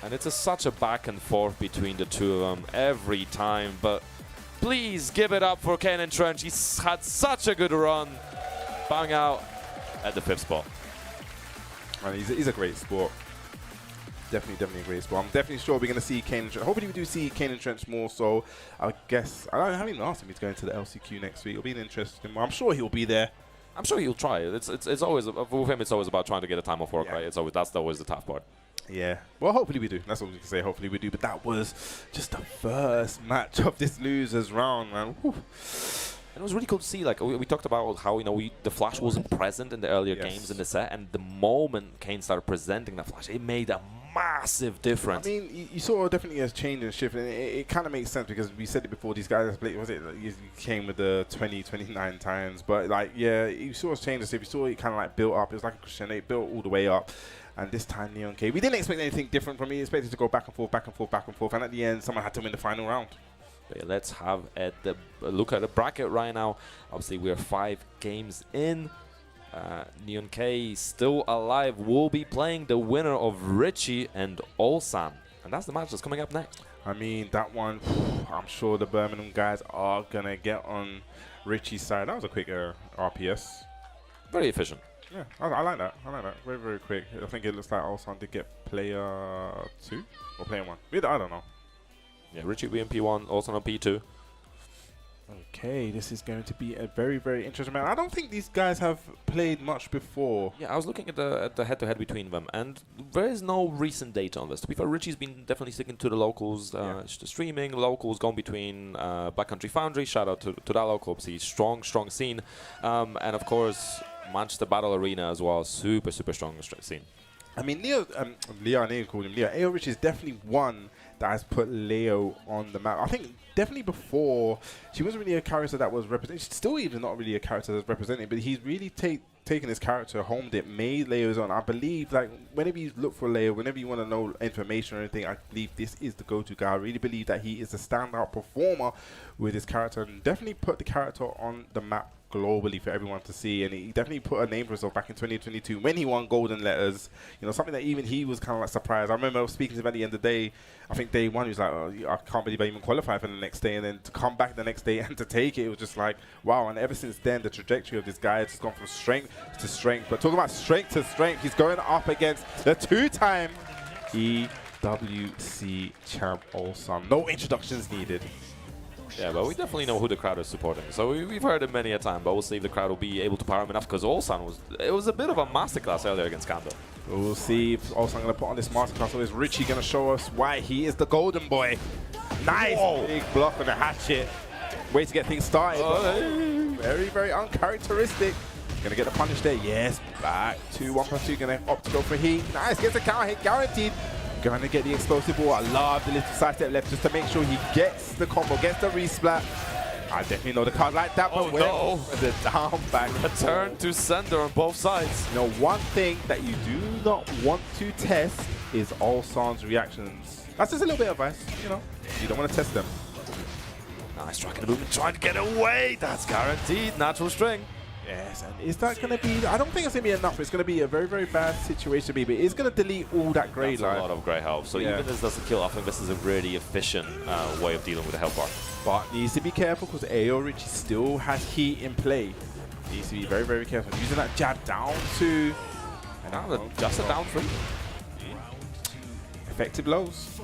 And it's such a back and forth between the two of them every time. But please give it up for Kaneandtrench. He's had such a good run. Bang out at the 5th spot. And he's a great sport. Definitely a great sport. I'm definitely sure we're going to see Kaneandtrench. Hopefully we do see Kaneandtrench more, so I guess, I haven't even asked him if he's going to the LCQ next week. It'll be an interesting one. I'm sure he'll be there. I'm sure he'll try. It's always, with him, it's always about trying to get a time off work, right? That's always the tough part. Yeah. Well, hopefully we do. That's what we can say. Hopefully we do. But that was just the first match of this losers round, man. Whew. And it was really cool to see, like, we talked about how, you know, the flash wasn't present in the earlier games in the set, and the moment Kane started presenting that flash, it made a massive difference. I mean, you saw definitely a change and shift, and it kind of makes sense because we said it before, these guys, was it, like, you came with the 29 times, but, like, yeah, you saw a change and shift, you saw it kind of, like, built up. It was like a crescendo, it built all the way up. And this time, NeonK, we didn't expect anything different from me. We expected to go back and forth, back and forth, back and forth, and at the end, someone had to win the final round. Okay, let's have a look at the bracket right now. Obviously, we're 5 games in. NeonK still alive. Will be playing the winner of Richie and Ulsan. And that's the match that's coming up next. I mean, that one, I'm sure the Birmingham guys are going to get on Richie's side. That was a quick RPS. Very efficient. Yeah, I like that. I like that. Very, very quick. I think it looks like Ulsan did get player 2 or player 1. I don't know. Yeah, Richie being P1, Ulsan on P2. Okay, this is going to be a very, very interesting match. I don't think these guys have played much before. Yeah, I was looking at the head-to-head between them, and there is no recent data on this. To be fair, Richie's been definitely sticking to the locals, the streaming, locals going between Backcountry Foundry, shout out to that local, obviously strong scene, and of course Manchester Battle Arena as well, super strong scene. I mean, Leo, I nearly called him Leo. AyoRichie is definitely one that has put Leo on the map. I think definitely before, she wasn't really a character that was represented. She's still even not really a character that's represented, but he's really taken his character, homed it, made Leo's on. I believe, like, whenever you look for Leo, whenever you want to know information or anything, I believe this is the go-to guy. I really believe that he is a standout performer with his character and definitely put the character on the map globally for everyone to see, and he definitely put a name for himself back in 2022 when he won Golden Letters. You know, something that even he was kind of like surprised. I remember speaking to him at the end of the day. I think day one he was like, oh, I can't believe I even qualified for the next day, and then to come back the next day and to take it, it was just like, wow. And ever since then, the trajectory of this guy has just gone from strength to strength. But talking about strength to strength, he's going up against the two-time EWC champ Ulsan. No introductions needed. Yeah, but we definitely know who the crowd is supporting. So we've heard it many a time, but we'll see if the crowd will be able to power him enough, because Ulsan was a bit of a masterclass earlier against Kanda. We'll see if Ulsan going to put on this masterclass, or is Richie going to show us why he is the golden boy. Nice big block on the hatchet. Way to get things started. Very, very uncharacteristic. Going to get the punish there. Yes, back to 1+2. Going to opt to go for heat. Nice, gets a counter hit guaranteed. Going to get the explosive ball. I love the little side step left just to make sure he gets the combo, gets the resplat. I definitely know the card like that, but no. The down back. A turn to sender on both sides. You know, one thing that you do not want to test is Ulsan's reactions. That's just a little bit of advice, you know. You don't want to test them. Nice tracking the movement, trying to get away. That's guaranteed. Natural string. Yes, and is that going to be... I don't think it's going to be enough. It's going to be a very, very bad situation to be, but it's going to delete all that grey line. A lot of grey health. So even if this doesn't kill, I think this is a really efficient way of dealing with the health bar. But needs to be careful because AyoRichie still has heat in play. Needs to be very, very careful. Using that jab down to... just a down 3. Effective blows.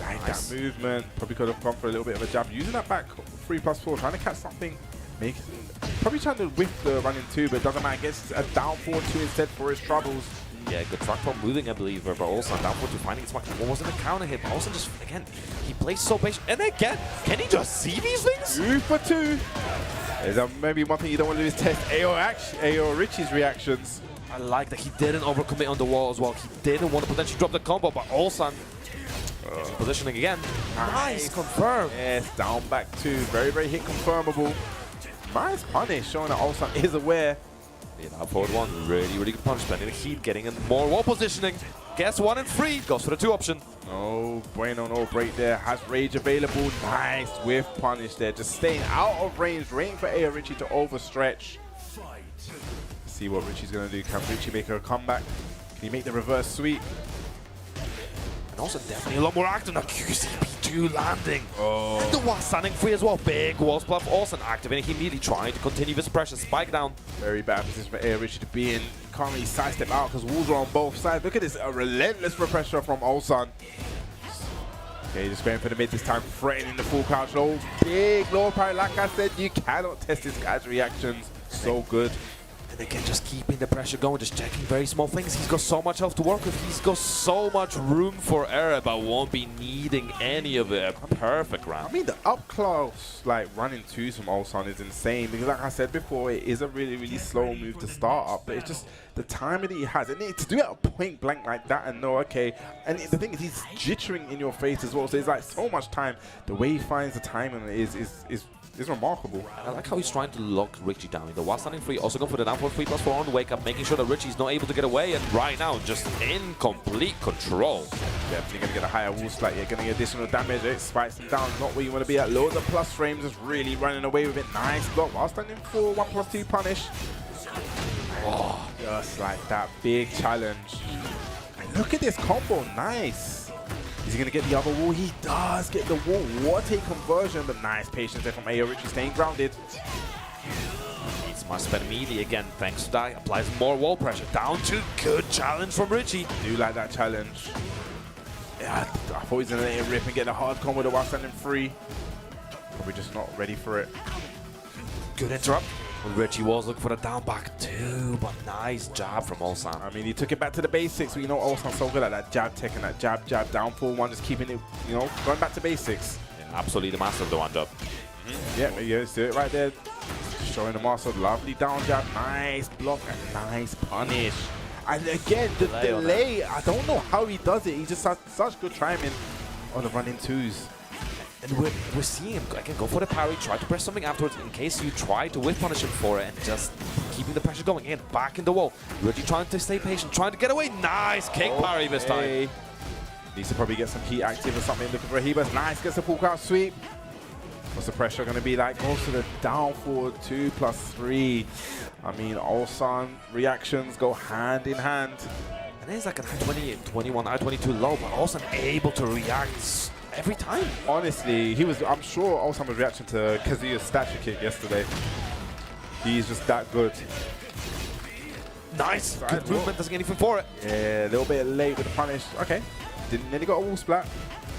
Like that movement. Probably could have gone for a little bit of a jab. Using that back 3+4, trying to catch something. Probably trying to whiff the running 2, but it doesn't matter. Gets a down 4-2 instead for his troubles. Yeah, good track from moving, I believe, but also down 4-2 finding his mark. What wasn't a counter hit, but also just, again, he plays so patient. And again, can he just see these things? 2 for 2. There's maybe one thing you don't want to do is test AyoRichie's reactions. I like that he didn't overcommit on the wall as well. He didn't want to potentially drop the combo, but Ulsan positioning again. Nice, confirmed. Yes, down back 2. Very, very hit confirmable. Nice punish, showing that Ulsan is aware. Yeah, that forward 1, really, really good punch. Spending the heat, getting in more wall positioning. Gets 1 and 3, goes for the 2 option. No bueno, no break there. Has rage available. Nice whiff punish there. Just staying out of range, waiting for AyoRichie to overstretch. See what Richie's going to do. Can Richie make a comeback? Can he make the reverse sweep? And also definitely a lot more active now. QCP2 landing. And the wall standing free as well. Big walls bluff. Ulsan activating. He immediately trying to continue this pressure. Spike down. Very bad position for AyoRichie to be in. Can't really sidestep out because walls are on both sides. Look at this, a relentless pressure from Ulsan. Okay, just going for the mid this time, threatening the full couch low. Big low power. Like I said, you cannot test this guy's reactions. So good. And again, just keeping the pressure going, just checking very small things. He's got so much health to work with. He's got so much room for error, but won't be needing any of it. A perfect round. I mean, the up close, like, running 2s from Ulsan is insane. Because like I said before, it is a really, really slow move to start up. But it's just the timing that he has. And to do it at point blank like that and know, okay. And the thing is, he's jittering in your face as well. So it's like so much time. The way he finds the timing is remarkable. I like how he's trying to lock Richie down. The while standing free, also going for the down 3+4 on the wake up, making sure that Richie's not able to get away. And right now, just in complete control. Definitely going to get a higher wall splat. You're going to get additional damage. It spikes him down. Not where you want to be at. Loads of plus frames. Just really running away with it. Nice block while standing for 1+2 punish. Oh, just like that. Big challenge. And look at this combo. Nice. Is he going to get the other wall? He does get the wall. What a conversion, but nice patience there from AyoRichie, staying grounded. It's Must spend melee again. Thanks to that, applies more wall pressure. Down to good challenge from Richie. Do like that challenge. Yeah, I thought he was gonna let it rip and get the hard combo with the while standing free. Probably just not ready for it. Good interrupt. Richie was looking for the down back too, but nice jab from Ulsan. I mean, he took it back to the basics. You know, Ulsan's so good at that jab tech and that jab, down full one, just keeping it, you know, going back to basics. Yeah, absolutely the master of the one jab. Yeah, yeah, see it right there. Showing the master, lovely down jab, nice block, and nice punish. And again, the delay, I don't know how he does it. He just has such good timing on the running twos. And we're seeing him again go for the parry, try to press something afterwards in case you try to whip punish him for it, and just keeping the pressure going in, back in the wall. Richie trying to stay patient, trying to get away. Nice kick parry this time. Needs to probably get some heat active or something, looking for a Hebus. Nice, gets a full count sweep. What's the pressure going to be like? Goes to the down forward 2+3. I mean, Ulsan reactions go hand in hand. And it's like an I-20, 21, I-22 low, but Ulsan able to react every time. Honestly, I'm sure Ulsan was reacting to Kazuya's statue kick yesterday. He's just that good. Nice. Good movement, doesn't get anything for it. Yeah, a little bit late with the punish. Okay. Didn't nearly got a wall splat.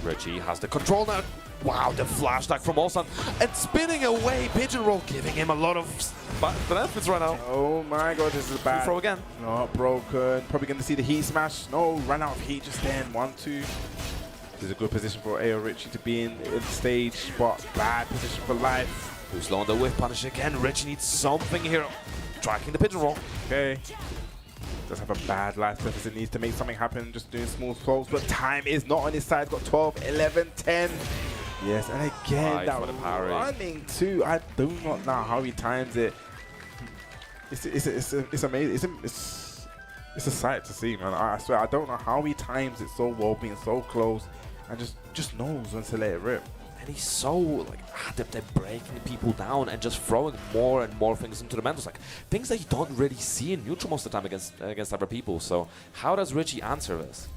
Richie has the control now. Wow, the flash attack from Ulsan. And spinning away, pigeon roll, giving him a lot of benefits right now. Oh my god, this is bad. Throw again. Not broken. Probably going to see the heat smash. No, ran out of heat just then. 1-2. This is a good position for AyoRichie to be in the stage, but bad position for life. Who's low on the whip punish again? Richie needs something here. Tracking the pigeon roll. Okay. Does have a bad life deficit, needs to make something happen, just doing small throws, but time is not on his side. Got 12, 11, 10. Yes, and again, that running too. I do not know how he times it. It's amazing. It's a sight to see, man. I swear, I don't know how he times it so well, being so close, and just knows when to let it rip. And he's so like adept at breaking people down and just throwing more and more things into the mentals, like things that you don't really see in neutral most of the time against other people. So how does Richie answer this?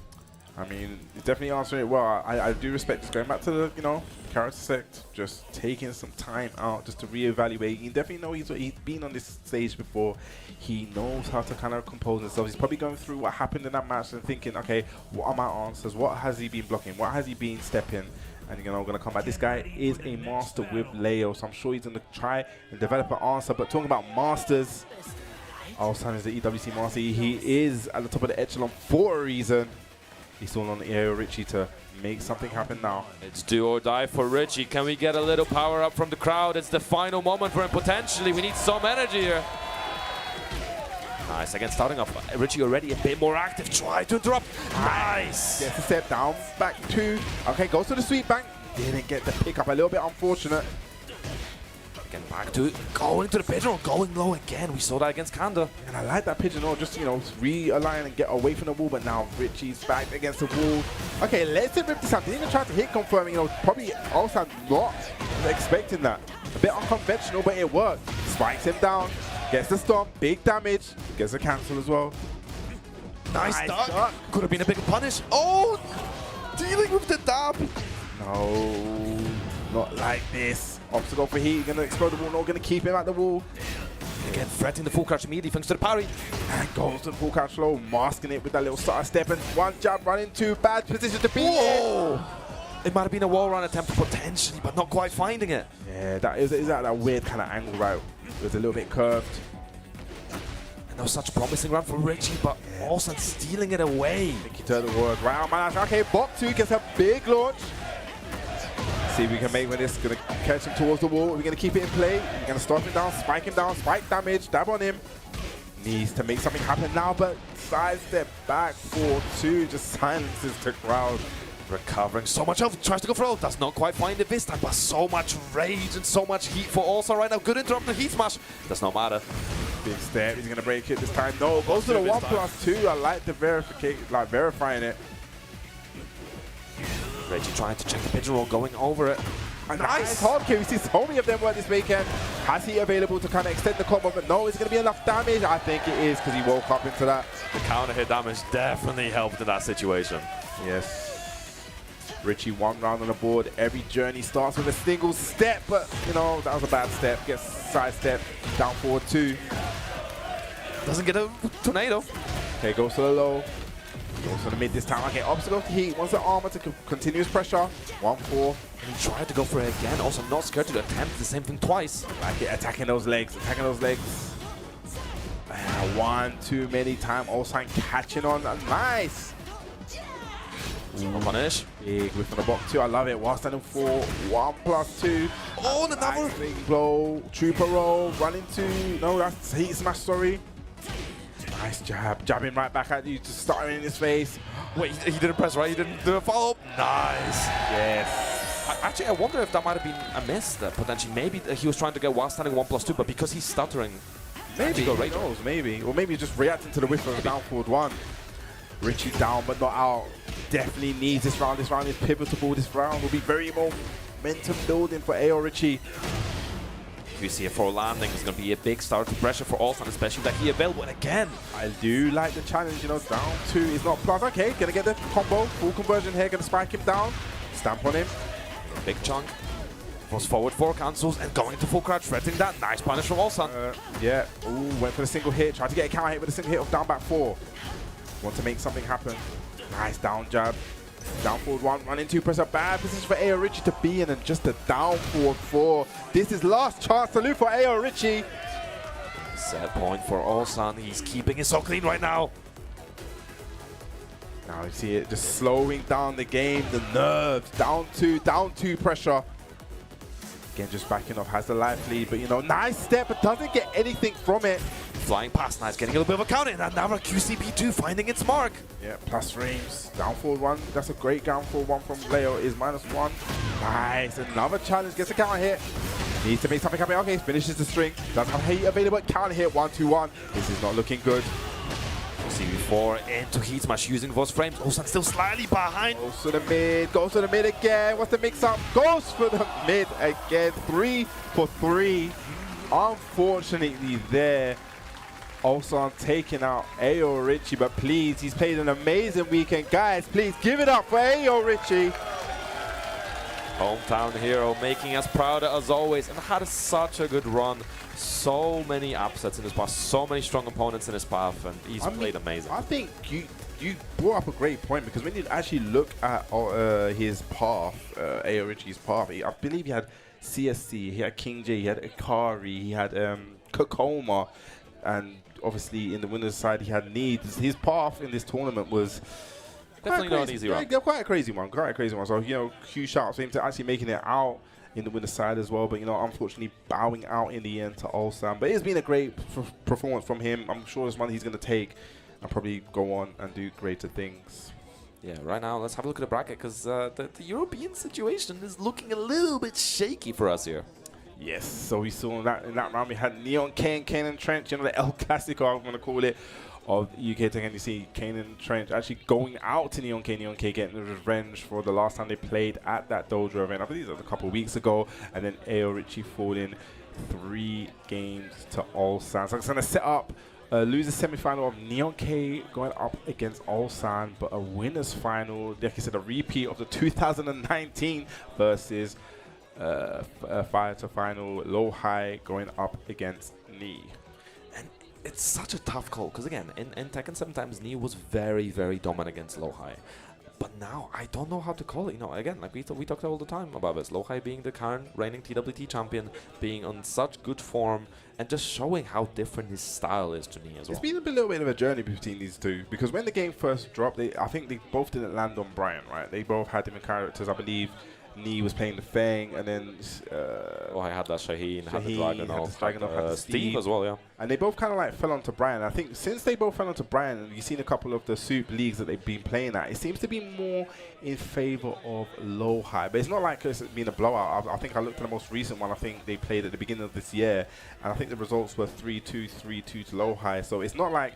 I mean, he's definitely answering it well. I do respect just going back to the, you know, character select, just taking some time out just to reevaluate. You definitely know he's been on this stage before. He knows how to kind of compose himself. He's probably going through what happened in that match and thinking, okay, what are my answers? What has he been blocking? What has he been stepping? And, you know, going to come back. This guy is a master with Leo, so I'm sure he's going to try and develop an answer. But talking about masters, Ulsan is the EWC master. He is at the top of the echelon for a reason. He's still on AyoRichie to make something happen now. It's do or die for Richie. Can we get a little power up from the crowd? It's the final moment for him potentially. We need some energy here. Nice, again starting off. Richie already a bit more active. Try to interrupt. Nice. Gets a step down, back two. Okay, goes to the sweep bank. Didn't get the pick up. A little bit unfortunate. Again, back to going to the pigeon, going low again. We saw that against Kanda. And I like that pigeon, just, you know, realign and get away from the wall. But now Richie's back against the wall. Okay, let's him rip this out. Didn't even try to hit confirm. You know, probably also not expecting that. A bit unconventional, but it worked. Spikes him down. Gets the stomp, big damage, gets a cancel as well. Nice duck. Could have been a bigger punish. Oh, dealing with the dab. No, not like this. Obstacle for heat, gonna explode the wall, not gonna keep him at the wall. Again, threatening the full crouch immediately thanks to the parry. And goes to the full crouch low, masking it with that little side step and one jab running to bad position to beat it. It might have been a wall run attempt potentially, but not quite finding it. Yeah, that is at that weird kind of angle, right? It was a little bit curved. And that was such a promising run for Richie, but also stealing it away. I think he turned the word right on my ass. Okay, bot 2 gets a big launch. See if we can make with this. Gonna catch him towards the wall. We're gonna keep it in play. We're gonna stop him down, spike damage, dab on him. Needs to make something happen now, but sidestep back 4-2 just silences the crowd. Recovering so much health, tries to go for it, does not quite find it this time, but so much rage and so much heat for Ulsan right now. Good interrupt, the heat smash, does not matter. Big step, he's gonna break it this time. No, goes to the 1+2. I like the verifying it. Reggie trying to check the pigeon roll, going over it. Nice hard kill. We see so many of them work this weekend. Has he available to kind of extend the combo? But no, is it going to be enough damage? I think it is because he woke up into that. The counter hit damage definitely helped in that situation. Yes. Richie 1 round on the board. Every journey starts with a single step, but you know, that was a bad step. Gets sidestep, down forward 2. Doesn't get a tornado. Okay, goes to the low. Goes to the mid this time. Okay, obstacle to heat. Wants the armor to continuous pressure. 1-4. And he tried to go for it again. Also not scared to attempt the same thing twice. Like it, attacking those legs. Attacking those legs. 1 too many time. Ulsan catching on. Nice. Punish. Big whiff on the box too. I love it. While standing for 1+2. Oh, the nice double. big blow. Trooper roll. Run into. No, that's heat smash. Sorry. Nice jab. Jabbing right back at you. Just starting in his face. Wait, he didn't press right. He didn't do a follow-up. Nice. Yes. Actually, I wonder if that might have been a miss potentially. Maybe he was trying to get while standing 1+2, but because he's stuttering. Maybe. Who knows? Maybe. Or maybe just reacting to the whiff of a down forward 1. Richie down but not out. Definitely needs this round. This round is pivotal. This round will be very momentum building for AyoRichie. QC4 landing is going to be a big start to pressure for Ulsan, especially that he available. And again, I do like the challenge, you know, down 2 is not plus. Okay, gonna get the combo. Full conversion here, gonna spike him down. Stamp on him. Big chunk. Was forward 4 cancels and going to full crouch, threatening that. Nice punish from Ulsan. Yeah, ooh, went for the single hit. Tried to get a counter hit with a single hit of down back 4. Want to make something happen. Nice down jab. Down forward 1, run into, press a bad position for AyoRichie to be in, and just a down forward 4. This is last chance to loot for AyoRichie. Set point for Ulsan. He's keeping it so clean right now. Now you see it just slowing down the game, the nerves. Down 2 pressure. Again, just backing off, has the life lead, but you know, nice step, but doesn't get anything from it. Flying past, nice, getting a little bit of a counter, and now a QCB2 finding its mark. Yeah, plus frames. Down forward 1, that's a great down forward 1 from Leo, is -1. Nice, another challenge, gets a counter hit. Needs to make something happen. Okay, finishes the string. Doesn't have heat available, counter hit, 1-2-1. This is not looking good. QCB4 into heat smash using those frames. Ulsan still slightly behind. Goes to the mid again. What's the mix up? Goes for the mid again. 3 for 3. Unfortunately there, Ulsan taking out AyoRichie, but please, he's played an amazing weekend. Guys, please give it up for AyoRichie. Hometown hero making us proud as always, and had such a good run. So many upsets in his path, so many strong opponents in his path, and he's played amazing. I think you brought up a great point, because when you actually look at his path, AyoRichie's path, I believe he had CSC, he had King J, he had Ikari, he had Kkokkoma, and obviously in the winner's side he had Needs. His path in this tournament was definitely not an easy one. Yeah, quite a crazy one. So, you know, huge shout out to him to actually making it out in the winner's side as well. But, you know, unfortunately bowing out in the end to Ulsan. But it's been a great performance from him. I'm sure it's one he's going to take and probably go on and do greater things. Yeah, right now let's have a look at the bracket, because the European situation is looking a little bit shaky for us here. Yes, so we saw in that round we had Neon K and Kaneandtrench, you know, the El Clasico, I'm going to call it, of UK Tekken. You see Kaneandtrench actually going out to Neon K getting the revenge for the last time they played at that Dojo event. I believe it was a couple of weeks ago, and then AyoRichie falling 3 games to Ulsan. So it's going to set up a loser's semi-final of Neon K going up against Ulsan, but a winner's final, like I said, a repeat of the 2019 versus fire to final Lowhigh going up against Knee. And it's such a tough call, because again, in Tekken sometimes Knee was very, very dominant against Lowhigh. But now I don't know how to call it. You know, again, like we talked all the time about this. Lowhigh being the current reigning TWT champion, being on such good form, and just showing how different his style is to Knee as well. It's been a little bit of a journey between these two, because when the game first dropped, I think they both didn't land on Bryan, right? They both had different characters. I believe Knee was playing the Feng, and then I had that Shaheen, had the Dragunov, had the Steve as well, yeah. And they both kind of like fell onto Bryan. I think since they both fell onto Bryan, and you've seen a couple of the Soup leagues that they've been playing at, it seems to be more in favor of Lowhigh. But it's not like it's been a blowout. I think I looked at the most recent one. I think they played at the beginning of this year, and I think the results were 3-2, 3-2 to Lowhigh. So it's not like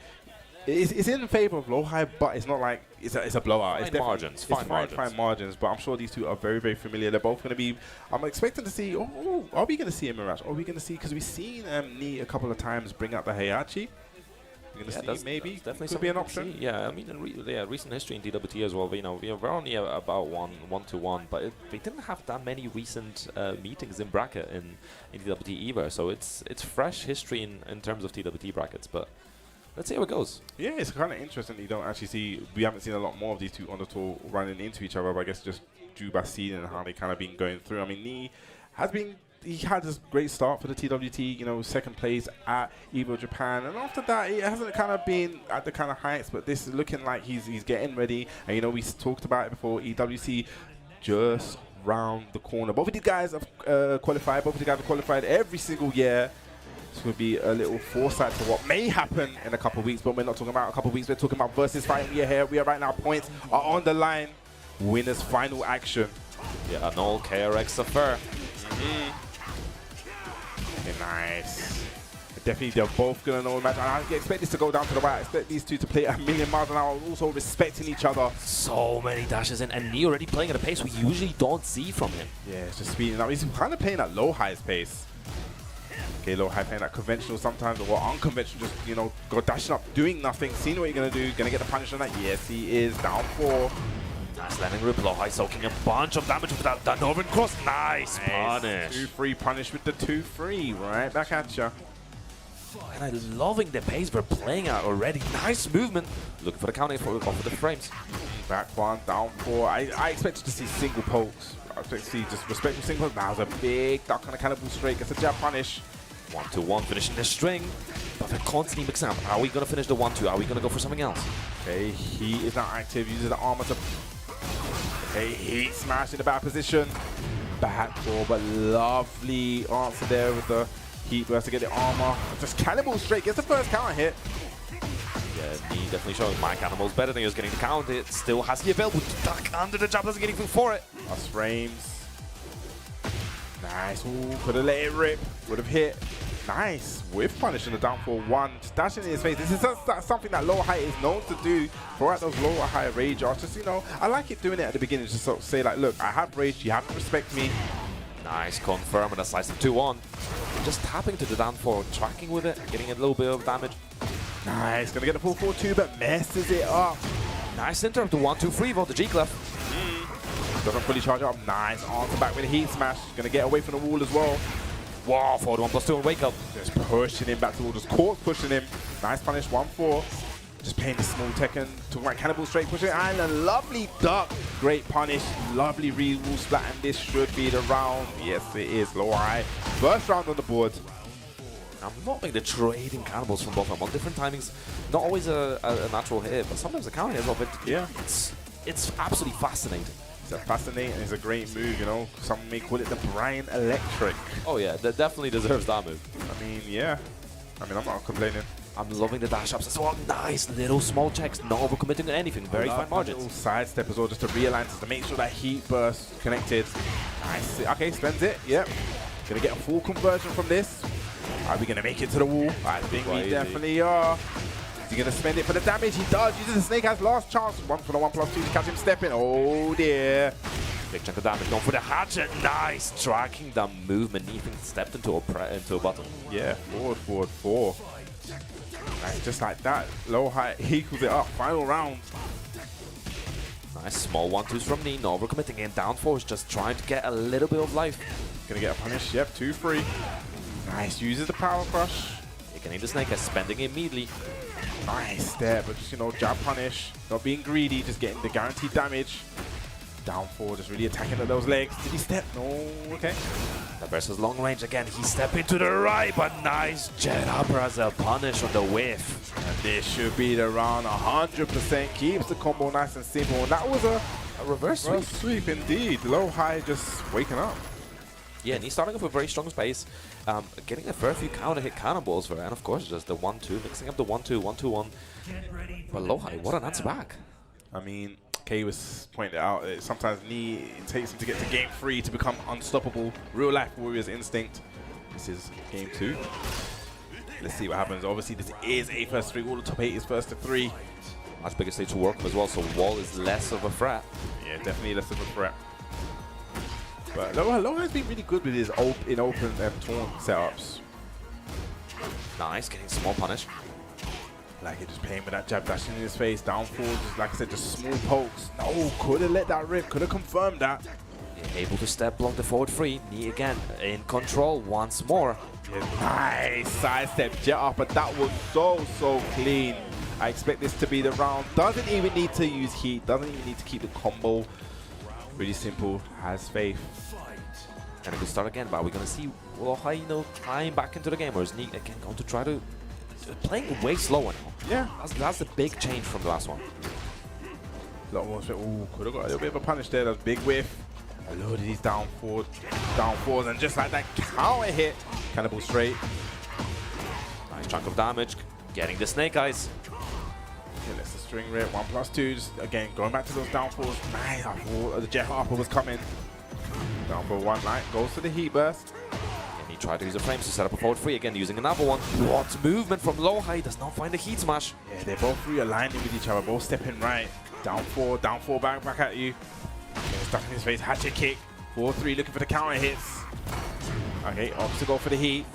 it's in favor of Lowhigh, but it's not like it's a blowout. Fine margins, fine margins. But I'm sure these two are very, very familiar. They're both going to be. I'm expecting to see. Oh, are we going to see a Mirage? Are we going to see? Because we've seen Knee a couple of times bring out the Heihachi. We're going to see maybe. Definitely could be an option. Yeah, I mean, in recent history in TWT as well, you know, we're only about 1-1, but we didn't have that many recent meetings in bracket in TWT either. So it's fresh history in terms of TWT brackets, but let's see how it goes. Yeah, it's kind of interesting that you don't actually see, we haven't seen a lot more of these two on the tour running into each other, but I guess just due by seeing and how they kind of been going through. I mean, he had this great start for the TWT, you know, second place at Evo Japan, and after that it hasn't kind of been at the kind of heights, but this is looking like he's getting ready. And you know, we talked about it before, EWC just round the corner. Both of these guys have qualified every single year. This would be a little foresight to what may happen in a couple of weeks, but we're not talking about a couple of weeks, we're talking about versus fighting. We are here, we are right now, points are on the line, winners final action. Yeah, an all KRX affair. Okay, nice. Definitely, they're both going to know the match. I expect this to go down to the wire. I expect these two to play a million miles an hour, also respecting each other. So many dashes in, and Knee already playing at a pace we usually don't see from him. Yeah, it's just speeding up. He's kind of playing at Lowhigh's pace. Okay, Lowhigh playing that conventional sometimes, or unconventional, just, you know, go dashing up, doing nothing, seeing what you're going to do, going to get the punish on that. Yes, he is down 4. Nice landing rip. Lowhigh soaking a bunch of damage with that Northern Cross. Nice punish. 2-3 punish with the 2-3. Right back at you. And I'm loving the pace we're playing at already. Nice movement. Looking for the counter for the frames. Back 1, down 4. I expected to see single pokes. I expect to see just respectful single. Now it's a big duck on a cannibal straight. Gets a jab punish. 1-2-1 finishing the string. But they're constantly mixing up. Are we going to finish the 1-2? Are we going to go for something else? Okay, he is now active. Uses the armor to... Okay, heat smash in the bad position. Back 4, but lovely answer there with the heat burst to get the armor. Just cannibal straight. Gets the first counter hit. Yeah, Knee definitely showing my cannibals better than he was getting the counter hit. Still has the ability to duck under the jab. Doesn't get anything for it. Plus frames. Nice. Ooh, could have let it rip. Would have hit. Nice. With punish in the down for 1. Just dashing in his face. This is something that Lowhigh is known to do. Throughout those Lowhigh rage arts. Just, you know, I like it doing it at the beginning. Just sort of say, like, look, I have rage. You have to respect me. Nice confirm and a slice of 2-1. Just tapping to the down 4, tracking with it, getting a little bit of damage. Nice. Gonna get the full 4-2, but messes it up. Nice interrupt to 1-2-3 for the G-Clef. Doesn't fully charge up. Nice. Answer back with a heat smash. Gonna get away from the wall as well. Wow, forward 1+2 and wake up. Just pushing him back to the wall. Just caught pushing him. Nice punish. 1-4. Just playing the small Tekken. Talking about cannibal straight pushing. And a lovely duck. Great punish. Lovely re-wall splat. And this should be the round. Yes, it is. Lowhigh. First round on the board. I'm loving the trading cannibals from both of them on different timings. Not always a natural hit, but sometimes a counter hit as well. But yeah, it's absolutely fascinating. It's fascinating. It's a great move, you know. Some may call it the Bryan Electric. Oh yeah, that definitely deserves that move. I mean, yeah. I mean, I'm not complaining. I'm loving the dash ups as well. Nice little small checks, not overcommitting to anything. Very fine margins. Little sidestep as well, just to realign, just to make sure that heat burst connected. Nice. Okay, spends it. Yep. Gonna get a full conversion from this. Are we gonna make it to the wall? I think we definitely are. Is he gonna spend it for the damage? He does. Uses the Snake Eyes last chance. 1 for the 1+2 to catch him stepping. Oh dear. Big chunk of damage going for the hatchet. Nice. Tracking the movement. Even stepped into a button. Yeah. Forward 4. Nice. Just like that. Lowhigh equals it up. Final round. Nice small 1-2s from Knee. Not overcommitting in down 4. Just trying to get a little bit of life. Gonna get a punish. Yep. 2-3. Nice. Uses the power crush. Getting the Snake Eyes, spending it immediately. Nice there, but just, you know, jab punish. Not being greedy, just getting the guaranteed damage. Down 4, just really attacking at those legs. Did he step? No, okay. The versus long range again. He stepped into the right, but nice jet upper as a punish on the whiff. And this should be the round 100%. Keeps the combo nice and simple. And that was a reverse sweep. Sweep indeed. Lowhigh just waking up. Yeah, and he's starting off with very strong space, getting a fair few counter hit cannonballs for it, and of course just the 1-2, mixing up the 1-2, 1-2-1. But Lowhigh, what an answer back. I mean, Kay was pointing out that sometimes Knee takes him to get to game 3 to become unstoppable. Real life Warriors instinct. This is game 2. Let's see what happens. Obviously, this is a first 3. All the top 8 is first to 3. Much bigger stage to work with as well, so wall is less of a threat. Yeah, definitely less of a threat. But Lowhigh's been really good with his open and taunt setups. Nice, getting small punish. like it, just playing with that jab, dashing in his face, down four, just like I said, just small pokes. No, could have let that rip, could have confirmed that. Yeah, able to step block the forward three. Knee again in control once more. Yeah, nice sidestep jet up, but that was so clean. I expect this to be the round. Doesn't even need to use heat, doesn't even need to keep the combo. Really simple, has faith. And a good start again, but we're gonna see Lowhigh, you know, trying back into the game, or is Knee again going to try to playing way slower now. Yeah, that's the big change from the last one. Ooh, could have got a little bit of a punish there. That's big whiff. A load of these down fours, and just like that counter hit, Cannibal straight. Nice chunk of damage, getting the snake eyes. Okay, let's the string rip. 1+2. Just again going back to those down fours. Nice. I thought the jet upper was coming. Down for one light, goes to the heat burst. And he tried to use the frames to set up a forward three again, using another one. What movement from Lowhigh, does not find the heat smash. Yeah, they're both realigning with each other, both stepping right. Down four, back at you. Getting stuck in his face, hatchet kick. 4-3, looking for the counter hits. Okay, opts to go for the heat.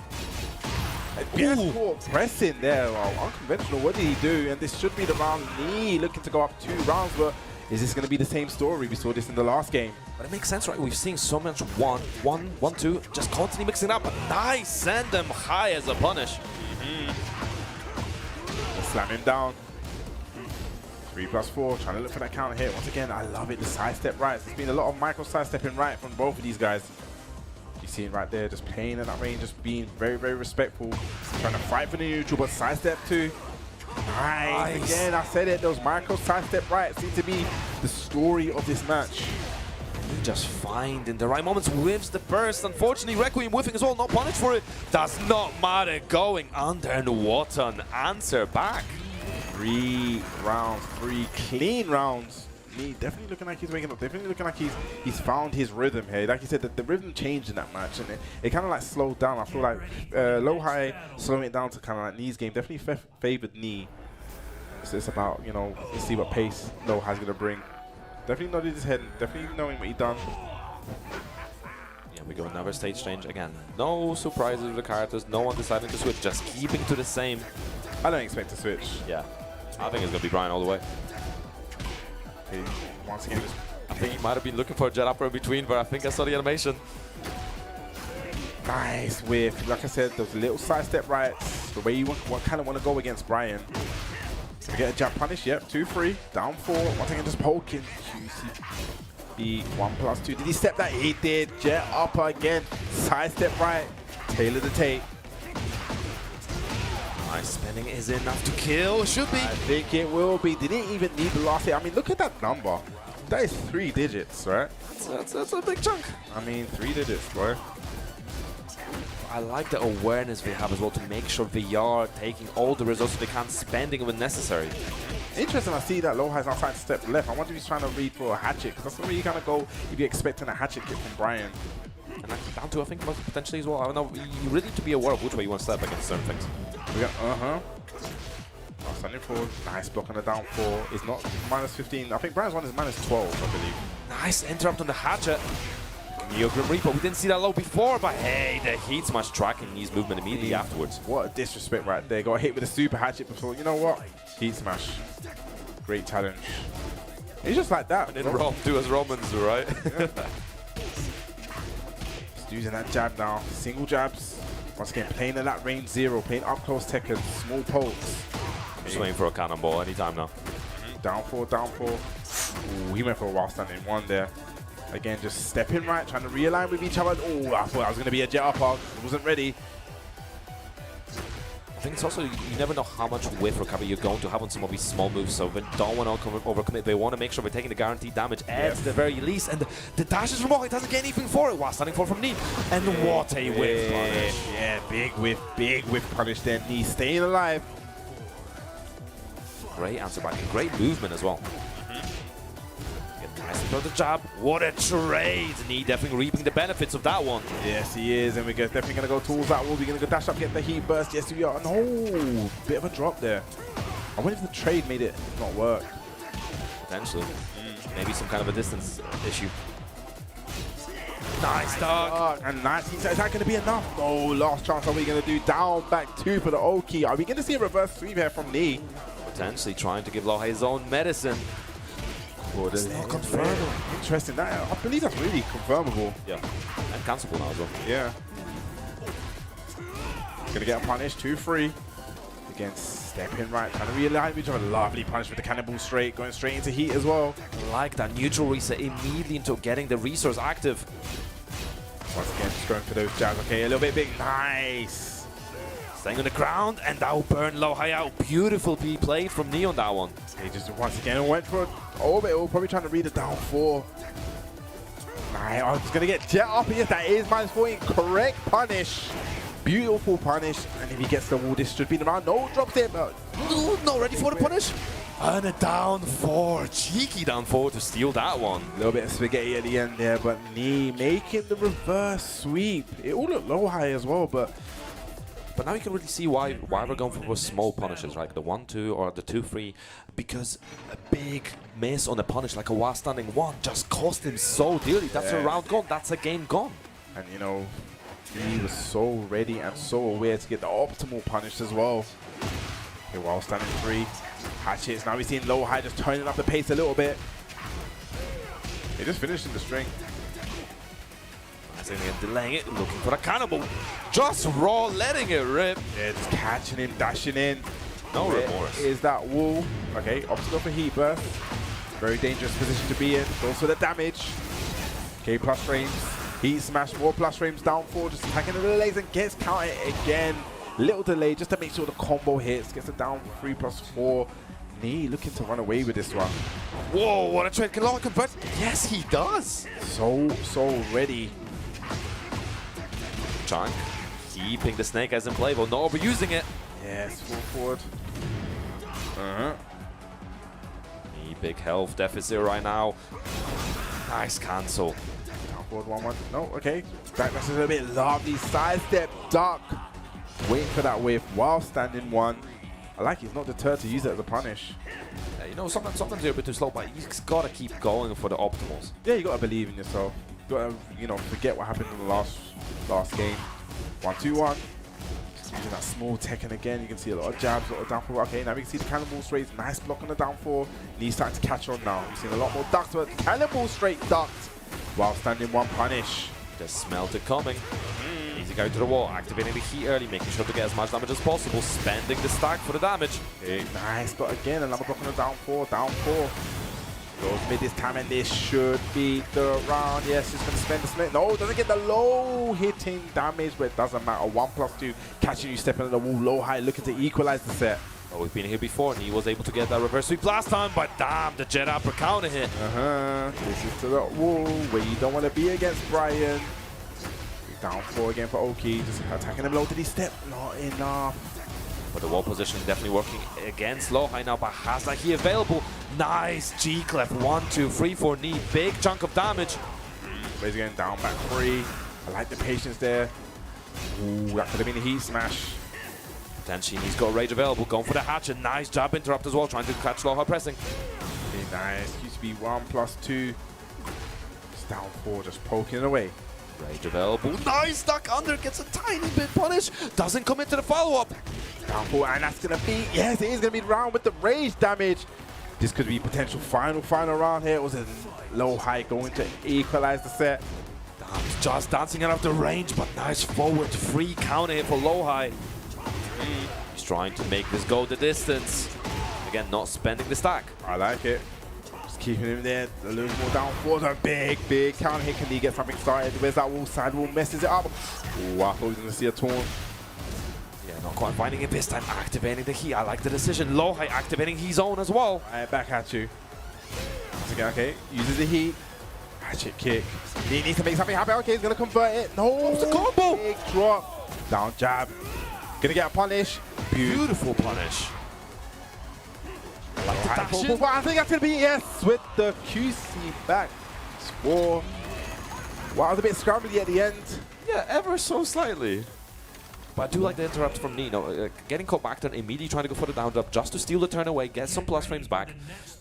PS4 pressing there, well, unconventional. What did he do? And this should be the round. Knee looking to go up 2 rounds, but is this going to be the same story? We saw this in the last game. But it makes sense, right? We've seen so much 1-1-1-2, just constantly mixing up. Nice, send them high as a punish. Slam him down. 3+4, trying to look for that counter hit. Once again, I love it, the sidestep rights. There's been a lot of micro sidestepping right from both of these guys. You see it right there, just playing in that range, just being very respectful. Trying to fight for the neutral, but sidestep too. Nice. Again, I said it, those micro sidestep rights seem to be the story of this match. Just finding the right moments, whiffs the burst. Unfortunately, Requiem whiffing as well, not punished for it. Does not matter, going under, and what an answer back. 3 rounds, 3 clean rounds. Me definitely looking like he's waking up, definitely looking like he's found his rhythm here. Like you said, the rhythm changed in that match, and it kind of like slowed down. I feel like Lowhigh slowing it down to kind of like Knee's game definitely favored Knee. So it's about, you know, let's see what pace Lowhigh's gonna bring. Definitely nodded his head, definitely knowing what he done. Yeah, we go another stage change again. No surprises with the characters, no one deciding to switch, just keeping to the same. I don't expect to switch. Yeah, I think it's gonna be Bryan all the way. Okay, once again, I think he might have been looking for a jet upper in between, but I think I saw the animation. Nice whiff. Like I said, those little sidestep rights, the way you kind of want to go against Bryan. To get a jab punish, yep, 2-3, down 4, once again just poking. QCB, 1+2, did he step that? He did, jet upper again, sidestep right, tailor the tape. Nice spinning is enough to kill, should be. I think it will be, didn't even need the last hit. I mean, look at that number, that is 3 digits, right? That's a big chunk. I mean, 3 digits, boy. I like the awareness they have as well to make sure they are taking all the resources they can, spending when necessary. Interesting, I see that Lowhigh's not trying to step left. I wonder if he's trying to read for a hatchet, because that's the way you kind of go if you're expecting a hatchet kick from Bryan. And actually down to, I think, potentially as well. I don't know, you really need to be aware of which way you want to step against certain things. We got, standing forward, nice block on the down 4. It's not -15. I think Bryan's one is -12, I believe. Nice interrupt on the hatchet. Neo Grim Reaper, we didn't see that low before, but hey, the heat smash tracking his movement immediately afterwards. What a disrespect right there. Got hit with a super hatchet before. You know what? Heat smash. Great challenge. He's just like that. And in Rome, do as Romans do, right? Yeah. Just using that jab now. Single jabs. Once again, playing in that range 0, playing up close Tekken, small pokes. Just waiting for a cannonball anytime now. Down 4, down 4. Ooh, he went for a while standing 1 there. Again, just stepping right, trying to realign with each other. Oh, I thought I was going to be a jet upper. Wasn't ready. I think it's also, you never know how much whiff recovery you're going to have on some of these small moves, so they don't want to overcommit. They want to make sure they're taking the guaranteed damage at the very least. And the dashes from Lowhigh doesn't get anything for it. Wow, standing for from Knee. And what a whiff punish. Yeah, big whiff punish there. Knee staying alive. Great answer back and great movement as well. Nice throw the jab. What a trade. Knee definitely reaping the benefits of that one. Yes, he is. And we're definitely going to go towards that wall. We're going to go dash up, get the heat burst. Yes, we are. No, bit of a drop there. I wonder if the trade made it not work. Potentially. Maybe some kind of a distance issue. Nice dog. And 19 seconds. Is that going to be enough? No, last chance. Are we going to do down, back 2 for the Oki? Are we going to see a reverse sweep here from Knee? Potentially trying to give Lowhigh his own medicine. It's not confirmed. Interesting. That, I believe that's really confirmable. Yeah. And cancelable now as well. Yeah. Gonna get a punish, 2-3. Again, stepping right, trying to realign each other. Lovely punish with the cannonball straight, going straight into heat as well. Like that neutral reset immediately into getting the resource active. Once again, just going for those jabs. Okay, a little bit big. Nice. Staying on the ground, and that will burn Lowhigh out. Beautiful P played from Knee on that one. He just once again went for orbital, probably trying to read it down 4. Nice. Oh, he's gonna get jet up. Yes, that is -4. Correct punish. Beautiful punish, and if he gets the wall, this should be the round. No, drops it, but not ready for the punish. And a down 4, cheeky down 4 to steal that one. A little bit of spaghetti at the end there, but Knee making the reverse sweep. It all looked Lowhigh as well, but now you can really see why we're going for small punishes, right? The 1-2 or the 2-3, because a big miss on a punish like a while standing 1 just cost him so dearly. That's a round gone. That's a game gone. And you know, he was so ready and so aware to get the optimal punish as well. Okay, while standing 3, hatchets. Now we're seeing Lowhigh just turning up the pace a little bit. He just finishing the string. Delaying it, looking for a cannibal. Just raw, letting it rip. Yeah, just catching him, dashing in. No remorse. Is that wall? Okay, opting for heat burst. Very dangerous position to be in. Goes for the damage. Okay, plus frames. Heat smash, more plus frames, down 4, just attacking the delays and gets counted again. Little delay just to make sure the combo hits. Gets it down 3+4. Knee looking to run away with this one. Whoa, what a trade. Can Lowhigh convert? Yes, he does. So ready. Chunk keeping the snake eyes in play, but not overusing it. Yes, full forward. Big health deficit right now. Nice cancel. Down forward 1-1. No, okay. Back that's a little bit lovely. Sidestep, duck. Waiting for that wave while standing 1. I like he's not deterred to use it as a punish. Yeah, you know, sometimes you're a bit too slow, but you just gotta keep going for the optimals. Yeah, you gotta believe in yourself. You gotta, you know, forget what happened in the last game. 1-2-1. Using that small Tekken again. You can see a lot of jabs, a lot of down 4. Okay, now we can see the cannonball straight. Nice block on the down 4. Knee's starting to catch on now. We've seen a lot more ducks, but cannonball straight ducked while standing 1 punish. Just smelt it coming. Easy go to the wall, activating the heat early, making sure to get as much damage as possible, spending the stack for the damage. Okay, nice, but again, another block on the down 4, down 4. Goes mid this time, and this should be the round. Yes, he's going to spend the split. No, doesn't get the low hitting damage, but it doesn't matter. 1+2, catching you stepping on the wall, Lowhigh looking to equalize the set. Oh, we've been here before, and he was able to get that reverse sweep last time, but damn, the jet upper counter hit. This is to the wall where you don't want to be against Bryan. Down 4 again for Oki, just attacking him low. Did he step? Not enough. But the wall positioning definitely working against Lowhigh now, but has that he available. Nice G-clef, 1, 2, 3, 4 knee, big chunk of damage. He's getting down back 3. I like the patience there. Ooh, that could have been a heat smash. Potentially he's got rage available, going for the hatch, a nice jab interrupt as well, trying to catch Lowhigh pressing. Okay, nice, used to be 1+2. It's down 4, just poking it away. Rage available, nice duck under, gets a tiny bit punish, doesn't come into the follow-up. Down 4, and that's gonna be, yes, it is gonna be the round with the rage damage. This could be potential final round here. It was a Lowhigh going to equalize the set. Damn, just dancing out of the range, but nice forward free counter hit for Lowhigh. He's trying to make this go the distance. Again, not spending the stack. I like it. Just keeping him there. A little more down 4. A big counter hit. Can he get something started? Where's that wall? Side wall messes it up. Ooh, I thought we were going to see a taunt. Yeah, not quite finding it this time. Activating the heat. I like the decision. Lowhigh activating his own as well. All right, back at you. Once again, okay. Uses the heat. Hatchet kick. He needs to make something happen. Okay, he's going to convert it. No. It's a combo. Big drop. Down jab. Gonna get a punish. Beautiful punish. I like the action. I think that's gonna be yes with the QC back score. Wow, it was a bit scrambly at the end. Yeah, ever so slightly. But I do like the interrupt from Nino. Getting caught back, then immediately trying to go for the down drop just to steal the turn away, get some plus frames back,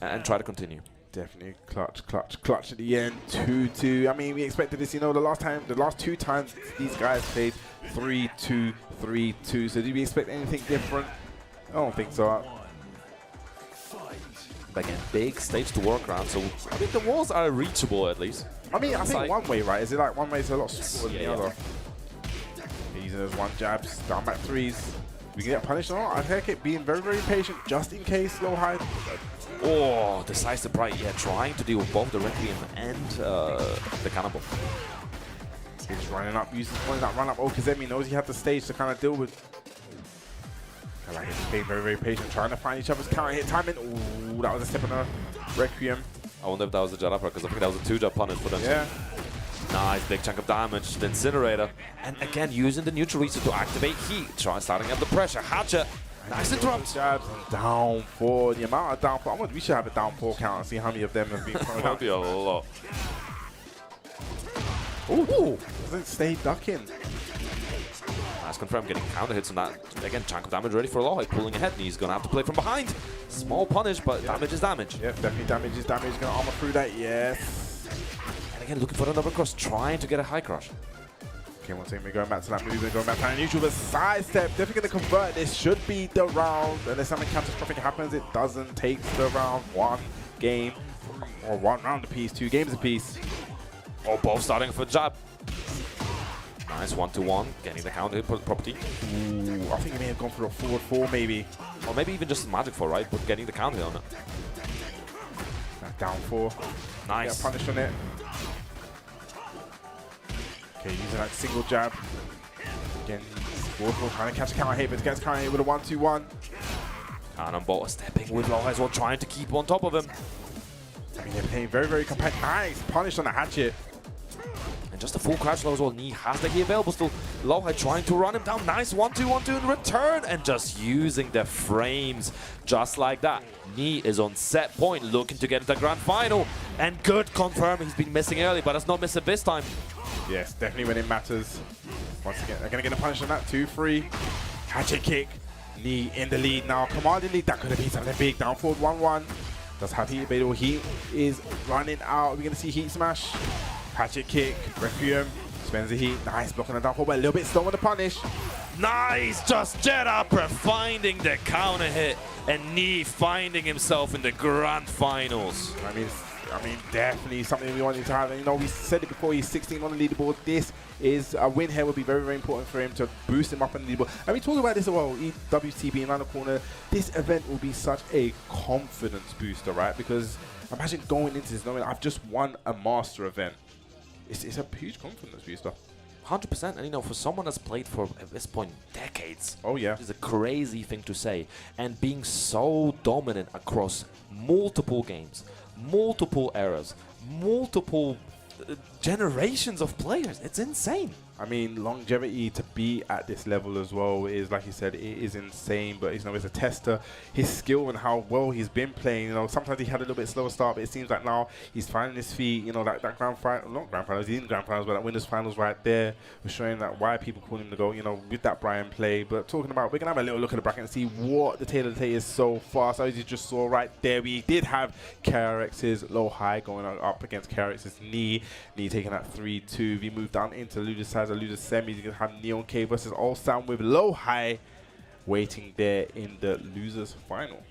and try to continue. Definitely clutch at the end. 2-2. I mean, we expected this, you know, the last two times these guys played 3-2, 3-2. So did we expect anything different? I don't think so. But again, big stage to work around, so I think the walls are reachable at least. I mean, I think like one way, right? Is it like one way is a lot smaller than the other? Using those one jabs, down back threes. We can get punished or not. I think it being very, very patient just in case Lowhigh. Oh, decisive Bryan, yeah, trying to deal with both the Requiem and the Cannibal. He's running up, using that run up. Oh, Kazemi knows he had the stage to kind of deal with. I like it, being very, very patient, trying to find each other's counter hit timing. Oh, that was a step on a Requiem. I wonder if that was a jet upper, because I think that was a 2-jab punish for them. Yeah. Nice, big chunk of damage. The Incinerator. And again, using the neutral reset to activate heat. Starting up the pressure. Hatchet. Nice interrupt. Jabs and down 4. The amount of down 4. We should have a down 4 count and see how many of them have been thrown out. That'd be a lot. Ooh, doesn't stay ducking. Nice confirm, getting counter hits on that. Again, chunk of damage ready for Lowhigh, pulling ahead, and he's going to have to play from behind. Small punish, but damage is damage. Yep, definitely damage is damage. Going to armor through that, yes. And again, looking for another cross, trying to get a high crush. Okay, one second, we're going back to that move, we're going back to neutral, but sidestep, definitely going to convert. This should be the round, unless something catastrophic happens. It doesn't take the round. One game, or one round apiece, 2 games apiece. Oh, both starting for jab. Nice 1-2-1, getting the counter hit property. Ooh, I think he may have gone for a forward 4 maybe. Or maybe even just magic 4, right? But getting the counter hit on it. Down 4. Nice. Get punished on it. Okay, using that single jab. Again, forward 4 trying to catch a counter hit, but gets counter hit with a 1-2-1. Cannonball stepping with Lowhigh as well, trying to keep on top of him. I mean, they're playing very, very compact. Nice punish on the hatchet. And just a full crouch low as well. Knee has the key available still. Lowhigh trying to run him down. Nice 1-2-1-2 in return. And just using the frames just like that. Knee is on set point, looking to get into the grand final. And good confirm. He's been missing early, but it's not missing this time. Yes, definitely when it matters. Once again, they're going to get a punish on that. 2-3. Hatchet kick. Knee in the lead now. Commanding lead. That could have been something big. Down forward 1-1. Does have heat available. Heat is running out. We're going to see heat smash. Hatchet kick. Requiem. Spends the heat. Nice block on the down forward, but a little bit slow on the punish. Nice! Just jet upper finding the counter hit. And Knee finding himself in the grand finals. I mean, definitely something we wanted to have. And, you know, we said it before, he's 16 on the leaderboard. This is a win here will be very, very important for him to boost him up on the leaderboard. And we talked about this as well, EWC being around the corner. This event will be such a confidence booster, right? Because imagine going into this knowing I've just won a master event. It's a huge confidence booster. 100%, and you know, for someone that's played for, at this point, decades. Oh yeah. It's a crazy thing to say. And being so dominant across multiple games, multiple eras, multiple generations of players. It's insane. I mean, longevity to be at this level as well is, like you said, it is insane. But, you know, it's a tester. His skill and how well he's been playing. You know, sometimes he had a little bit slower start, but it seems like now he's finding his feet. You know, that grand final, not grand finals, he's in grand finals, but that winners finals right there was showing that why people call him to go. You know, with that Bryan play. But talking about, we're gonna have a little look at the bracket and see what the tail of the tape is so far. So as you just saw right there, we did have KRX's Lowhigh going up against KRX's Knee. Knee taking that 3-2. We moved down into Luda's side. Luda's semis. You're going to have Neon K versus Ulsan with Lowhigh waiting there in the losers final.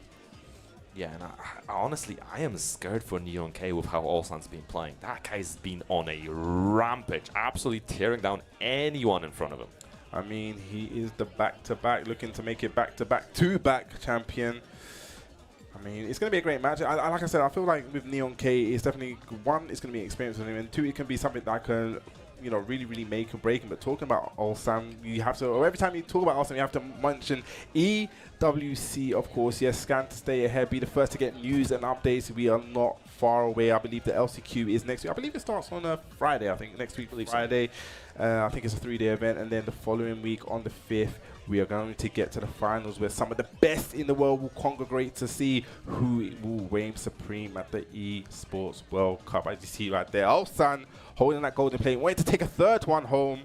Yeah, and I honestly, I am scared for Neon K with how Ulsan's been playing. That guy's been on a rampage, absolutely tearing down anyone in front of him. I mean, he is the back-to-back, looking to make it back-to-back champion. I mean, it's going to be a great match. Like I said, I feel like with Neon K, it's definitely, one, it's going to be an experience with him, and two, it can be something that can, you know, really, really make or break him. But talking about Ulsan, you have to, or every time you talk about Ulsan, you have to mention EWC, of course. Yes, scan to stay ahead, be the first to get news and updates. We are not far away. I believe the LCQ is next week. I believe it starts on a Friday, I think, next week, Friday. I think it's a 3-day event, and then the following week on the 5th, we are going to get to the finals where some of the best in the world will congregate to see who will reign supreme at the Esports World Cup. As you see right there, Ulsan holding that golden plate, waiting to take a third one home.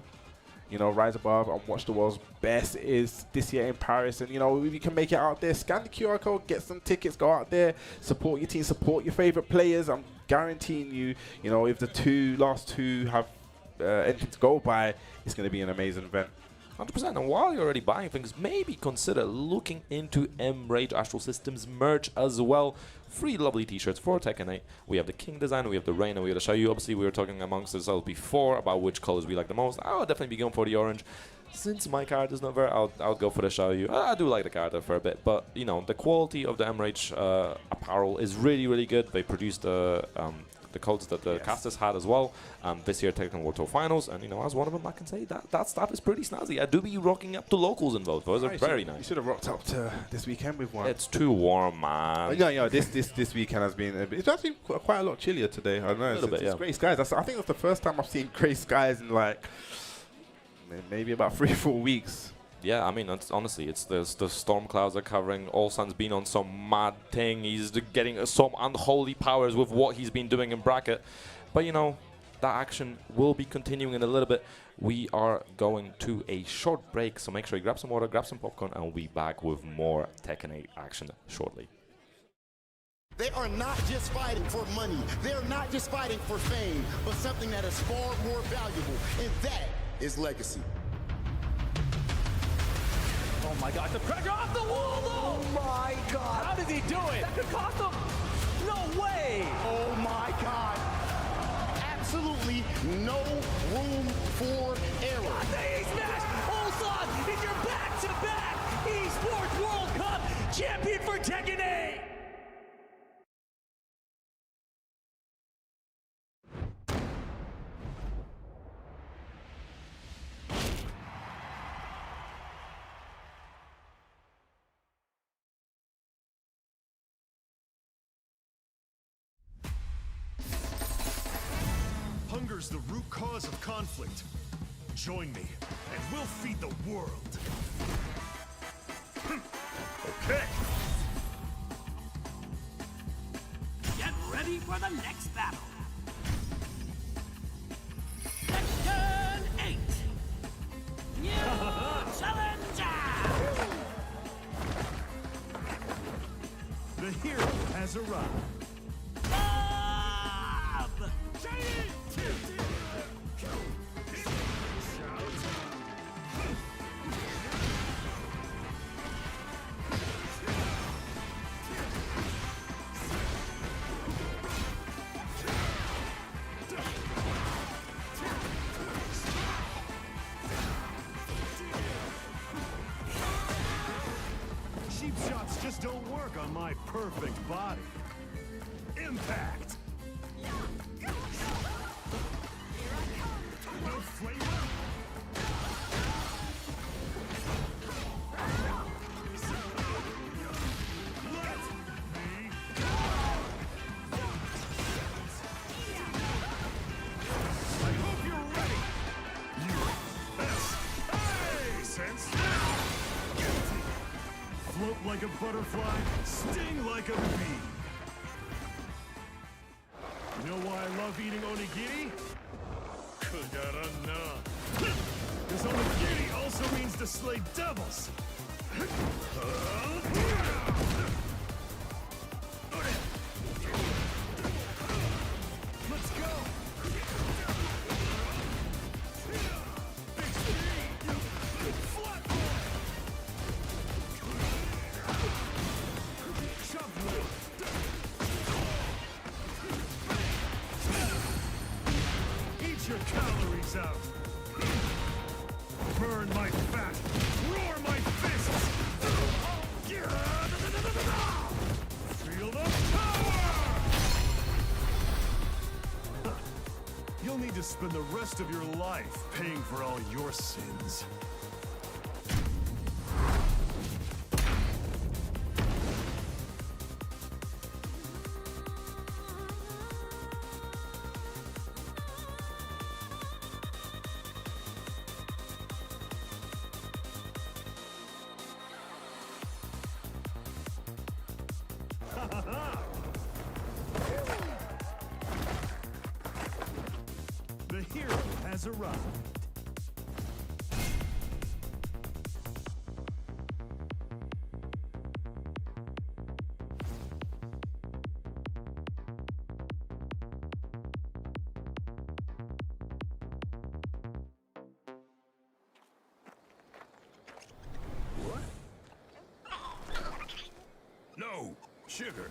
you know, rise above and watch the world's best is this year in Paris. And, you know, if you can make it out there, scan the QR code, get some tickets, go out there, support your team, support your favorite players. I'm guaranteeing you, you know, if the last two have anything to go by, it's going to be an amazing event. 100%. And while you're already buying things, maybe consider looking into Rage Astral Systems merch as well. 3 lovely t-shirts for Tekken 8. We have the King design, we have the Rain, and we have the Xiaoyu. Obviously, we were talking amongst ourselves before about which colors we like the most. I would definitely be going for the orange. Since my character is not there, I'll go for the Xiaoyu. I do like the character for a bit, but, you know, the quality of the Rage apparel is really, really good. They produced the codes that the casters had as well this year Tekken World Tour Finals, and you know, as one of them I can say that stuff is pretty snazzy. I do be rocking up to locals in both. Those are very nice. You should have rocked up to this weekend with one. It's too warm, man. Yeah, this weekend has been it's actually quite a lot chillier today. I know it's grey skies. I think that's the first time I've seen grey skies in like maybe about 3 or 4 weeks. Yeah, I mean, honestly, the storm clouds are covering. Ulsan's been on some mad thing. He's getting some unholy powers with what he's been doing in bracket. But, you know, that action will be continuing in a little bit. We are going to a short break, so make sure you grab some water, grab some popcorn, and we'll be back with more Tekken 8 action shortly. They are not just fighting for money. They are not just fighting for fame, but something that is far more valuable, and that is legacy. Oh my God, the pressure off the wall though! Oh my God! How does he do it? That could cost him! No way! Oh my God! Absolutely no room for error. The E-Smash! Ulsan in your back-to-back Esports World Cup champion for Tekken 8! Hunger's the root cause of conflict. Join me, and we'll feed the world. Okay. Get ready for the next battle. Tekken 8! New Challenger! The hero has arrived. Cheap shots just don't work on my perfect body. Impact! No flavor? I hope you're ready. Float like a butterfly, sting like a bee. You know why I love eating onigiri? Because onigiri also means to slay devils. Let's go. Eat your calories out. Burn my fat. Roar my fists. Feel the power! You'll need to spend the rest of your life paying for all your sins. The hero has arrived. sugar.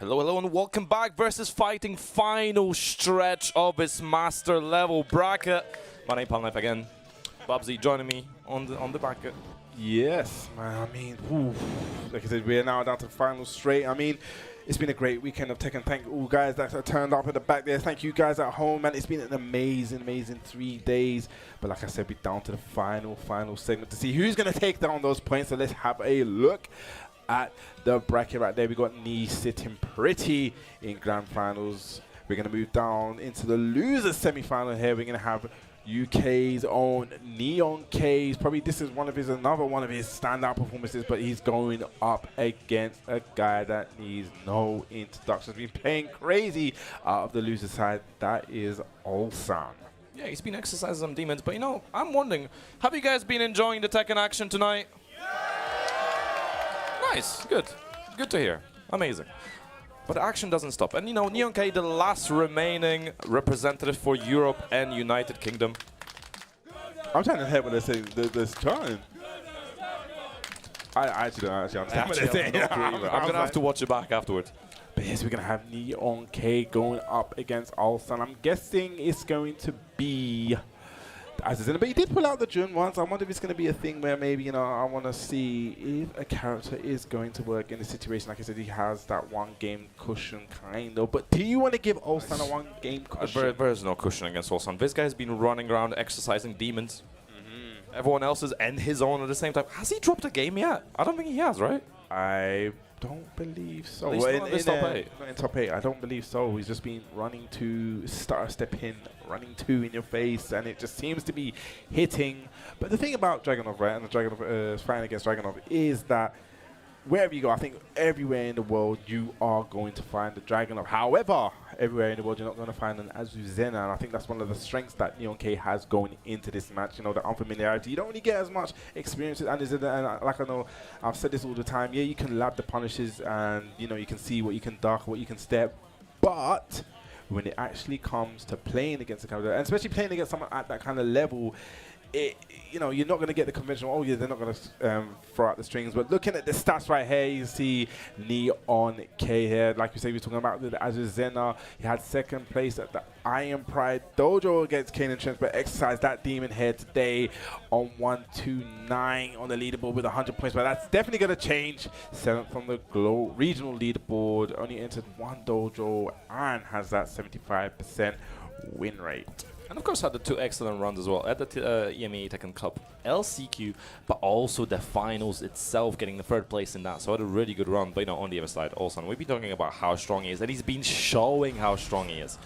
Hello, hello, and welcome back. VSFighting final stretch of its master level bracket. My name Palnef again. Bubsy joining me on the bracket. Yes, man. I mean, like I said, we're now down to the final straight. I mean, It's been a great weekend of Tekken. Thank all guys that have turned up at the back there. Thank you guys at home, man. It's been an amazing, amazing 3 days. But like I said, we're down to the final segment to see who's going to take down those points. So let's have a look at the bracket right there. We got Knee sitting pretty in grand finals. We're going to move down into the losers semi-final here. We're going to have UK's own Neon K's. Probably this is another one of his standout performances, but he's going up against a guy that needs no introduction. He's been playing crazy out of the loser side. That is Ulsan. Yeah, he's been exercising some demons, but you know, I'm wondering, have you guys been enjoying the Tekken action tonight? Nice, good to hear, amazing. But the action doesn't stop. And you know, Neon K, the last remaining representative for Europe and United Kingdom. I'm trying to hear what they're saying. They're trying. I actually don't understand what they're saying. I'm going to have to watch it back afterwards. But yes, we're going to have Neon K going up against Ulsan. I'm guessing it's going to be Azucena, but he did pull out the Jun once. I wonder if it's going to be a thing where maybe, you know, I want to see if a character is going to work in a situation. Like I said, he has that 1 game cushion, kind of. But do you want to give Ulsan a 1 game cushion? There's no cushion against Ulsan. This guy's been running around exercising demons. Everyone else's and his own at the same time. Has he dropped a game yet? I don't think he has, right? I don't believe so. At least not in top 8. I don't believe so. He's just been running to step in, running 2 in your face, and it just seems to be hitting. But the thing about Dragunov, right, and the Dragunov fighting against Dragunov is that wherever you go, I think everywhere in the world you are going to find the Dragunov. However, everywhere in the world you're not going to find an Azucena, and I think that's one of the strengths that Neon K has going into this match. You know, the unfamiliarity. You don't really get as much experience with Azucena, and like I know, I've said this all the time. Yeah, you can lab the punishes, and you know you can see what you can duck, what you can step, but when it actually comes to playing against a character, and especially playing against someone at that kind of level, you know, you're not going to get the conventional, oh yeah, they're not going to throw out the strings. But looking at the stats right here, you see Neon K here. Like you say, we were talking about the Azucena. He had 2nd place at the Iron Pride Dojo against Kaneandtrench, but exercised that demon here today on 129 on the leaderboard with 100 points. But that's definitely going to change. 7th on the regional leaderboard, only entered 1 dojo and has that 75% win rate. And of course had the 2 excellent runs as well at the EMEA Tekken Cup LCQ, but also the finals itself, getting the 3rd place in that. So had a really good run. But you know, on the other side, Ulsan, we've been talking about how strong he is, and he's been showing how strong he is.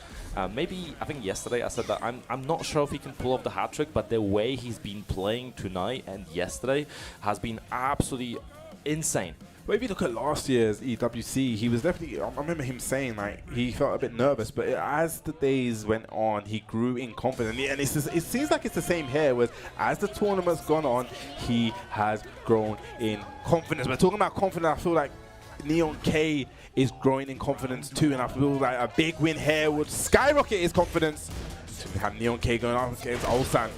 Maybe, I think yesterday I said that I'm not sure if he can pull off the hat trick, but the way he's been playing tonight and yesterday has been absolutely insane. But if you look at last year's EWC, he was definitely, I remember him saying like he felt a bit nervous, but as the days went on, he grew in confidence. And it's just, it seems like it's the same here, whereas as the tournament's gone on, he has grown in confidence. But talking about confidence, I feel like Neon K is growing in confidence too, and I feel like a big win here would skyrocket his confidence. So we have Neon K going up against Ulsan.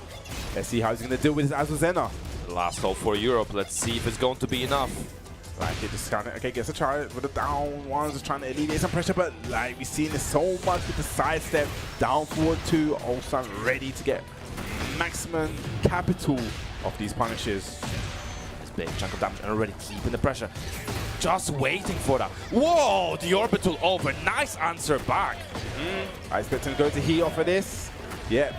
Let's see how he's going to deal with his Azucena. Last hope for Europe. Let's see if it's going to be enough. Like, he just kind of, okay, gets a try with the down ones, just trying to alleviate some pressure, but like, we've seen this so much with the sidestep, down forward 2, Ulsan ready to get maximum capital of these punishes. This big chunk of damage and already keeping the pressure. Just waiting for that. Whoa, the orbital over. Nice answer back. I expect him to go to heat off of this. Yep.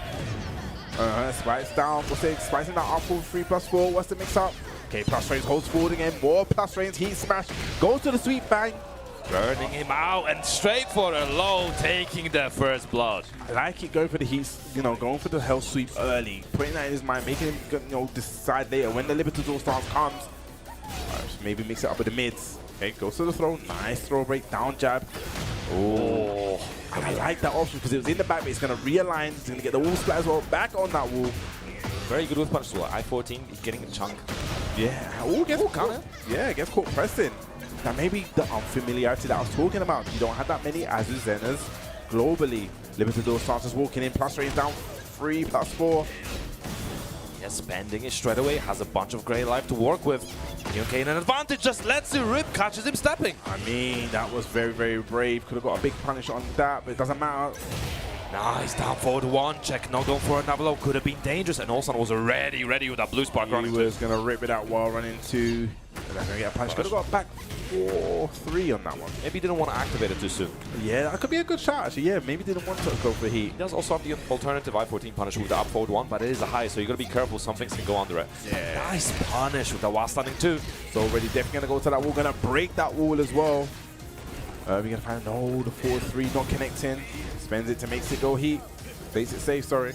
Spice down for 6, spicing that up for 3+4. What's the mix up? Okay, plus range holds forward again. More plus range, heat smash. Goes to the sweep bang. Burning him out and straight for a low, taking the 1st blood. I like it going for the heat, you know, going for the hell sweep early. Putting that in his mind, making him, you know, decide later when the Libertador stance comes. Maybe mix it up with the mids. Okay, goes to the throw. Nice throw break, down jab. Oh, and I like that option because it was in the back, but he's going to realign. He's going to get the wall splat as well. Back on that wall. Very good with punch. I-14, he's getting a chunk. Yeah. Oh, gets caught. Yeah, gets caught pressing. Now maybe the unfamiliarity that I was talking about. You don't have that many Azucenas globally. Libertador starters walking in, plus range down 3+4. Yeah, spending it straight away. Has a bunch of great life to work with. Okay, an advantage, just lets it rip, catches him stepping. I mean, that was very, very brave. Could have got a big punish on that, but it doesn't matter. Nice, down forward 1 check, not going for another low. Could have been dangerous, and Ulsan was ready with that blue spark running. He was going to rip it out while running to. They're going to get a punish. Could have got back 4-3 on that one. Maybe he didn't want to activate it too soon. Yeah, that could be a good shot actually. Yeah, maybe didn't want to go for heat. He does also have the alternative I-14 punish with the up forward one, but it is a high, so you got to be careful. Some things can go under it. Yeah. Nice punish with the while standing too. So already definitely going to go to that wall. Going to break that wall as well. We're going to find no, the 4-3 not connecting. Spends it to makes it go heat. Plays it safe, sorry.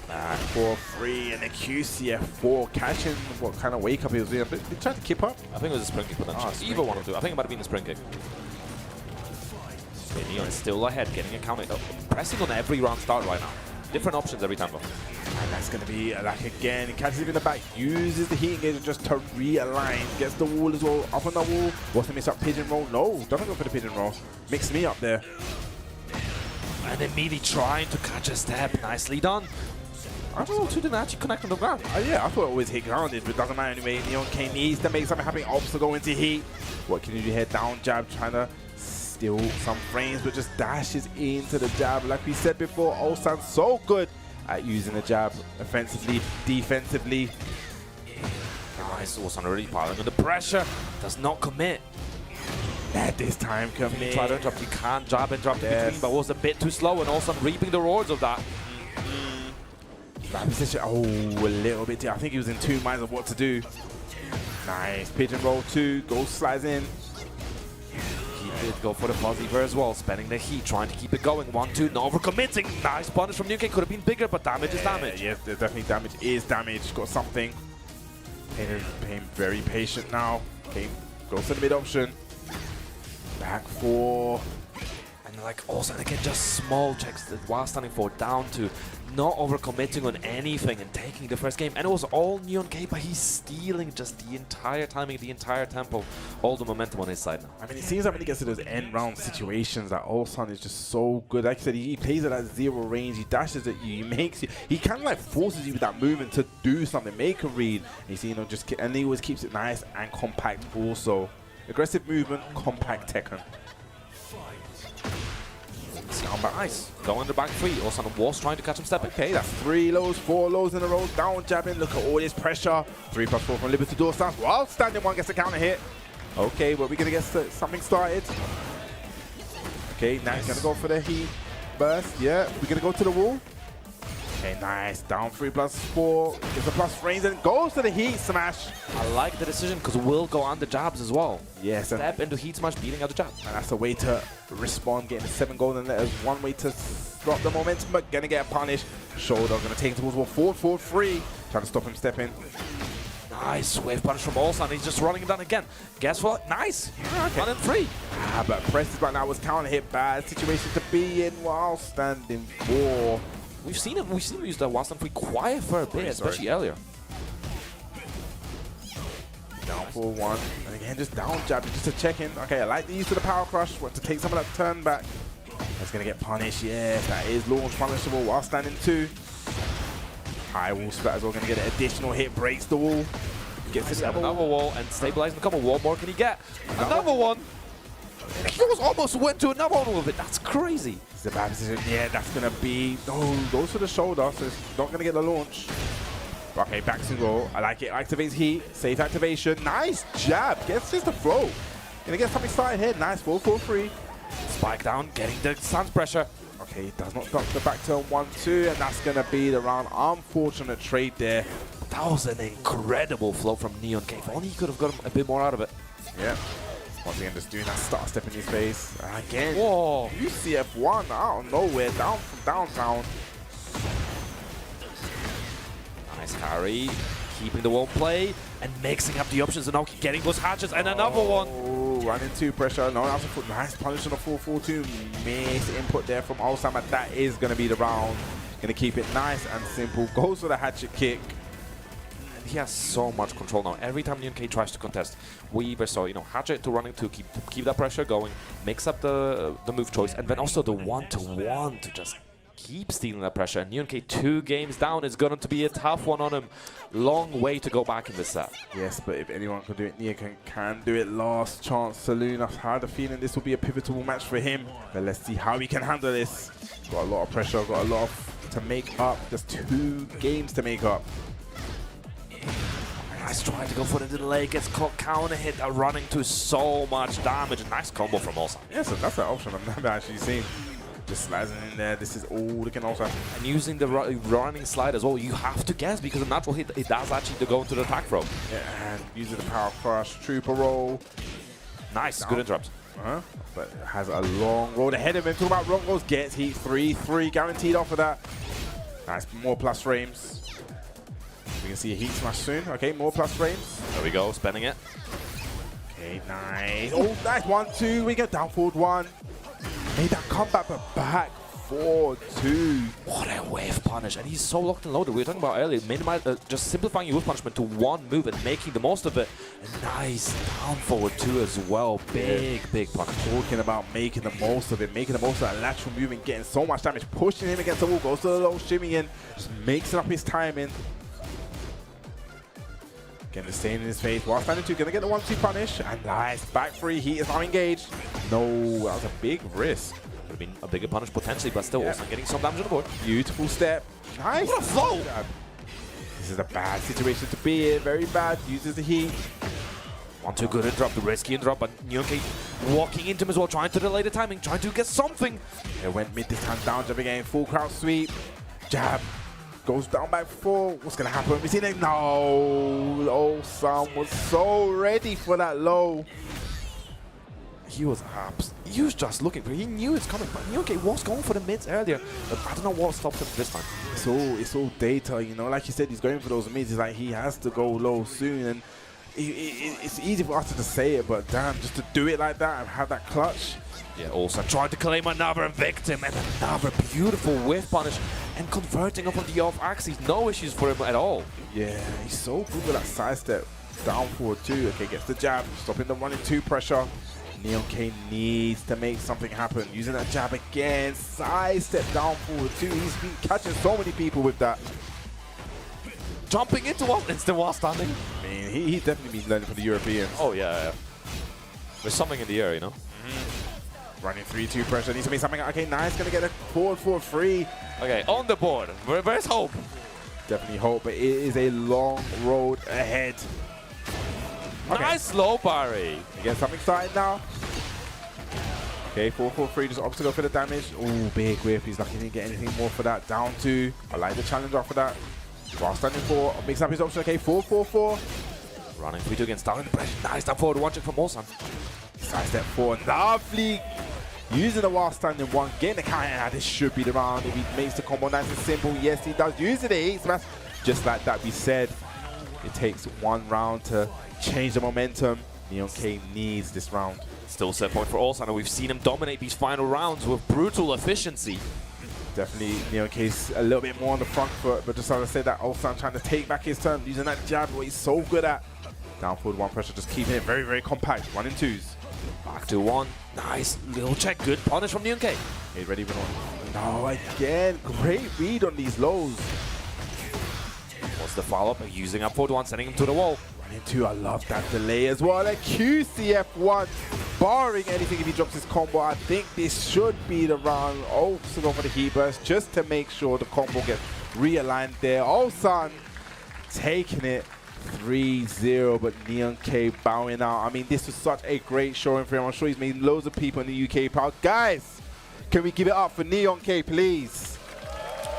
4-3 and the QCF4 catching what kind of wake up he was doing. But he tried to keep up. I think it was a spring kick potentially. Either one of two. I think it might have been a spring kick. Neon is still ahead, getting a counter. Pressing on every round start right now. Different options every time though. And that's going to be like again. He catches him in the back, uses the heat engagement just to realign. Gets the wall as well. Up on the wall. Wants to miss up pigeon roll. No, doesn't go for the pigeon roll. Mix me up there. And immediately trying to catch a step. Nicely done. I don't know, two didn't actually connect on the ground. Yeah, I thought it always hit grounded, but it doesn't matter anyway. Neon K needs to make something happen. Ops to go into heat. What can you do here? Down jab, trying to steal some frames, but just dashes into the jab. Like we said before, Ulsan so good at using the jab offensively, defensively. Nice, Ulsan already piling under pressure. Does not commit. At this time, commit. Try to interrupt. You can't jab and drop in between, but was a bit too slow, and Ulsan reaping the rewards of that. That position, a little bit. I think he was in two minds of what to do. Nice pigeon roll 2, goes slides in. He did go for the fuzzy as well, spending the heat, trying to keep it going. 1-2, not overcommitting. Nice punish from Nuke. Could have been bigger, but damage is damage. Yes, there's definitely damage is damage. Got something. Payne very patient now. Payne goes to the mid option. Back 4. And like also again, just small checks while standing for down to. Not overcommitting on anything and taking the first game. And it was all Neon K, but he's stealing just the entire timing, the entire tempo, all the momentum on his side now. I mean, it seems like when he gets to those end round situations that Ulsan is just so good. Like I said, he plays it at 0 range, he dashes at you, he makes you, he kind of like forces you with that movement to do something, make a read. And you see, and he always keeps it nice and compact also. Aggressive movement, compact Tekken. Down back ice. Going in the back 3. Ulsan was trying to catch him stepping. Okay, that's 3 lows, 4 lows in a row. Down jabbing. Look at all this pressure. 3+4 from Libertador stance. While standing one gets a counter hit. Okay, well, we're going to get something started. Okay, now he's going to go for the heat burst. Yeah, we're going to go to the wall. Okay, nice. Down 3+4. Gets a plus frames and goes to the heat smash. I like the decision because we'll go on the jabs as well. Yes. Step into heat smash, beating out the jab. And that's a way to respond, getting the 7 golden letters. One way to stop the momentum, but gonna get a punish. Shoulder gonna take it towards wall. Forward 3. Trying to stop him stepping. Nice wave punish from Ulsan. He's just running it down again. Guess what? Nice. Okay. 1 and 3. But Preston right now was counter hit. Bad situation to be in while standing 4. We've seen him use the while standing 3 quiet for a bit, especially earlier. Down 4-1, and again just down jab just to check in. Okay, I like the use of the power crush. Want to take some of that turn back. That's gonna get punished. Yes, that is launch punishable while standing 2. High wall splat as well. Gonna get an additional hit. Breaks the wall. Gets another wall and stabilizing a couple. What more can he get? Another one. He was almost went to another one with it. That's crazy. It's a bad position. Yeah, that's gonna be. Oh, goes for the shoulder, so it's not gonna get the launch. Okay, back to roll. I like it. Activates heat. Safe activation. Nice jab. Gets just a throw. Gonna get something started here. Nice 4-4-3. Spike down, getting the sun's pressure. Okay, does not stop the back turn 1-2, and that's gonna be the round. Unfortunate trade there. That was an incredible flow from Neon K. If only he could have got a bit more out of it. Yeah. Once again, just doing that start step in his face. Again. Whoa. UCF1 out of nowhere. Down from downtown. Nice carry, keeping the wall play and mixing up the options and now getting those hatches and another one. Running 2 pressure. No, that's a foot. Nice punish on the 4-4-2. Miss input there from Ulsan. That is going to be the round. Going to keep it nice and simple. Goes for the hatchet kick. And he has so much control now. Every time Neon K tries to contest, we either saw, hatchet to running to keep that pressure going, mix up the move choice, and then also the 1-to-1 to just keep stealing that pressure. And Neon K 2 games down is going to be a tough one on him. Long way to go back in this set. Yes, but if anyone can do it, Neon can do it. Last chance saloon. I've had a feeling this will be a pivotal match for him. But let's see how he can handle this. Got a lot of pressure, got a lot to make up. Just 2 games to make up. Nice try to go for the delay, gets caught counter hit, running to so much damage. Nice combo from Ulsan. Yeah, so that's an option I've never actually seen. Just slicing in there, this is all looking awesome. And using the running slide as well, you have to guess because a natural hit, it does actually go into the attack throw. Yeah, and using the power crush, trooper roll. Nice, good interrupt. But has a long road ahead of him. Talking about wrong rolls, gets heat 3-3 guaranteed off of that. Nice, more plus frames. We can see a heat smash soon. Okay, more plus frames. There we go, spending it. Okay, nice. Oh, nice, 1-2. We get down forward 1. Made that comeback, but back 4-2. What a wave punish, and he's so locked and loaded. We were talking about earlier, just simplifying your wave punishment to one move and making the most of it. And nice down forward 2 as well. Big punish. Talking about making the most of it, making the most of that lateral move and getting so much damage, pushing him against the wall, goes to the low shimmy in, just mixing up his timing. Getting the stain in his face. While standing 2, gonna get the 1-2 punish. And nice, back 3, heat is now engaged. No, that was a big risk. Would have been a bigger punish potentially, but still also getting some damage on the board. Beautiful step. Nice. What a flow! This is a bad situation to be in. Very bad. Uses the heat. 1-2 good interrupt, the risky interrupt, but Nyonke walking into him as well, trying to delay the timing, trying to get something. It went mid this time, down jab again, full crowd sweep. Jab. Goes down back 4. What's going to happen? We see it. No. Ulsan was so ready for that low. He was just looking for it. He knew it's coming, but Nyonke was going for the mids earlier. But I don't know what stopped him this time. It's all data, you know. Like you said, he's going for those mids. He's like, he has to go low soon. And it's easy for us to say it, but damn, just to do it like that and have that clutch. Yeah, also tried to claim another victim and another beautiful whiff punish and converting up on the off axis. No issues for him at all. Yeah, he's so good with that side step. Down forward 2. Okay, gets the jab, stopping the running 2 pressure. Nyonke needs to make something happen. Using that jab again, side step down forward 2. He's been catching so many people with that. Jumping into one instant while standing. I mean, he's definitely been learning for the Europeans. Oh, yeah. There's something in the air, you know? Running 3-2 pressure, needs to make something. Okay, nice, gonna get a forward 4-3. Okay, on the board. Where's hope? Definitely hope, but it is a long road ahead. Okay. Nice low parry. Get something started now. Okay, 4-4-3, just opts to go for the damage. Oh, big whiff. He's lucky he didn't get anything more for that. Down 2. I like the challenge off of that. While standing 4, mix up his option. Okay, 4-4-4. Running 3-2 against down pressure. Nice down forward, one check from Ulsan. Side step 4, lovely. Using the while standing 1, getting the counter. This should be the round. If he makes the combo nice and simple, yes, he does. Using the heat smash. Just like that we said, it takes 1 round to change the momentum. Nyonke needs this round. Still set point for Ulsan, and we've seen him dominate these final rounds with brutal efficiency. Definitely Nyonke's a little bit more on the front foot, but just as I said, that Ulsan trying to take back his turn, using that jab, what he's so good at. Down forward 1 pressure, just keeping it very, very compact. 1 and 2s. Back to 1. Nice little check. Good punish from Nyonke. Okay, ready for 1. No, again, great read on these lows. What's the follow-up? Using up forward 1, sending him to the wall. Running 2, I love that delay as well. A QCF1, barring anything if he drops his combo, I think this should be the round. Also go for the heat burst just to make sure the combo gets realigned there. Ulsan taking it 3-0, but Nyonke bowing out. I mean, this was such a great showing for him. I'm sure he's made loads of people in the UK proud. Guys, can we give it up for Nyonke, please?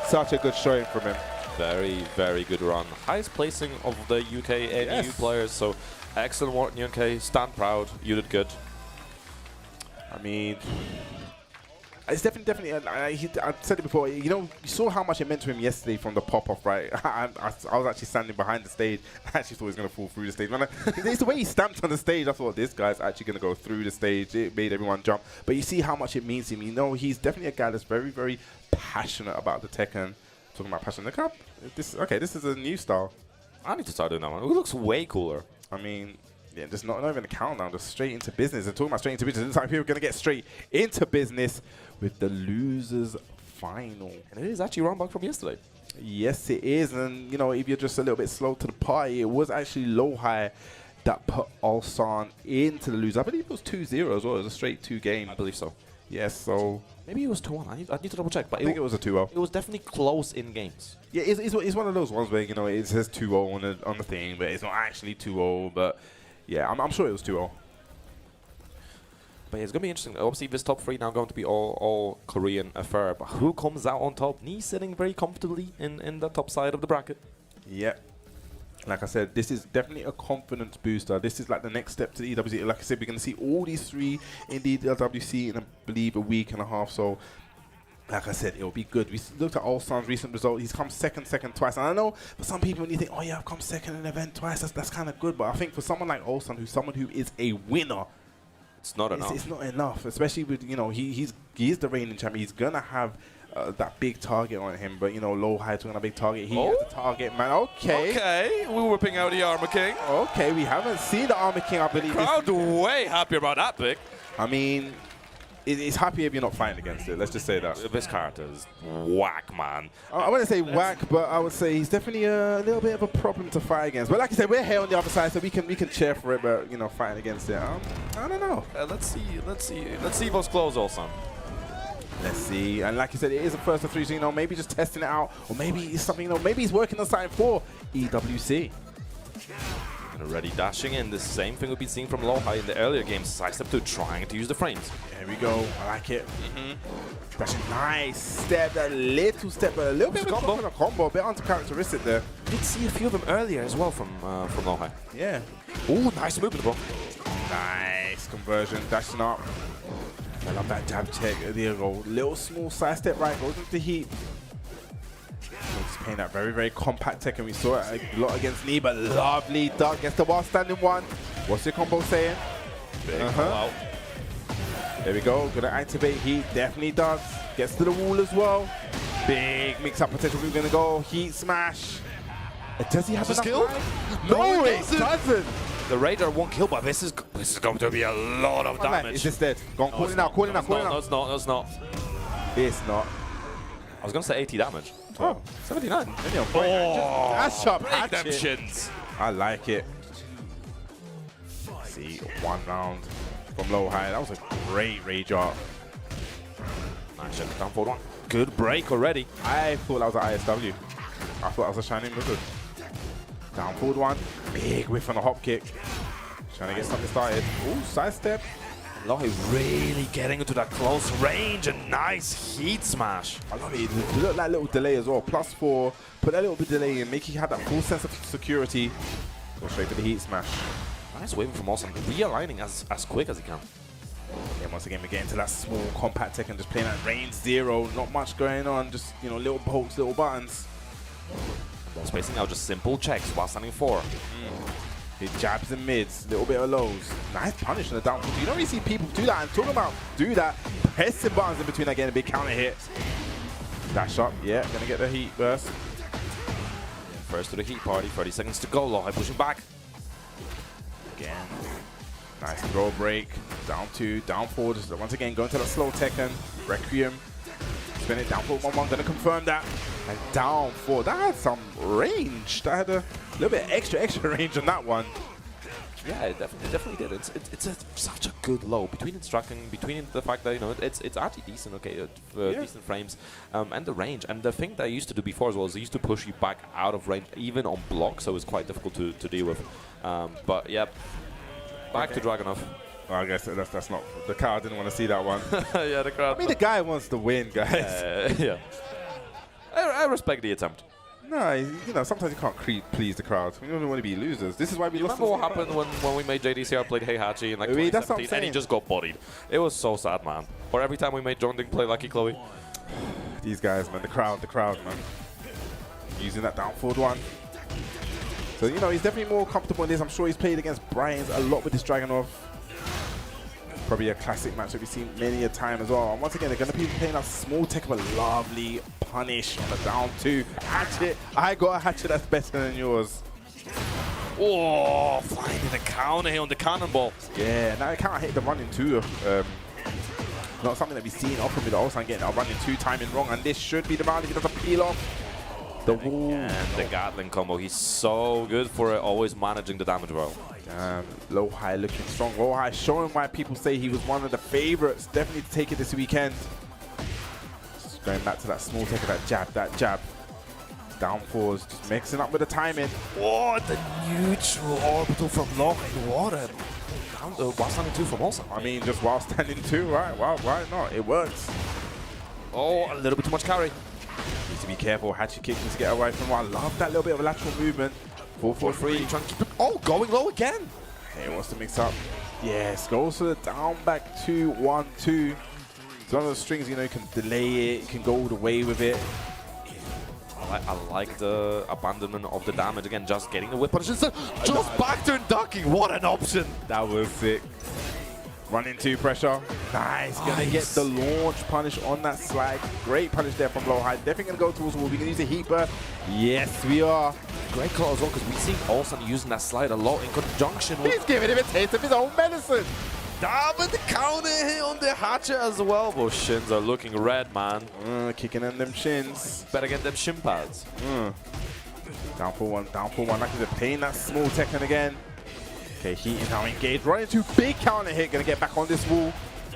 Such a good showing from him. Very, very good run. Highest placing of the UK and EU players, so excellent work, Nyonke. Stand proud. You did good. I mean, it's definitely. I said it before. You know, you saw how much it meant to him yesterday from the pop-off, right? I was actually standing behind the stage. I actually thought he was going to fall through the stage. It's the way he stamped on the stage. I thought this guy's actually going to go through the stage. It made everyone jump. But you see how much it means to him. You know, he's definitely a guy that's very, very passionate about the Tekken. Talking about passion. Look up. This is a new style. I need to start doing that one. It looks way cooler. I mean, yeah, just not even a countdown, just straight into business. And talking about straight into business, it looks like people are going to get straight into business with the losers final. And it is actually round back from yesterday. Yes, it is. And, you know, if you're just a little bit slow to the party, it was actually Lowhigh that put Ulsan into the loser. I believe it was 2-0 as well. It was a straight 2 game. I believe so. Yes, so maybe it was 2-1. I need to double check, but I think it was a 2-0. It was definitely close in games. Yeah, it's one of those ones where, you know, it says 2-0 on the thing, but it's not actually 2-0. But yeah, I'm sure it was 2-0. But yeah, it's going to be interesting. Obviously, this top 3 now going to be all Korean affair. But who comes out on top? Ni sitting very comfortably in the top side of the bracket. Yeah. Like I said, this is definitely a confidence booster. This is like the next step to the EWC. Like I said, we're going to see all these 3 in the EWC in, I believe, a week and a half. So, like I said, it'll be good. We looked at Ulsan's recent result. He's come second twice. And I know for some people, when you think, oh yeah, I've come second in an event twice, that's kind of good. But I think for someone like Ulsan, who's someone who is a winner, it's not enough. It's not enough, especially with, you know, he is the reigning champion. He's going to have that big target on him. But, you know, Lowhigh took on a big target. He has the target, man. Okay. Okay, we're whipping out the Armor King. Okay, we haven't seen the Armor King, I believe. Crowd way happy about that pick. I mean, it's happy if you're not fighting against it. Let's just say that. This character is whack, man. I wouldn't say whack, but I would say he's definitely a little bit of a problem to fight against. But like I said, we're here on the other side, so we can cheer for it. But, you know, fighting against it, I don't know. Let's see those close, Ulsan. Let's see. And like you said, it is a first of 3, so, you know, maybe just testing it out, or maybe it's something, you know, maybe he's working on something for EWC. Already dashing in. The same thing we've been seeing from Lowhigh in the earlier games. Sidestep 2, trying to use the frames. There we go. I like it. Dashing, nice step, a little step, but a little bit of a combo, a bit uncharacteristic there. Did see a few of them earlier as well from Lowhigh. Yeah. Oh, nice movement, bro. Nice conversion, dashing up. I love that jab check. There you go. Little small side step right, goes into the heat. Just playing that very, very compact tech, and we saw it a lot against Lee, but lovely duck. Gets the while standing one. What's your combo saying? There we go. Gonna activate heat. Definitely does. Gets to the wall as well. Big mix up potential. We're gonna go heat smash. Does he have a skill? No, it doesn't. The Raider won't kill, but this is going to be a lot of damage. Is this dead? Go on, call it now, call it now, call it now. No, it's not. It's not. It's not. I was gonna say 80 damage. Oh, 79. Oh, that's sharp. Redemptions. I like it. See, 1 round from Lowhigh. That was a great rage art. Nice check. Down forward 1. Good break already. I thought that was an ISW. I thought that was a shining wizard. Down forward 1. Big whiff on the hop kick. Trying to get something started. Ooh, sidestep. Lowhigh really getting into that close range. A nice heat smash. I love it. It looked like a little delay as well. +4. Put a little bit of delay in, make you have that full sense of security. Go straight to the heat smash. Nice wave from Ulsan. Realigning as quick as he can. And once again, we get into that small compact tech and just playing at range 0. Not much going on. Just, you know, little pokes, little buttons. Spacing out just simple checks while standing 4. Hit jabs and mids, little bit of lows. Nice punish on the down. You don't really see people do that. And talking about do that, pressing buttons in between again, a big counter hit. Dash up, yeah, gonna get the heat burst. First to the heat party, 30 seconds to go. Lowhigh pushing back. Again, nice throw break. Down 2, down forward. So once again, going to the slow Tekken. Requiem. Spin it down forward 1-1, gonna confirm that. And down 4. That had some range. That had a little bit extra range on that one. Yeah, it definitely did. It's such a good low between instructing, between the fact that, you know, it's actually decent, okay, decent frames, and the range. And the thing that I used to do before as well is I used to push you back out of range, even on block, so it was quite difficult to deal with. But yeah, back to Dragunov. Well, I guess that's not, the crowd didn't want to see that one. Yeah, the crowd. I mean, the guy wants to win, guys. Yeah. I respect the attempt. No, you know, sometimes you can't please the crowd. We don't want to be losers. This is why we remember what happened when we made JDCR played Heihachi in like 2017 and he just got bodied. It was so sad, man. Or every time we made John Ding play Lucky Chloe. These guys, man, the crowd, man. Using that down forward 1. So, you know, he's definitely more comfortable in this. I'm sure he's played against Bryan a lot with this Dragunov. Probably a classic match that we've seen many a time as well. And once again, they're going to be playing a small tech of a lovely punish on the down 2. Hatchet. I got a hatchet that's better than yours. Oh, finding the counter here on the cannonball. Yeah, now I can't hit the running 2. Not something that we've seen often with Ulsan getting a running 2 timing wrong. And this should be the round if he doesn't peel off. the wall. And the Gatling combo, he's so good for it, always managing the damage well. Lowhigh looking strong. Lowhigh showing why people say he was one of the favorites. Definitely to take it this weekend. Just going back to that small take of that jab. Down fours, just mixing up with the timing. Oh, the neutral orbital from Lowhigh. What a while standing 2 from Ulsan. I mean, just while standing 2, right? Why not? It works. Oh, a little bit too much carry. Need to be careful. Hatchet kick to get away from him. I love that little bit of a lateral movement. 4-4-3. Trying to keep it. Oh, going low again. He wants to mix up. Yes, goes to the down back 2-1-2. It's one of those strings, you know, you can delay it, you can go all the way with it. I like the abandonment of the damage again, just getting the whip punishes. Just back turn ducking. What an option. That was sick. Run into pressure. Nice. Gonna get the launch punish on that slide. Great punish there from Lowhigh. Definitely gonna go towards the wall. We can use a heat burst. Yes, we are. Great call as well, because we've seen Ulsan using that slide a lot in conjunction with. He's giving him a taste of his own medicine. But the counter hit on the hatchet as well. Those shins are looking red, man. Kicking in them shins. Better get them shin pads. Down for one. Like he's playing that small Tekken again. Okay, Heat is now engaged. Right into big counter hit. Gonna get back on this wall.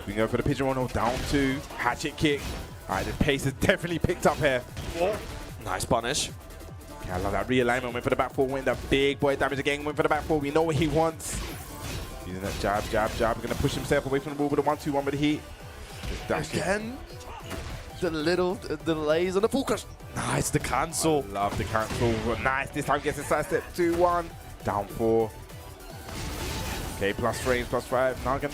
We can go for the pigeon roll. Down 2. Hatchet kick. All right, the pace is definitely picked up here. Oh. Nice punish. Okay, I love that realignment. Went for the back 4. Went that big boy damage again. Went for the back 4. We know what he wants. Using that jab. Gonna push himself away from the wall with a 1-2-1 with the heat. Again. The little delays on the full crush. Nice, the cancel. I love the cancel. Nice. This time gets a side step. 2-1. Down 4. Okay, plus frames, plus 5. Now again,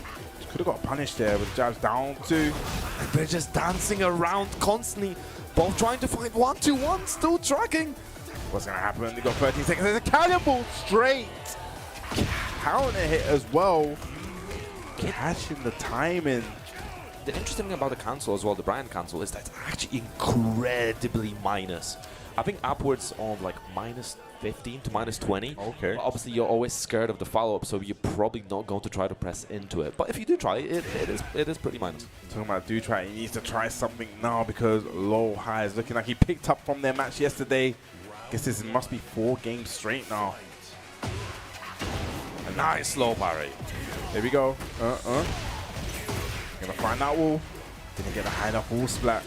could have got punished there with jabs. Down 2. And they're just dancing around constantly. Both trying to find 1-2-1. Still tracking. What's gonna happen? They got 13 seconds. There's a cannonball straight. Counter hit as well. Catching the timing. The interesting thing about the cancel as well, the Bryan cancel, is that it's actually incredibly minus. I think upwards of like -15 to -20. Okay. But obviously, you're always scared of the follow-up, so you're probably not going to try to press into it. But if you do try, it is pretty minus. Talking about do try, he needs to try something now because Lowhigh is looking like he picked up from their match yesterday. Guess this must be 4 games straight now. A nice low parry. There we go. Gonna find that wall. Didn't get a high enough wall splat.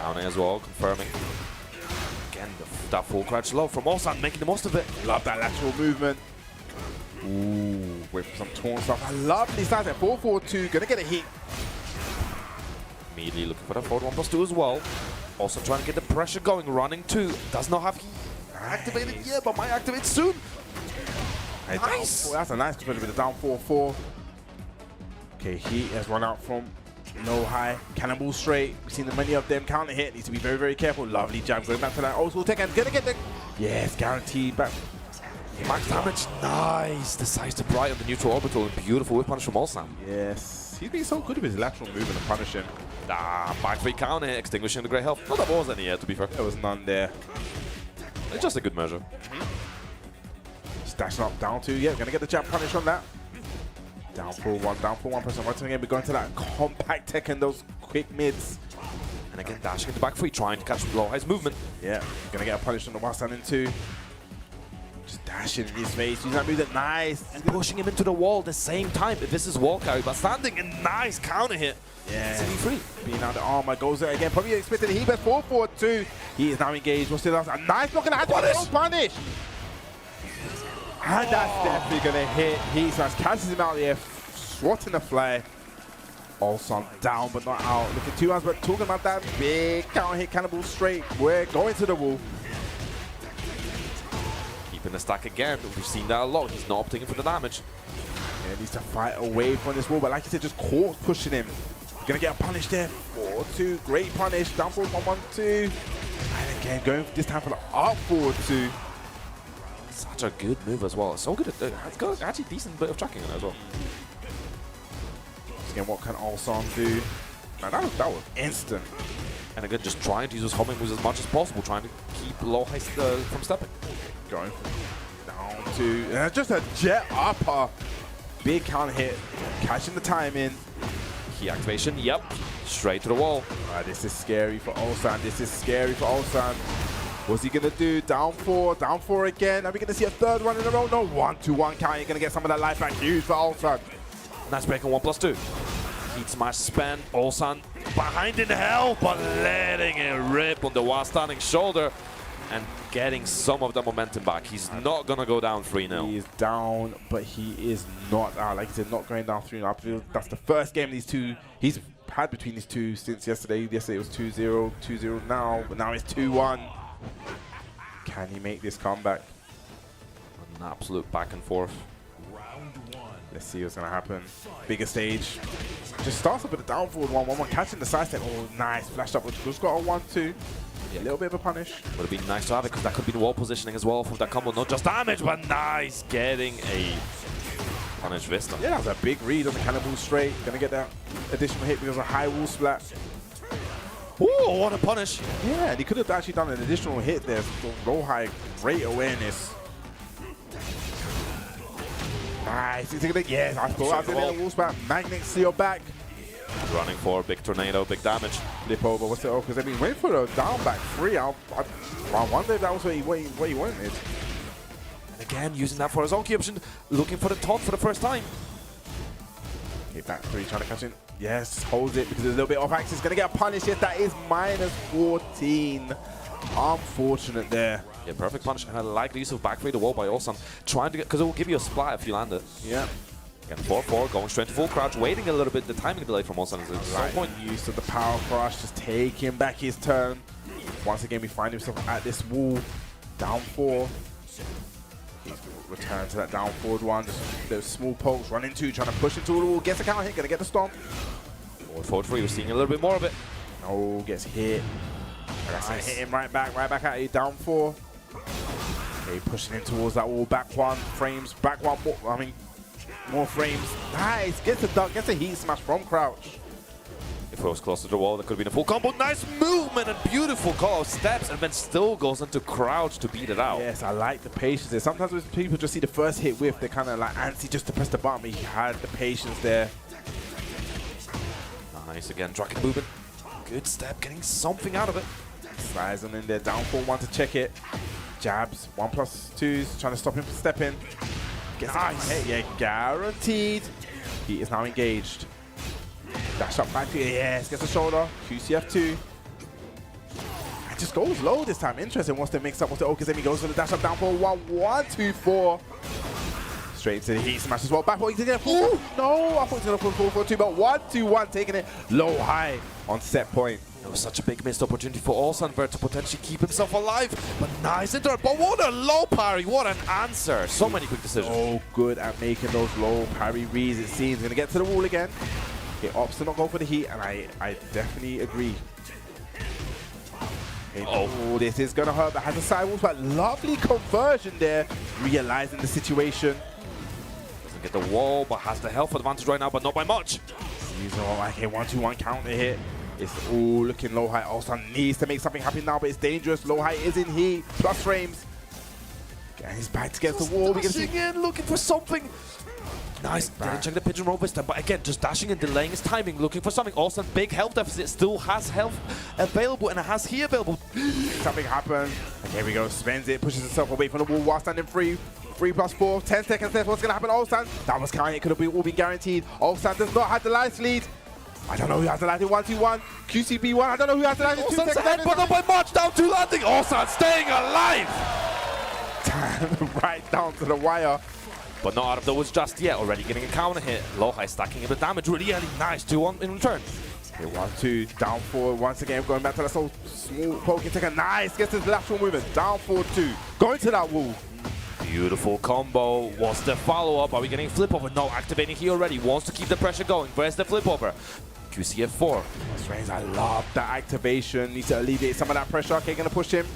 Counter as well, confirming. Again, that full crouch low from Ulsan, making the most of it. Love that lateral movement. Ooh, wait for some torn stuff. I love these sides at 4-4-2. Gonna get a hit. Immediately looking for that forward 1+2 as well. Also trying to get the pressure going. Running 2. Does not have activated yet, but might activate soon. Nice. That's a nice conversion with the down 4-4. Okay, he has run out from Lowhigh. Cannonball straight. We've seen many of them counter hit. Needs to be very, very careful. Lovely jab going back to that. Also, Tekken gonna get the. Yes, guaranteed back. Max damage. Nice. Decides to Bryan on the neutral orbital. And beautiful whip punish from Ulsan. Yes. He's been so good with his lateral movement and punishing. Back 3 counter hit, extinguishing the great health. Not that there was any yet, to be fair. There was none there. It's just a good measure. Stashing up down 2. Yeah, gonna get the jab punish on that. Down 4-1 person. Once again, we're going to that compact Tekken, those quick mids. And again, dashing into back 3, trying to catch Lowhigh's movement. Yeah, gonna get a punish on the while standing 2. Just dashing in his face, using that movement, nice. And pushing him into the wall at the same time. This is wall carry, but standing in nice counter hit. Yeah. free. Being out the armor, goes there again. Probably expected he bet 4-4-2. He is now engaged. What's the last? A nice block and a punish. And that's definitely gonna hit. He starts catches him out there, swatting the fly. Ulsan down but not out. Looking 2 rounds, but talking about that big counter hit, cannonball straight. We're going to the wall. Keeping the stack again. We've seen that a lot. He's not opting for the damage. Yeah, needs to fight away from this wall, but like you said, just caught pushing him. Gonna get a punish there. 4-2, great punish. Down forward 1-1-2. And again, going this time for the up forward 2. Such a good move as well. So good. It's got actually decent bit of tracking in it as well. Again, what can Ulsan do? Man, that was instant. And again, just trying to use his homing moves as much as possible, trying to keep Lowhigh from stepping. Going down to just a jet upper. Big counter hit, catching the timing. Key activation, yep. Straight to the wall. This is scary for Ulsan. This is scary for Ulsan. What's he gonna do? Down four again. Are we gonna see a third one in a row? No, 1-2-1 count. You're gonna get some of that life back. Huge for Ulsan. Nice break on 1+2. Heat smash spent. Ulsan behind in hell, but letting it rip on the while standing shoulder and getting some of the momentum back. He's not gonna go down 3-0. He is down, but he is not out. Like I said, not going down 3-0. I feel that's the first game these two he's had between these two since yesterday. Yesterday it was 2-0, 2-0 now, but now it's 2-1. Can he make this comeback? An absolute back and forth. Let's see what's gonna happen. Bigger stage. Just starts up with a down forward 1-1-1, catching the side step. Oh, nice. Flashed up. Just got a 1-2. A little bit of a punish. Would have been nice to have it because that could be the wall positioning as well from that combo. Not just damage, but nice. Getting a punish Vista. Yeah, that was a big read on the cannonball straight. Gonna get that additional hit because of high wall splat. Ooh, what a punish. Yeah, and he could have actually done an additional hit there. Lowhigh, great awareness. Nice. He's gonna, yes, I thought I was in the wall splat. Magnets to your back. Running for a big tornado, big damage. Flip over, what's it? Oh, because I mean, went for a down back 3. I wonder if that was what he wanted. And again, using that for his own key option, looking for the taunt for the first time. Okay, back 3, trying to catch in. Yes, holds it because there's a little bit off axis. Gonna get a punish. Yes, that is -14. Unfortunate there. Yeah, perfect punish. And I like the use of back 3 the wall by Ulsan. Trying to get, because it will give you a splat if you land it. Yeah. Again, 4-4, going straight to full crouch, waiting a little bit. The timing delay from Ulsan is at some point. Use of the power crush, just taking back his turn. Once again, we find himself at this wall. Down 4. He's return to that down forward one. Just those small pokes, run into, trying to push into the wall. Gets the counter hit, gonna get the stomp. Forward 3, we're seeing a little bit more of it. No, gets hit. Hit him right back at you. Down 4. Okay, pushing in towards that wall. Back 1 frames. Back 1 more. I mean, more frames. Nice. Gets a duck. Gets a heat smash from crouch. If it was close to the wall, that could have been a full combo. Nice movement and beautiful call. Steps and then still goes into crouch to beat it out. Yes, I like the patience there. Sometimes when people just see the first hit whiff, they're kind of like antsy just to press the button. But he had the patience there. Nice again. Dragon movement. Good step. Getting something out of it. Slides on in there. Down 4-1 to check it. Jabs. 1+2s. Trying to stop him from stepping. Nice. Yeah, guaranteed. He is now engaged. Dash up back to it. Yes, gets the shoulder. QCF2. And just goes low this time. Interesting. What's the mix up? What's the Okazemi goes for the dash up down for 1-1-2-4. Straight into the heat smash as well. Back four. He's gonna get full. No, I thought he was gonna put 4-4-2, but 1-2-1 taking it low high on set point. It was such a big missed opportunity for Ulsan to potentially keep himself alive. But nice inter. But what a low parry. What an answer. So many quick decisions. So good at making those low parry reads, it seems. Gonna get to the wall again. He opts to not go for the heat, and I definitely agree. Okay, oh, this is gonna hurt, but has a sidewalk, but lovely conversion there, realizing the situation. Doesn't get the wall, but has the health advantage right now, but not by much. He's all like, okay, 1-2-1 counter hit. It's all looking Lowhigh. Also needs to make something happen now, but it's dangerous. Lowhigh is in heat, plus frames. And he's back against the wall. Dashing in, looking for something. Nice, didn't check the pigeon roll this time, but again, just dashing and delaying his timing, looking for something. Also, big health deficit, still has health available, and it has he available. Something happened. And here we go, spends it, pushes himself away from the wall while standing free. 3+4, 10 seconds left. What's gonna happen? Ulsan, that was counting. It could have all been guaranteed. Ulsan does not have the life lead. I don't know who has the life in 1-2-1. QCB1, I don't know who has the life in 2 seconds. Ahead, but not by much, down to landing. Ulsan staying alive. Right down to the wire. But not out of the woods just yet. Already getting a counter hit. Lowhigh stacking a bit of damage really early. Nice 2-1 in return. Okay, 1-2, down 4. Once again, going back to that so small poking take a nice. Gets his lateral movement. Down 4-2. Going to that wall. Beautiful combo. What's the follow-up? Are we getting flip over? No, activating here already. Wants to keep the pressure going. Where's the flip over? QCF4. Strange, I love that activation. Needs to alleviate some of that pressure. Okay, gonna push him.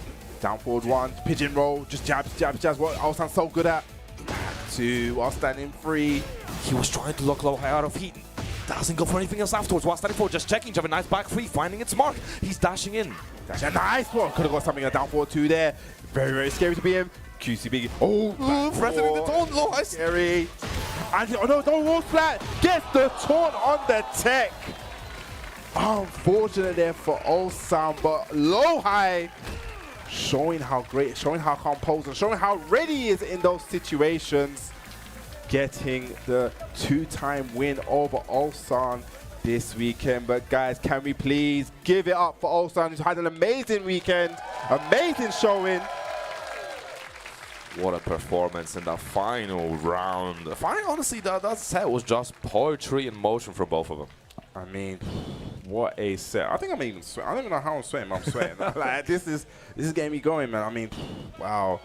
Down forward 1. Pigeon roll. Just jabs. What Ulsan's so good at. Back 2 while standing free. He was trying to lock Lowhigh out of heat. Doesn't go for anything else afterwards. While standing forward, just checking. Have a nice back 3, finding its mark. He's dashing in. That's a nice one. Could have got something a down forward 2 there. Very, very scary to be him. QCB. Oh, threatening the taunt. Lowhigh. Scary. And oh no, don't wall flat. Gets the taunt on the tech. Unfortunate there for Ulsan, but Lowhigh showing how great, showing how composed, and showing how ready he is in those situations. Getting the 2-time win over Ulsan this weekend. But guys, can we please give it up for Ulsan, who's had an amazing weekend, amazing showing. What a performance in the final round. Honestly, that set was just poetry in motion for both of them. I mean, what a set. I think I'm even sweating. I don't even know how I'm sweating, but I'm sweating. Like, this is getting me going, man. I mean, wow.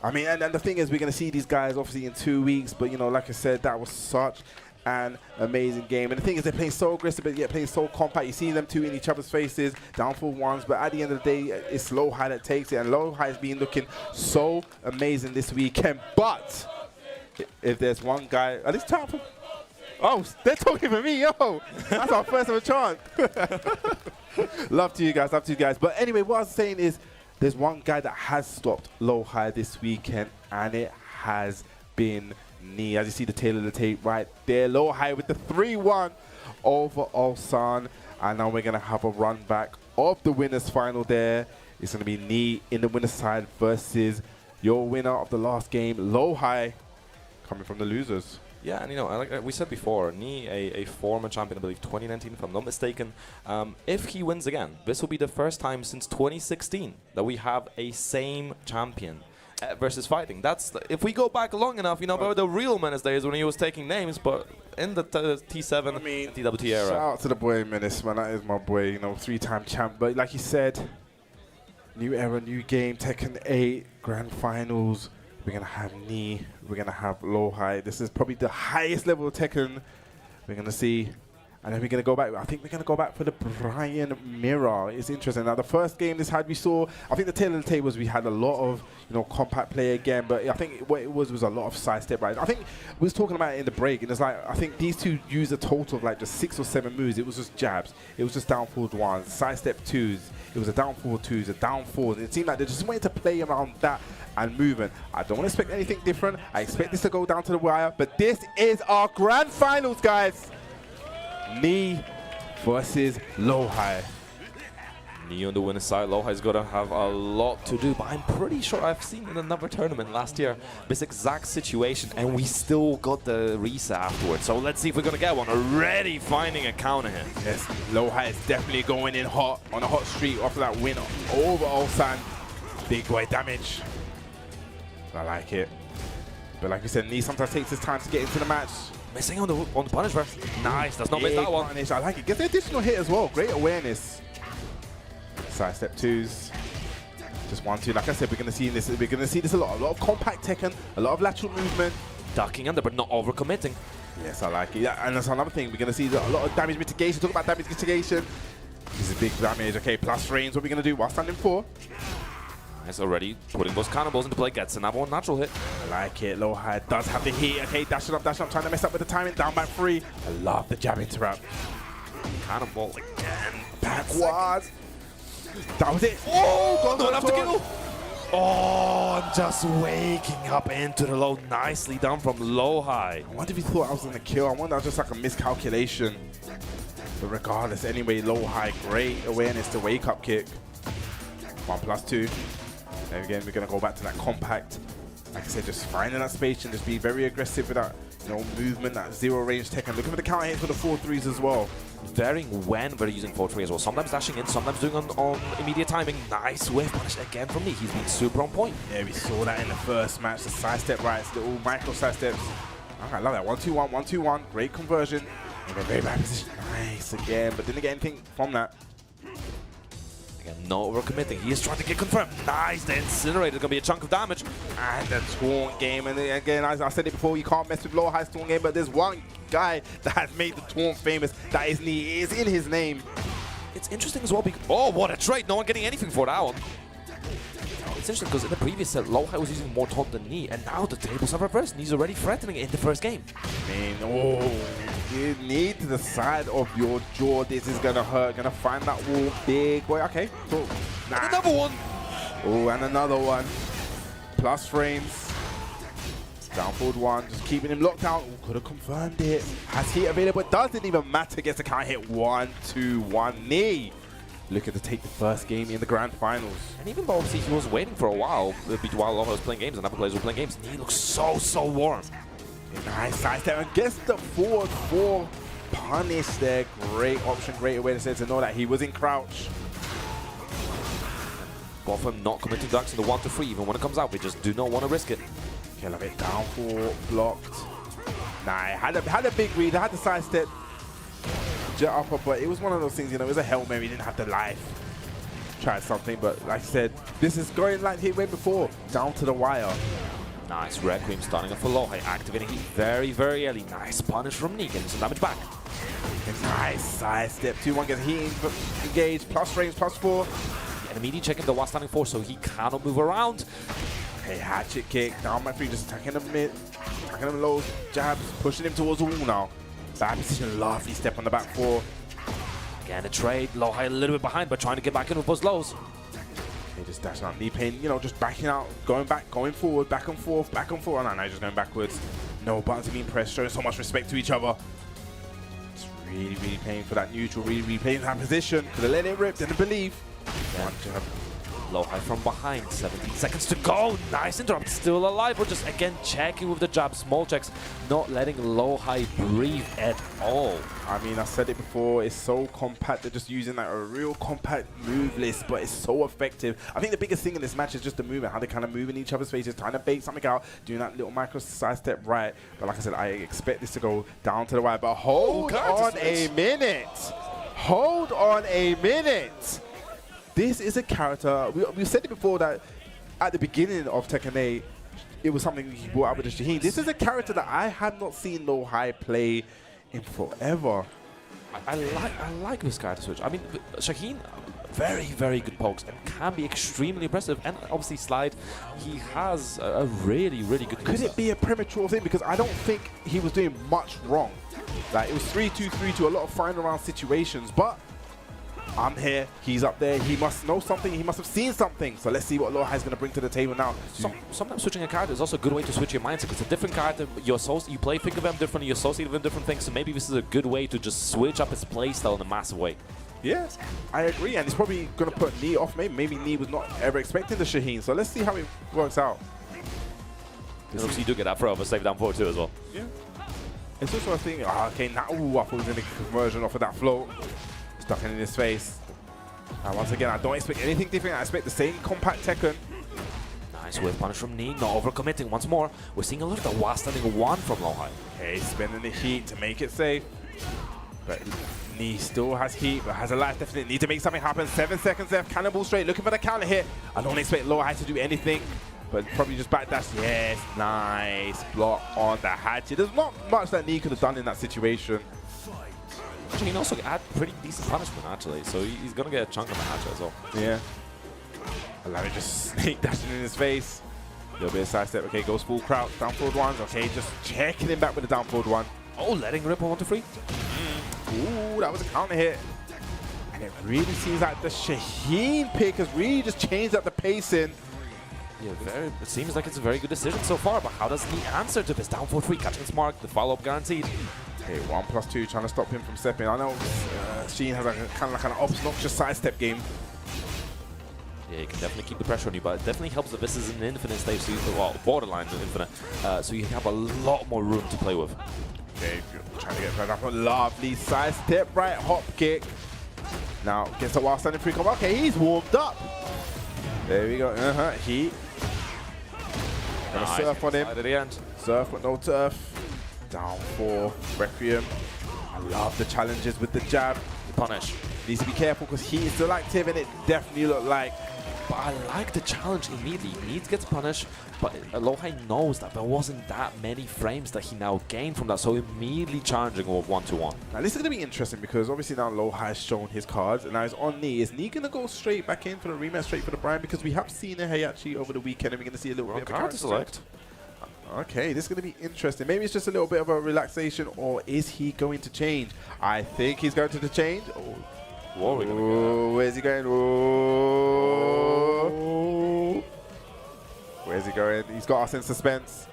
I mean, and the thing is, we're going to see these guys obviously in 2 weeks, but, you know, like I said, that was such an amazing game. And the thing is, they're playing so aggressive, but yet playing so compact. You see them two in each other's faces, down for ones, but at the end of the day, it's Lowhigh that takes it, and Lowhigh has been looking so amazing this weekend. But if there's one guy, at least time for... Oh, they're talking for me, yo! That's our first ever chant. Love to you guys, love to you guys. But anyway, what I was saying is, there's one guy that has stopped Lowhigh this weekend, and it has been Knee. As you see the tail of the tape right there, Lowhigh with the 3-1 over Ulsan. And now we're going to have a run back of the winners final there. It's going to be Knee in the winner's side versus your winner of the last game, Lowhigh, coming from the losers. Yeah, and you know, like we said before, Knee, a former champion, I believe 2019, if I'm not mistaken. If he wins again, this will be the first time since 2016 that we have a same champion versus fighting. That's if we go back long enough, you know, but the real Menace days when he was taking names, but in the T7, TWT era. Shout out to the boy Menace, man. That is my boy, you know, 3-time champ. But like you said, new era, new game, Tekken 8, grand finals. We're going to have Knee. We're going to have Lowhigh. This is probably the highest level of Tekken we're going to see. And then we're going to go back. I think we're going to go back for the Bryan mirror. It's interesting. Now, the first game this had, we saw, I think the tail of the tape was we had a lot of, you know, compact play again. But I think what it was a lot of sidestep, right? I think we was talking about it in the break. And it's like, I think these two used a total of like just 6 or 7 moves. It was just jabs. It was just down forward ones, sidestep twos. It was a down forward twos, a down forward. It seemed like they just wanted to play around that and movement. I don't want to expect anything different. I expect this to go down to the wire, but this is our grand finals, guys. Knee versus Lowhigh. Knee on the winner's side. Lowhigh's got to have a lot to do, but I'm pretty sure I've seen in another tournament last year this exact situation, and we still got the reset afterwards. So let's see if we're going to get one. Already finding a counter here. Yes, Lowhigh is definitely going in hot on a hot streak after that win over Ulsan. Big boy damage. I like it. But like we said, Knee sometimes takes his time to get into the match. Missing on the punish first. Nice, does not miss that one. Punish. I like it. Gets the additional hit as well. Great awareness. Sidestep twos. Just 1-2. Like I said, we're gonna see this. We're gonna see this a lot. A lot of compact Tekken, a lot of lateral movement. Ducking under, but not overcommitting. Yes, I like it. Yeah, and that's another thing. We're gonna see a lot of damage mitigation. Talk about damage mitigation. This is big damage. Okay, plus frames. What are we gonna do? While standing 4. Nice, already putting those cannonballs into play. Gets another one natural hit. I like it. Lowhigh does have the heat. Okay, dashing up, trying to mess up with the timing. Down back 3. I love the jab interrupt. Cannonball again. Backwards. That was it. Oh, don't have to kill. Oh, and just waking up into the low. Nicely done from Lowhigh. I wonder if he thought I was gonna kill. I wonder that was just like a miscalculation. But regardless, anyway, Lowhigh, great awareness to wake up kick. 1+2. And again, we're gonna go back to that compact. Like I said, just finding that space and just be very aggressive with that, you know, movement, that zero range tech, and looking for the counter hits for the 4-3s as well. Varying when they're using 4-3 as well. Sometimes dashing in, sometimes doing on immediate timing. Nice whiff punish again from Knee. He's been super on point. Yeah, we saw that in the first match. The sidestep rights, the little micro sidesteps. I love that. 1-2-1, 1-2-1. Great conversion. In a very bad position. Nice again. But didn't get anything from that. Again, no overcommitting. He is trying to get confirmed. Nice. The Incinerator is going to be a chunk of damage. And the taunt game. And again, as I said it before, you can't mess with Lowhigh's taunt game. But there's one guy that has made the taunt famous. That is Knee. Is in his name. It's interesting as well because... Oh, what a trade. No one getting anything for that one. It's interesting because in the previous set, Lowhigh was using more taunt than Knee. And now the tables are reversed. Knee's already threatening it in the first game. Man, oh... You need to the side of your jaw. This is gonna hurt. Gonna find that wall, big boy. Okay, cool. Nah. And another one. Oh, and another one. Plus frames. Down forward 1. Just keeping him locked out. Oh, could have confirmed it. Has heat available. It doesn't even matter. Gets the counter hit. 1-2-1 Knee. looking to take the first game in the grand finals. And even though obviously he was waiting for a while, while Lowhigh was playing games and other players were playing games, he looks so warm. Nice side step and gets the forward 4 punish there. Great option, great awareness there to know that he was in crouch. Both of them not committing ducks in the 1 to 3, even when it comes out, they just do not want to risk it. Okay, love it. Down 4, blocked. Nah, had a big read, had the side step, jet upper, but it was one of those things, you know, it was a Hail Mary, he didn't have the life. Tried something, but like I said, this is going like he went before, down to the wire. Nice Requiem starting off for Lowhigh, activating heat very early. Nice punish from Negan, some damage back. Nice side step, 2-1 gets heat engaged, plus frames, plus 4. And immediately checking the while standing 4, so he cannot move around. Okay, hatchet kick, down by 3, just attacking him mid, attacking him low, jabs, pushing him towards the wall now. Bad position, lovely step on the back 4. Again, a trade, Lowhigh a little bit behind, but trying to get back in with those lows. They just dash out, knee pain, you know, just backing out, going back, going forward, back and forth. Oh, no, just going backwards. No buttons are being pressed, showing so much respect to each other. It's really paying for that neutral, really playing that position. Could have let it rip, didn't believe. One jab. Lowhigh from behind, 17 seconds to go. Nice interrupt, still alive. We're just again checking with the jab, small checks, not letting Lowhigh breathe at all. I mean, I said it before, it's so compact. They're just using like a real compact move list, but it's so effective. I think the biggest thing in this match is just the movement, how they kind of move in each other's faces, trying to bait something out, doing that little micro side step right. But like I said, I expect this to go down to the wire. But hold on a minute. Hold on a minute. This is a character, we said it before that at the beginning of Tekken 8, it was something he brought out with the Shaheen. This is a character that I have not seen Lowhigh play in forever. I like this character switch. I mean, Shaheen, very good pokes and can be extremely impressive. And obviously Slide, he has a really good Could it be a premature thing? Because I don't think he was doing much wrong. Like, it was 3-2, 3-2, a lot of fine around situations, but I'm here, he's up there, he must know something, he must have seen something. So let's see what Lowhigh is going to bring to the table now. Sometimes switching a character is also a good way to switch your mindset, because a different character, you play, think of them differently, you associate with them different things, so maybe this is a good way to just switch up his playstyle in a massive way. Yeah, I agree, and it's probably going to put Knee off. Maybe Knee was not ever expecting the Shaheen, so let's see how it works out. Obviously you do get that throw of a save down forward too as well. Yeah. It's also a thing, okay, now, ooh, I thought he was in the conversion off of that float. Stuck in his face. And once again, I don't expect anything different. I expect the same compact Tekken. Nice whip punish from Knee, not overcommitting once more. We're seeing a little bit of while standing 1 from Lowhigh. Okay, spending the heat to make it safe. But Knee still has heat, but has a life deficit. Need to make something happen. 7 seconds left. Cannonball straight, looking for the counter hit. I don't expect Lowhigh to do anything, but probably just backdash. Yes, nice block on the hatchet. There's not much that Knee could have done in that situation. He can also add pretty decent punishment, actually, so he's going to get a chunk of the hatchet as well. Yeah. Allow it just snake dashing in his face. A little bit of side step. Okay, goes full crouch. Down forward 1s. Okay, just checking him back with the down forward 1. Oh, letting rip on 1 to 3. Ooh, that was a counter hit. And it really seems like the Shaheen pick has really just changed up the pacing. Yeah, it seems like it's a very good decision so far, but how does he answer to this down forward 3? Catching his mark, the follow-up guaranteed. Okay, 1+2, trying to stop him from stepping. I know Sheen has kind of like an obnoxious sidestep game. Yeah, you can definitely keep the pressure on you, but it definitely helps that this is an infinite stage, so well, borderline infinite, so you have a lot more room to play with. Okay, trying to get further up. Lovely sidestep, right hop kick. Now gets a while standing free come. Okay, he's warmed up. There we go. Heat. Gonna surf on him. At the end. Surf with no turf. Down 4, Requiem. I love the challenges with the jab. Punish. Needs to be careful because he is still active and it definitely looked like. But I like the challenge immediately. Needs gets punished, but Lowhigh knows that there wasn't that many frames that he now gained from that, so immediately challenging with 1-to-1. Now this is going to be interesting because obviously now Lowhigh has shown his cards and now he's on Knee. Is Knee going to go straight back in for the rematch, straight for the Bryan? Because we have seen a Heihachi over the weekend and we're going to see a little bit of a character select. Okay, this is going to be interesting. Maybe it's just a little bit of a relaxation, or is he going to change? I think he's going to change. Oh. Whoa, where's he going? Whoa. Where's he going? He's got us in suspense.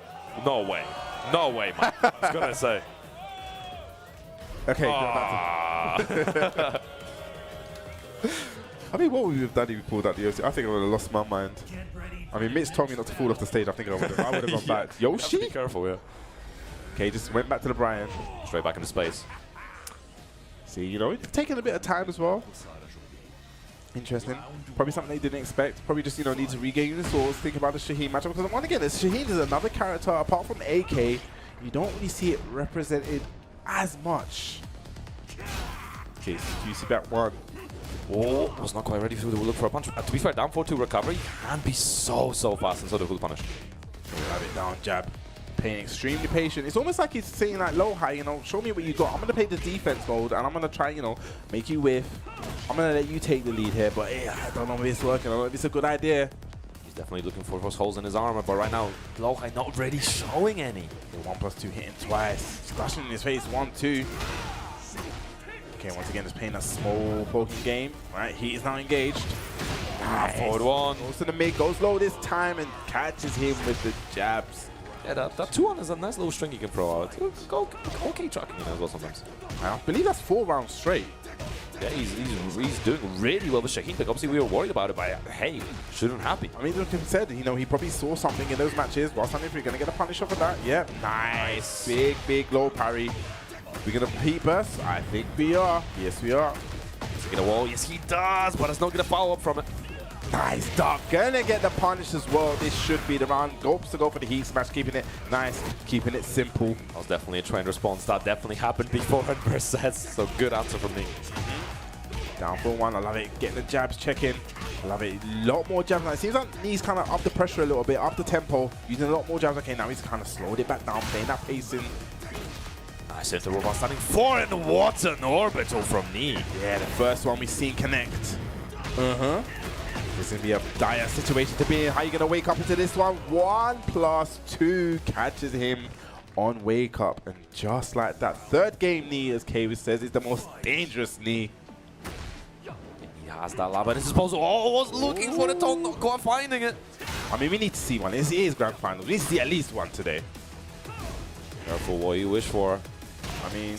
No way. No way, man. I was going to say. Okay. I mean, what would we have done if we pulled out the Yoshi? I think I would have lost my mind. I mean, Mitch told me not to fall off the stage. I think I would have gone back. Yoshi? Be careful, yeah. Okay, just went back to the Bryan. Straight back into space. See, you know, it's taking a bit of time as well. Interesting. Probably something they didn't expect. Probably just, you know, need to regain the swords. Think about the Shaheen matchup. Because once again, Shaheen is another character apart from AK. You don't really see it represented as much. Okay, QC back one. Oh, was not quite ready to look for a punch. To be fair, down 4-2 recovery can be so fast and so difficult to punish. Have it down, jab. Playing extremely patient. It's almost like he's saying like Lowhigh, you know, show me what you got. I'm going to play the defense mode and I'm going to try, you know, make you whiff. I'm going to let you take the lead here, but yeah, I don't know if it's working. I don't know if it's a good idea. He's definitely looking for those holes in his armor, but right now, Lowhigh not really showing any. The 1+2 hitting twice. Splashing in his face, 1-2. Okay, once again, just playing a small poking game. Right, he is now engaged. Nice. Forward one. Goes to the mid, goes low this time and catches him with the jabs. Yeah, that 2-1 is a nice little string you can throw out. Go okay tracking in as well sometimes. I believe that's 4 rounds straight. Yeah, he's doing really well with Shaheen. Obviously, we were worried about it, but hey, shouldn't happy. I mean, like him said, you know, he probably saw something in those matches. Whilst if we're going to get a punish off of that. Yeah, nice. Big low parry. We're going to repeat burst? I think we are. Yes, we are. Does he get a wall? Yes, he does, but it's not going to follow up from it. Nice, Doc. Gonna get the punish as well. This should be the round. Hopes to go for the heat smash, keeping it nice, keeping it simple. That was definitely a trained response. That definitely happened before in Mercedes, so good answer from me. Down for one, I love it. Getting the jabs, checking. I love it. A lot more jabs. It seems like he's kind of up the pressure a little bit, up the tempo, using a lot more jabs. Okay, now he's kind of slowed it back down, playing that pacing. Nice hit the robot, standing 4 in the water, an orbital from knee. Yeah, the first one we've seen connect. This is going to be a dire situation to be in. How are you going to wake up into this one? 1+2 catches him on wake up. And just like that, third game knee, as Kayvis says, is the most dangerous knee. He has that lava at his disposal. Oh, was looking for the tone, not quite finding it. I mean, we need to see one. It is grand finals. We need to see at least one today. Careful what you wish for. I mean,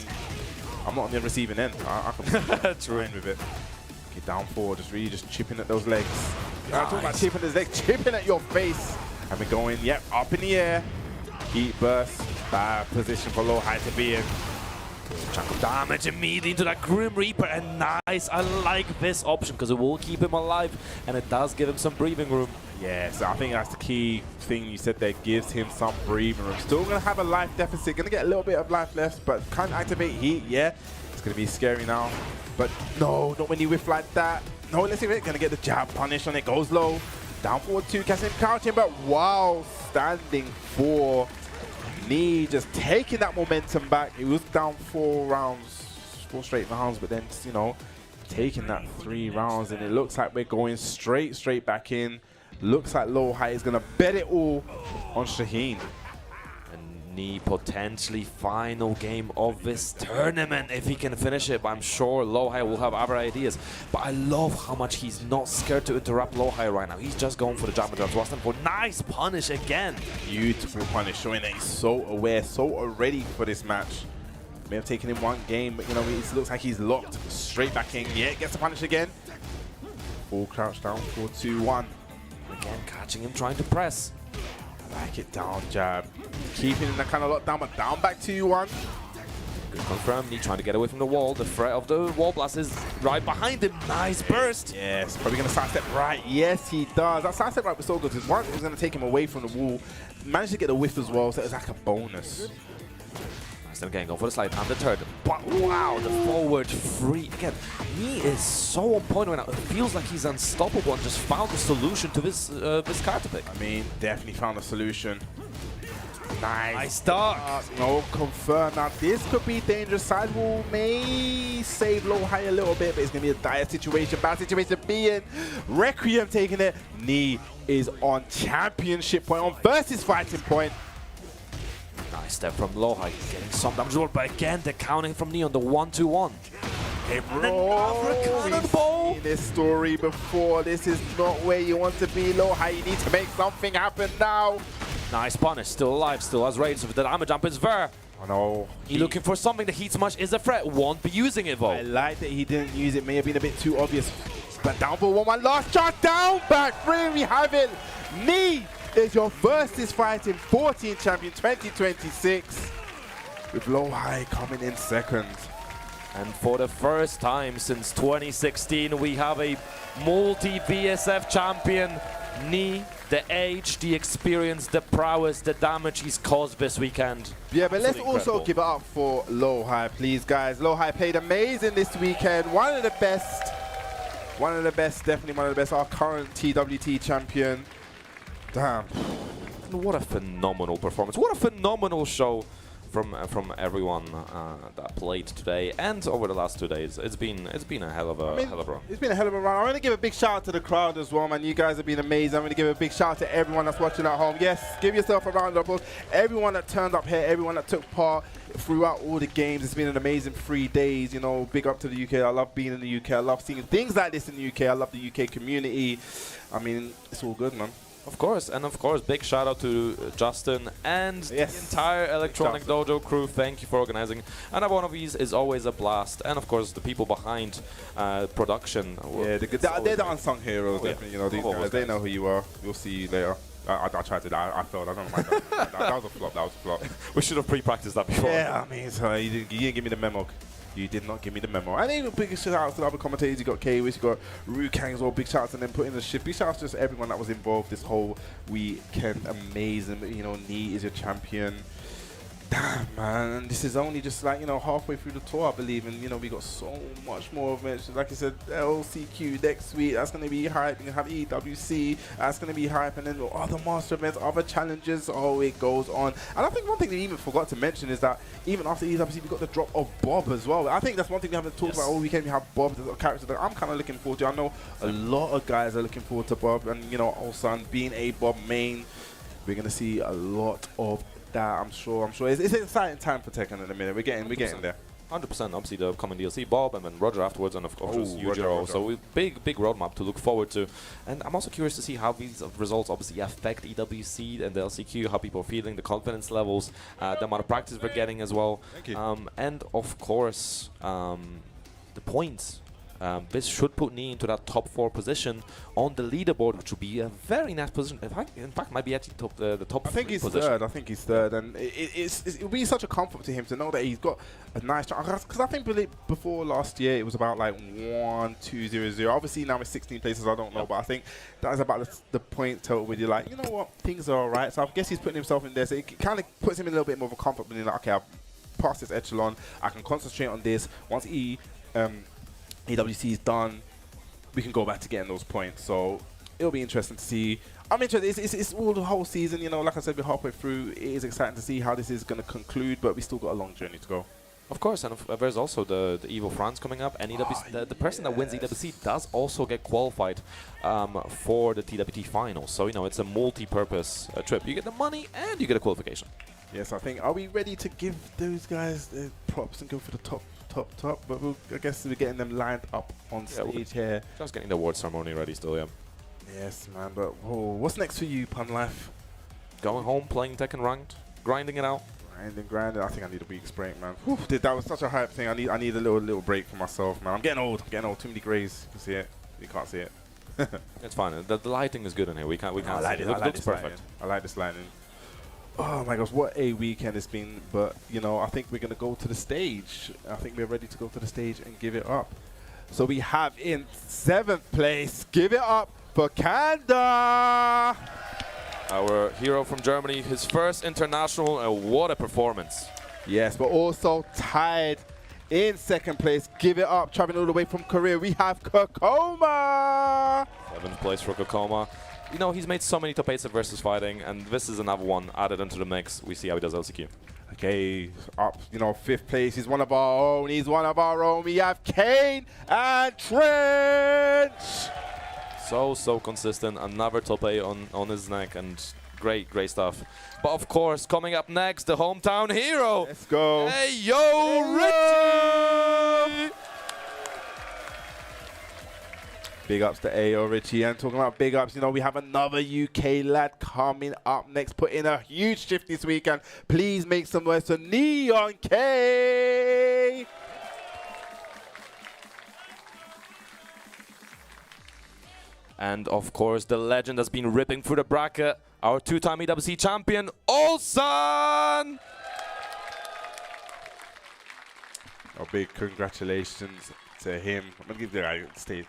I'm not on the receiving end. I can train with it. Get down forward, just chipping at those legs. Nice. I'm talking about chipping at his legs, chipping at your face. And we're going, yep, up in the air. Heat burst. Bad position for Lowhigh to be in. Chunk of damage immediately into that Grim Reaper, and nice. I like this option because it will keep him alive and it does give him some breathing room. Yeah, so I think that's the key thing you said there, gives him some breathing room. Still going to have a life deficit, going to get a little bit of life left, but can't activate heat, yeah. It's going to be scary now. But no, not when you whiff like that. No, let's see if it's going to get the jab punish on it. Goes low. Down forward 2, catching him crouching, but wow, standing 4. Knee just taking that momentum back. It was down 4 straight rounds, but then, you know, taking that 3 rounds, and it looks like we're going straight back in. Looks like Lowhigh is going to bet it all on Shaheen. Knee potentially final game of this tournament if he can finish it, but I'm sure Lowhigh will have other ideas. But I love how much he's not scared to interrupt Lowhigh right now. He's just going for the jump and jump for nice punish again. Beautiful punish, showing that he's so aware, so ready for this match. May have taken him one game, but you know, it looks like he's locked straight back in. Yeah, gets the punish again. Full crouch down, 4-2-1. Again, catching him trying to press. Back it down, jab. Keeping in that kind of lockdown, but down back 2-1. Good confirm. Knee trying to get away from the wall. The threat of the wall blast is right behind him. Nice burst. Yes, probably going to sidestep right. Yes, he does. That sidestep right was so good because one, it was going to take him away from the wall. Managed to get a whiff as well, so it was like a bonus. Nice, then again, go for the slide and the turn. But wow, the forward free. Again, he is so on point right now. It feels like he's unstoppable and just found the solution to this card to pick. I mean, definitely found a solution. Nice start. No, confirm. Now, this could be dangerous. Sidewall may save Lowhigh a little bit, but it's going to be a dire situation. Bad situation to be in. Requiem taking it. Knee is on championship point, on versus fighting point. Nice step from Lowhigh, getting some damage, but again, they're counting from knee on the 1-2-1. Hey bro, we've seen this story before. This is not where you want to be, Lowhigh. You need to make something happen now. Nice punish, still alive, still has rage, so the damage jump is there. Oh no. He's looking for something. The heat smash is a threat, won't be using it though. I like that he didn't use it, may have been a bit too obvious. But down for 1-1, last shot, down, back three, we have it. Knee is your VSFighting 14 champion 2026, with Lowhigh coming in second. And for the first time since 2016, we have a multi-VSF champion. Knee, the age, the experience, the prowess, the damage he's caused this weekend. Yeah, but let's Absolutely also incredible. give it up for Lowhigh, please, guys. Lowhigh played amazing this weekend. One of the best, definitely one of the best. Our current TWT champion. Damn. What a phenomenal performance. What a phenomenal show from everyone that played today and over the last 2 days. It's been a hell of a run. It's been a hell of a run. I want to give a big shout out to the crowd as well, man. You guys have been amazing. I'm going to give a big shout out to everyone that's watching at home. Yes, give yourself a round of applause. Everyone that turned up here, everyone that took part throughout all the games. It's been an amazing 3 days. You know, big up to the UK. I love being in the UK. I love seeing things like this in the UK. I love the UK community. I mean, it's all good, man. Of course, and of course, big shout out to Justin and the entire Electronic Dojo crew. Thank you for organizing. And one of these is always a blast. And of course, the people behind production. Yeah, they're the unsung heroes. Definitely, you know, these guys. They know who you are. We'll see you later. I tried to. I failed. I don't mind that. That was a flop. That was a flop. We should have pre-practiced that before. Yeah, I mean, so you didn't give me the memo. You did not give me the memo. And even big shout out to the other commentators. You got K-Wish, you got Rukang as well. Big shout out to them putting the shift. Big shout out to just everyone that was involved this whole weekend. Amazing. You know, Nee is your champion. Damn, man. This is only just like, you know, halfway through the tour, I believe. And, you know, we got so much more events. Like I said, LCQ next week. That's going to be hype. You're going to have EWC. That's going to be hype. And then other master events, other challenges. Oh, it goes on. And I think one thing they even forgot to mention is that even after EWC, we got the drop of Bob as well. I think that's one thing we haven't talked about all weekend. We have Bob, the character that I'm kind of looking forward to. I know a lot of guys are looking forward to Bob. And, you know, Ulsan being a Bob main, we're going to see a lot of that, I'm sure. It's an exciting time for Tekken in a minute. We're getting there. 100%. Obviously, the coming DLC, Bob, and then Roger afterwards, and of course, Yujiro. So big roadmap to look forward to. And I'm also curious to see how these results obviously affect EWC and the LCQ, how people are feeling, the confidence levels, the amount of practice we're getting as well. Thank you. And of course, the points. This should put Nee into that top 4 position on the leaderboard, which would be a very nice position. In fact, might be actually the top 3 position. I think he's third, and it will be such a comfort to him to know that he's got a nice chance. Because I think before last year it was about like 1-2-0-0. Obviously now it's 16 places. I don't know, but I think that's about the point total where you're like, you know what, things are alright. So I guess he's putting himself in there. So it kind of puts him in a little bit more of a comfort, being like, okay, I've passed this echelon. I can concentrate on this. Once EWC is done, we can go back to getting those points. So it'll be interesting to see. I'm interested. It's all the whole season, you know. Like I said, we're halfway through. It is exciting to see how this is going to conclude, but we still got a long journey to go. Of course, and there's also the Evo France coming up, and EWC, the person that wins EWC does also get qualified for the TWT finals. So, you know, it's a multi-purpose trip. You get the money and you get a qualification. Yes, I think. Are we ready to give those guys the props and go for the top? But I guess we're getting them lined up on stage here. Just getting the award ceremony ready still, yeah. Yes, man, but what's next for you, Pun Life? Going home, playing Tekken Ranked, grinding it out. Grinding. I think I need a week's break, man. Whew, that was such a hype thing. I need a little break for myself, man. I'm getting old. Too many grays. You can see it. You can't see it. It's fine. The lighting is good in here. We can't see it. It looks perfect. I like this lighting. Oh my gosh, what a weekend it's been. But, you know, I think we're going to go to the stage. I think we're ready to go to the stage and give it up. So we have in 7th place, give it up for Kanda. Our hero from Germany, his first international, and what a performance. Yes, but also tied in 2nd place, give it up, traveling all the way from Korea, we have Kkokkoma. 7th place for Kkokkoma. You know, he's made so many top 8s at VSFighting, and this is another one added into the mix. We see how he does LCQ. Okay, up, you know, 5th place. He's one of our own. We have Kaneandtrench. So consistent. Another top 8 on his neck, and great stuff. But of course, coming up next, the hometown hero. Let's go. AyoRichie. Big ups to AyoRichie. And talking about big ups, you know, we have another UK lad coming up next. Put in a huge shift this weekend. Please make some noise for Neon K. And of course, the legend has been ripping through the bracket. Our two-time EWC champion, Ulsan! A big congratulations to him. I'm going to give the guy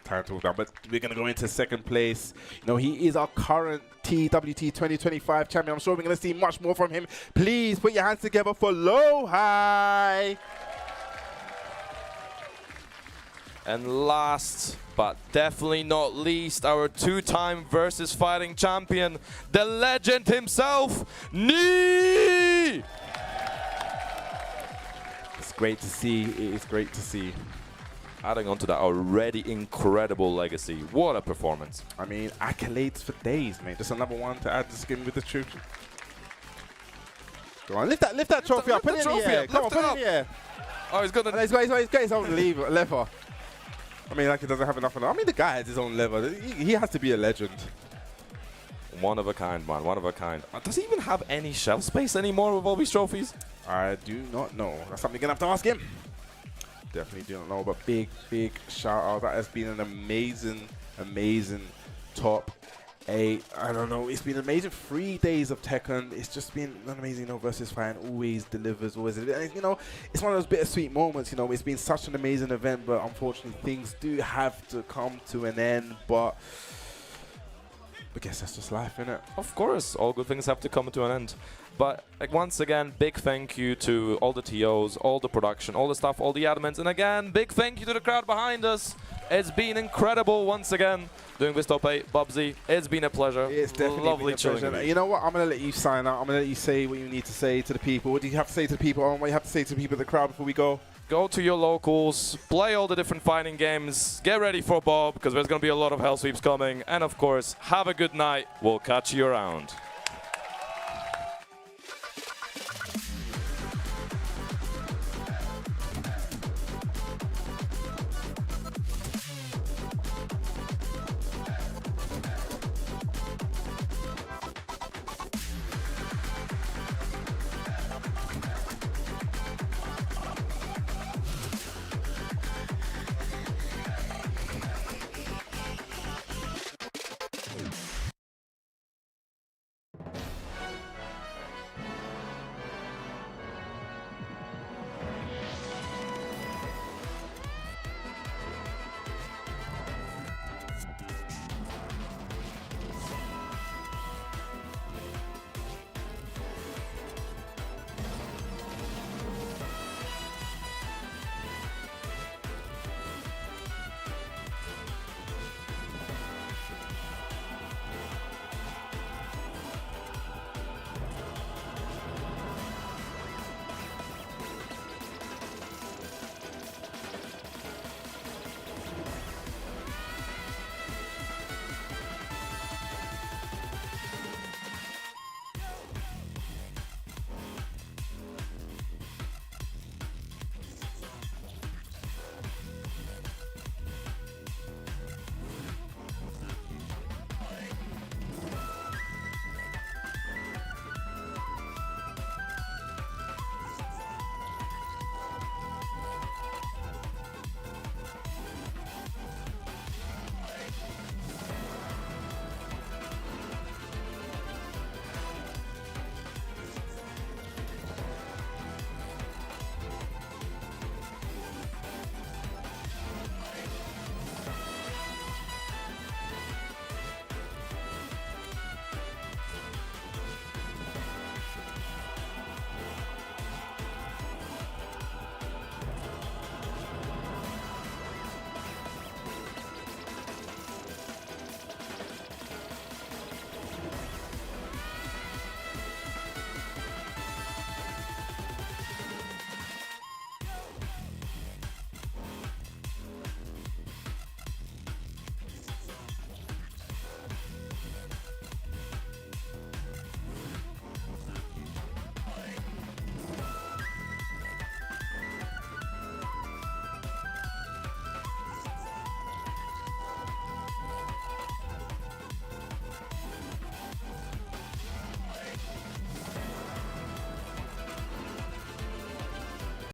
time to talk down, but we're going to go into second place. You know, he is our current TWT 2025 champion. I'm sure we're going to see much more from him. Please put your hands together for Lowhigh. And last, but definitely not least, our two-time VSFighting champion, the legend himself, Nee! It's great to see. It is great to see. Adding on to that already incredible legacy. What a performance. I mean, accolades for days, mate. Just another one to add to skin with the truth. Go on, lift that trophy up. Put it in the air. Come on, put it in the air. Oh, he's got his own lever. I mean, like he doesn't have enough. I mean, the guy has his own lever. He has to be a legend. One of a kind, man. One of a kind. Does he even have any shelf space anymore with all these trophies? I do not know. That's something you're going to have to ask him. Definitely do not know, but big shout out. That has been an amazing top 8. I don't know. It's been amazing 3 days of Tekken. It's just been an amazing, VSFighting always delivers, always. You know, it's one of those bittersweet moments. You know, it's been such an amazing event, but unfortunately things do have to come to an end. But I guess that's just life, innit? Of course, all good things have to come to an end. But like, once again, big thank you to all the TOs, all the production, all the stuff, all the admins. And again, big thank you to the crowd behind us. It's been incredible once again doing this top 8. Bubsy, it's been a pleasure. It's definitely lovely been a pleasure. chilling. You know what? I'm going to let you sign out. I'm going to let you say what you need to say to the people. What do you have to say to the people? What do you have to say to the people in the crowd before we go? Go to your locals, play all the different fighting games, get ready for Bob, because there's going to be a lot of hell sweeps coming. And of course, have a good night. We'll catch you around.